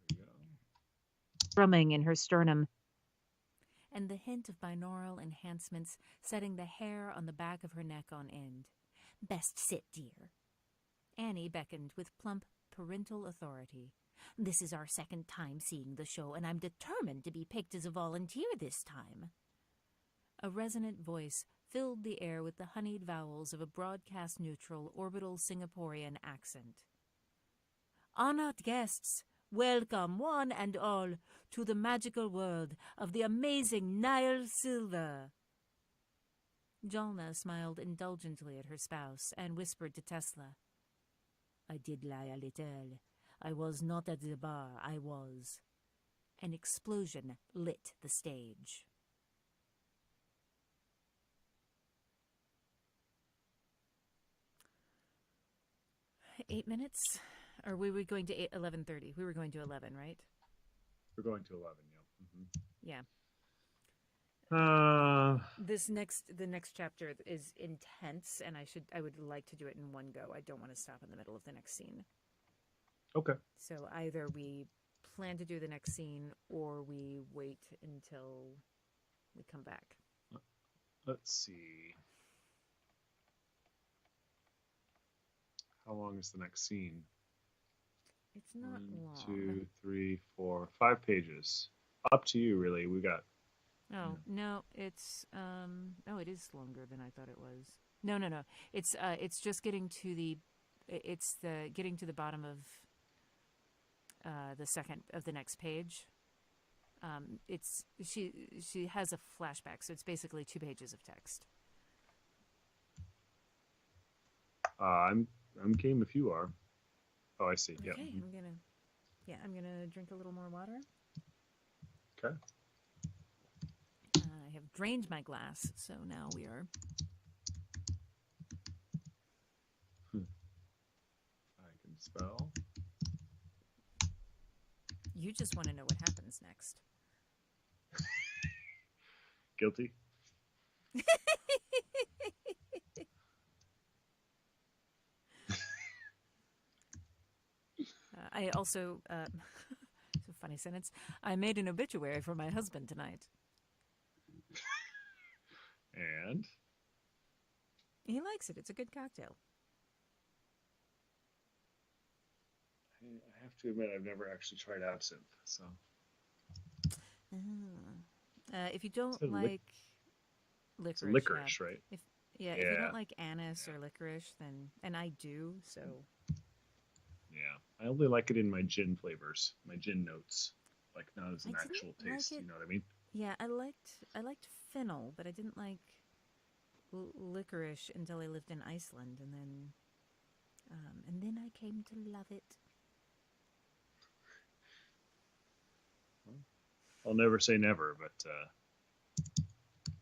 There we go. Thrumming in her sternum. And the hint of binaural enhancements setting the hair on the back of her neck on end. Best sit, dear. Annie beckoned with plump parental authority. This is our second time seeing the show, and I'm determined to be picked as a volunteer this time. A resonant voice filled the air with the honeyed vowels of a broadcast-neutral, orbital Singaporean accent. Honored guests, welcome one and all to the magical world of the amazing Nile Silver. Jalna smiled indulgently at her spouse and whispered to Tesla. I did lie a little. I was not at the bar, I was. An explosion lit the stage. $8 minutes? Or were we going to 11:30? We were going to 11, right? We're going to 11, yeah. Yeah. The next chapter is intense, and I would like to do it in one go. I don't want to stop in the middle of the next scene. Okay. So either we plan to do the next scene, or we wait until we come back. Let's see. How long is the next scene? It's not 1, long. 2, 3, 4, 5 pages. Up to you, really. We got. Oh, no, it's it is longer than I thought it was. No. It's just getting to the bottom of the second of the next page. She has a flashback, so it's basically 2 pages of text. I'm game if you are. Oh, I see. Okay, Yeah. I'm gonna drink a little more water. Okay. I have drained my glass, so now we are. I can spell. You just want to know what happens next. Guilty. I also, it's a funny sentence, I made an obituary for my husband tonight. And? He likes it. It's a good cocktail. I have to admit, I've never actually tried absinthe, so. If you don't It's like licorice. It's licorice, right? If you don't like anise or licorice, then, and I do, so. Yeah, I only like it in my gin flavors, my gin notes, like not as an I actual didn't taste. like it. You know what I mean? Yeah, I liked fennel, but I didn't like licorice until I lived in Iceland, and then I came to love it. Well, I'll never say never, but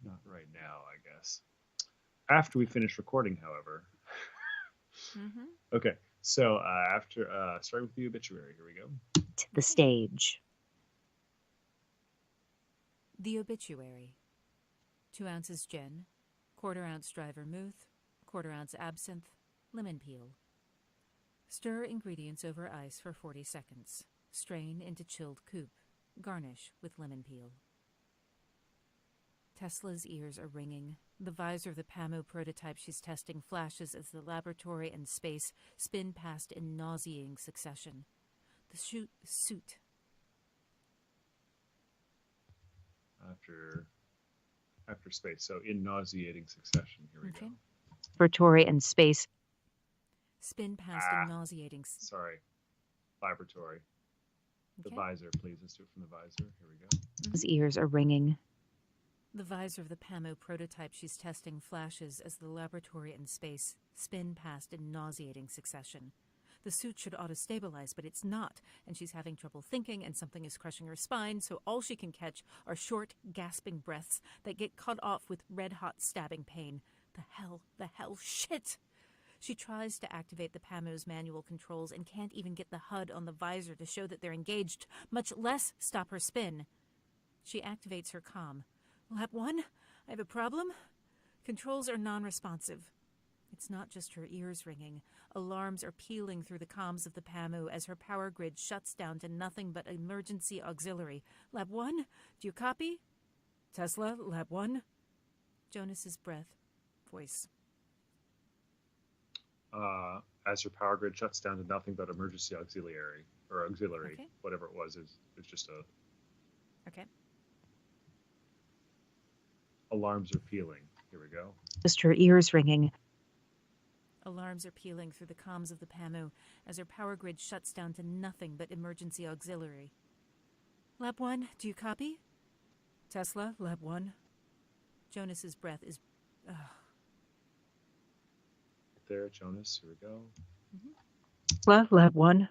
not right now, I guess. After we finish recording, however. Mm-hmm. Okay, so after starting with the obituary, here we go. The stage. The obituary. 2 ounces gin, 1/4 ounce dry vermouth, 1/4 ounce absinthe, lemon peel. Stir ingredients over ice for 40 seconds. Strain into chilled coupe. Garnish with lemon peel. Tesla's ears are ringing. The visor of the Pamo prototype she's testing flashes as the laboratory and space spin past in nauseating succession. The suit. After space. So in nauseating succession. Here we go. Laboratory and space. Spin past in nauseating. Sorry. Laboratory. The Okay. visor, please. Let's do it from the visor. Here we go. His ears are ringing. The visor of the Pamo prototype she's testing flashes as the laboratory and space spin past in nauseating succession. The suit should auto-stabilize, but it's not, and she's having trouble thinking, and something is crushing her spine, so all she can catch are short, gasping breaths that get cut off with red-hot stabbing pain. The hell, shit! She tries to activate the Pamo's manual controls and can't even get the HUD on the visor to show that they're engaged, much less stop her spin. She activates her comm. Lab 1, I have a problem. Controls are non-responsive. It's not just her ears ringing. Alarms are pealing through the comms of the Pamo as her power grid shuts down to nothing but emergency auxiliary. Lab 1, do you copy? Tesla, Lab 1. Jonas's voice. As her power grid shuts down to nothing but emergency auxiliary, or auxiliary, Okay. whatever it was, it's just a... Okay. Alarms are pealing. Here we go. Just her ears ringing. Alarms are pealing through the comms of the Pamo as her power grid shuts down to nothing but emergency auxiliary. Lab 1, do you copy? Tesla, Lab 1. Jonas's breath is... There, Jonas. Here we go. Lab 1.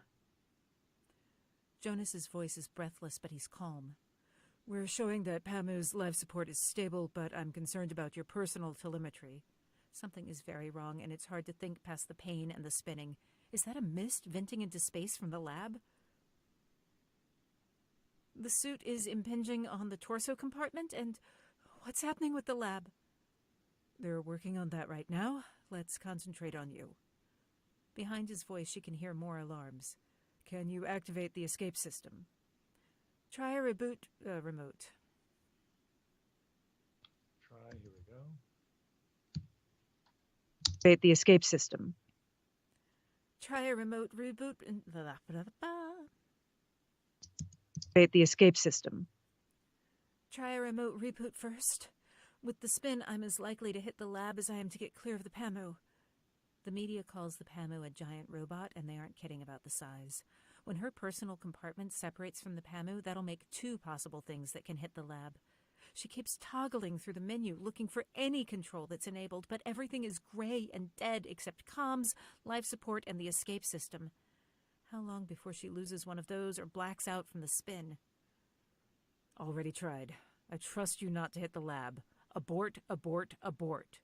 Jonas's voice is breathless, but he's calm. We're showing that Pamo's life support is stable, but I'm concerned about your personal telemetry. Something is very wrong, and it's hard to think past the pain and the spinning. Is that a mist venting into space from the lab? The suit is impinging on the torso compartment, and what's happening with the lab? They're working on that right now. Let's concentrate on you. Behind his voice, she can hear more alarms. Can you activate the escape system? Try a reboot remote. Here we go. Activate the escape system. Try a remote reboot. Activate the escape system. Try a remote reboot first. With the spin, I'm as likely to hit the lab as I am to get clear of the Pamo. The media calls the Pamo a giant robot, and they aren't kidding about the size. When her personal compartment separates from the Pamo, that'll make 2 possible things that can hit the lab. She keeps toggling through the menu, looking for any control that's enabled, but everything is gray and dead except comms, life support, and the escape system. How long before she loses one of those or blacks out from the spin? Already tried. I trust you not to hit the lab. Abort, abort, abort.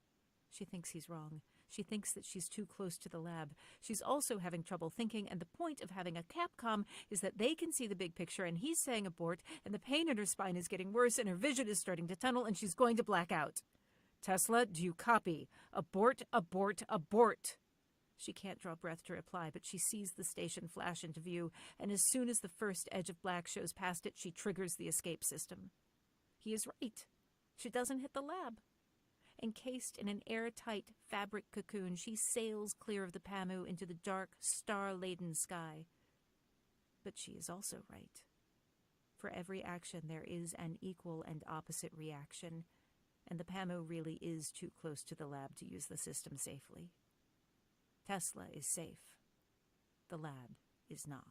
She thinks he's wrong. She thinks that she's too close to the lab. She's also having trouble thinking, and the point of having a Capcom is that they can see the big picture, and he's saying abort, and the pain in her spine is getting worse, and her vision is starting to tunnel, and she's going to black out. Tesla, do you copy? Abort, abort, abort. She can't draw breath to reply, but she sees the station flash into view, and as soon as the first edge of black shows past it, she triggers the escape system. He is right. She doesn't hit the lab. Encased in an airtight fabric cocoon, she sails clear of the Pamo into the dark, star-laden sky. But she is also right. For every action, there is an equal and opposite reaction, and the Pamo really is too close to the lab to use the system safely. Tesla is safe. The lab is not.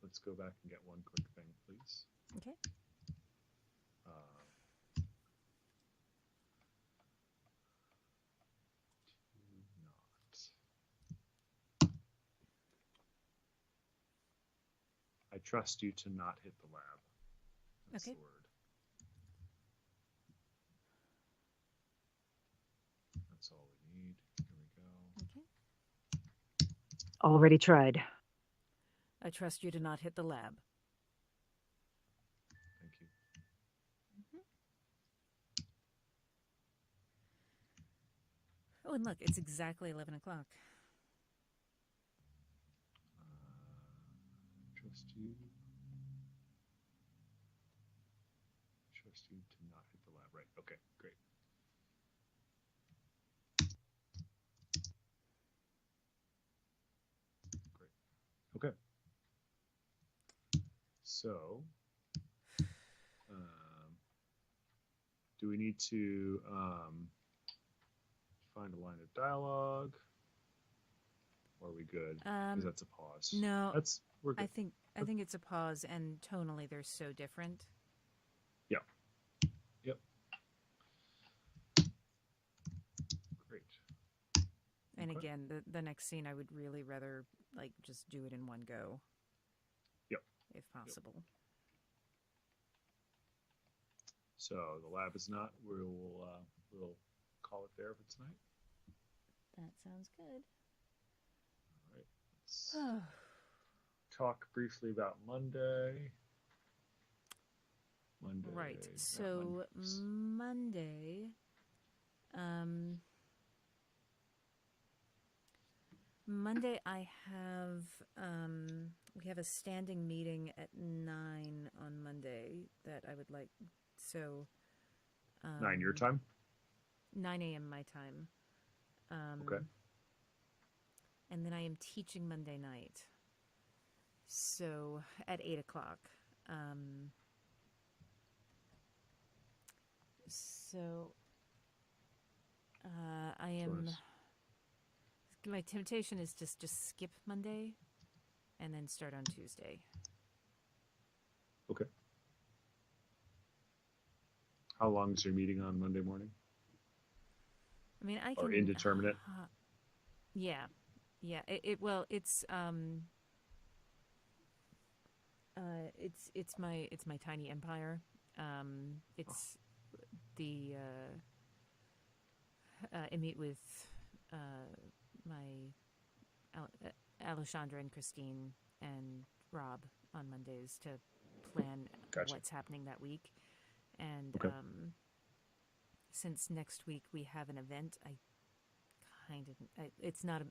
Let's go back and get one quick thing, please. Okay. I trust you to not hit the lab. That's Okay. the word. That's all we need. Here we go. Okay. Already tried. I trust you to not hit the lab. Thank you. Oh, and look, it's exactly 11 o'clock. Trust you. Trust you to not hit the lab. Right. Okay. Great. Great. Okay. So, do we need to find a line of dialogue? Or are we good? Because that's a pause. No, we're good. I think it's a pause, and tonally they're so different. Yeah. Yep. Great. And Okay. again, the next scene I would really rather like just do it in one go. Yep. If possible. Yep. So the lab is not. We'll call it there for tonight. That sounds good. All right. Let's talk briefly about Monday. Right. So Monday. Monday I have we have a standing meeting at 9 on Monday that I would like. So 9 your time? 9 a.m. my time. Okay. And then I am teaching Monday night. So at 8 o'clock. I am... My temptation is just skip Monday and then start on Tuesday. Okay. How long is your meeting on Monday morning? I mean, I can... Or indeterminate? Yeah. It's my tiny empire. I meet with my Alessandra and Christine and Rob on Mondays to plan what's happening that week. And since next week we have an event, it is not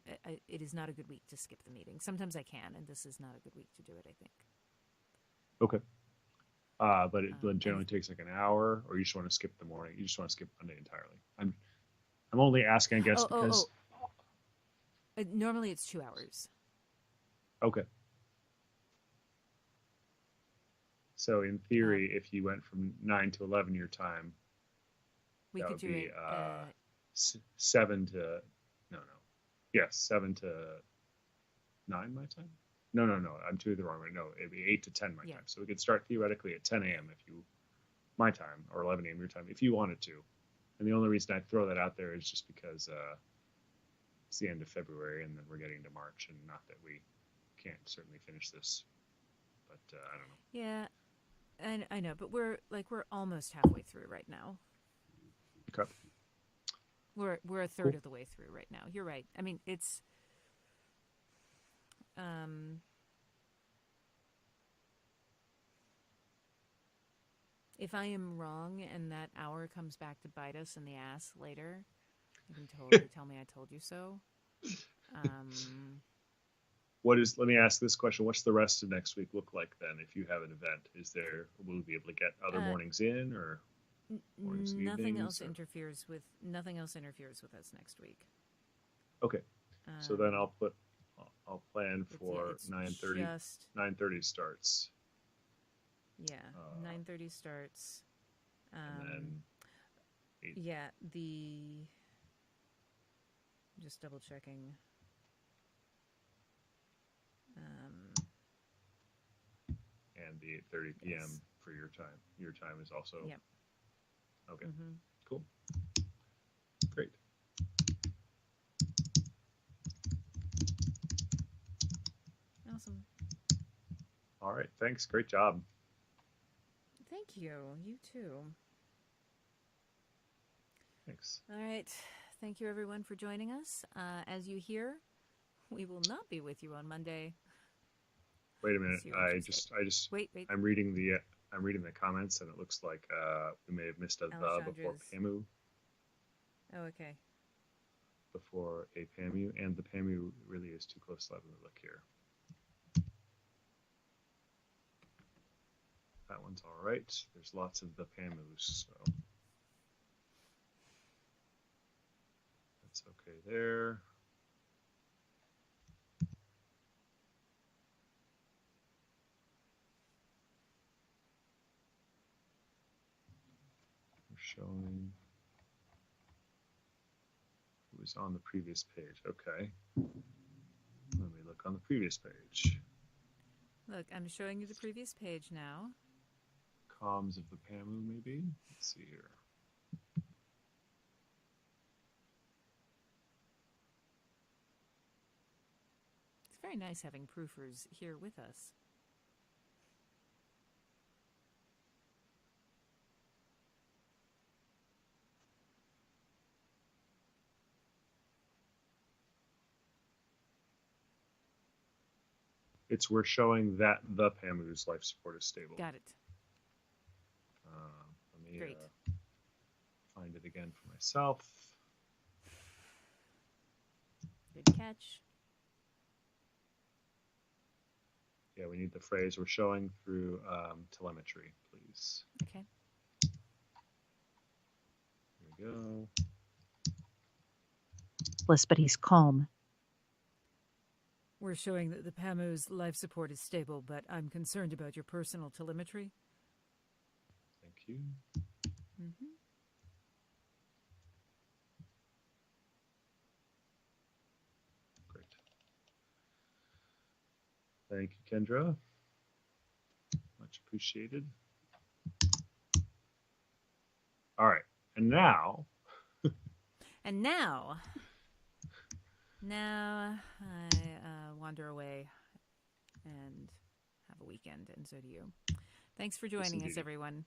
a good week to skip the meeting. Sometimes I can, and this is not a good week to do it, I think. Okay. But it generally takes like an hour, or you just want to skip the morning? You just want to skip Monday entirely? I'm only asking, I guess, because... Normally it's 2 hours. Okay. So in theory, if you went from 9 to 11 your time, we could do be, it 7 to... Yes, 7 to 9 my time? No. I'm doing the wrong way. No, it'd be 8 to 10 my time. So we could start theoretically at 10 a.m. my time, or 11 a.m. your time, if you wanted to. And the only reason I throw that out there is just because it's the end of February, and then we're getting to March, and not that we can't certainly finish this, but I don't know. Yeah, and I know, but we're almost halfway through right now. Okay. We're a third of the way through right now. You're right. I mean, it's if I am wrong and that hour comes back to bite us in the ass later, you can totally tell me I told you so. Let me ask this question. What's the rest of next week look like then if you have an event? Will we be able to get other mornings in, or mornings and nothing evenings, else interferes with us next week. Okay. So then I'll plan for 9:30. 9:30 starts. Yeah, 9:30 starts. And then 8. Yeah, just double checking. And the 8:30 p.m. for your time. Your time is also... Yep. Okay. Mm-hmm. Cool. Great. Awesome. All right. Thanks. Great job. Thank you. You too. Thanks. All right. Thank you, everyone, for joining us. As you hear, we will not be with you on Monday. Wait a minute. See what you say. Wait. I'm reading the comments, and it looks like we may have missed a the before Pamu. Oh, okay. Before a Pamu, and the Pamu really is too close to let me look here. That one's all right. There's lots of the Pamus, so that's okay there. We're showing it was on the previous page. Okay. Let me look on the previous page. Look, I'm showing you the previous page now. Comms of the Pamu, maybe? Let's see here. It's very nice having proofers here with us. We're showing that the Pamu's life support is stable. Got it. Let me Great. Find it again for myself. Good catch. Yeah, we need the phrase we're showing through telemetry, please. Okay. Here we go. But he's calm. We're showing that the PAMU's life support is stable, but I'm concerned about your personal telemetry. Thank you. Mm-hmm. Great. Thank you, Kendra. Much appreciated. All right, and now. Now I wander away and have a weekend, and so do you. Thanks for joining us, everyone.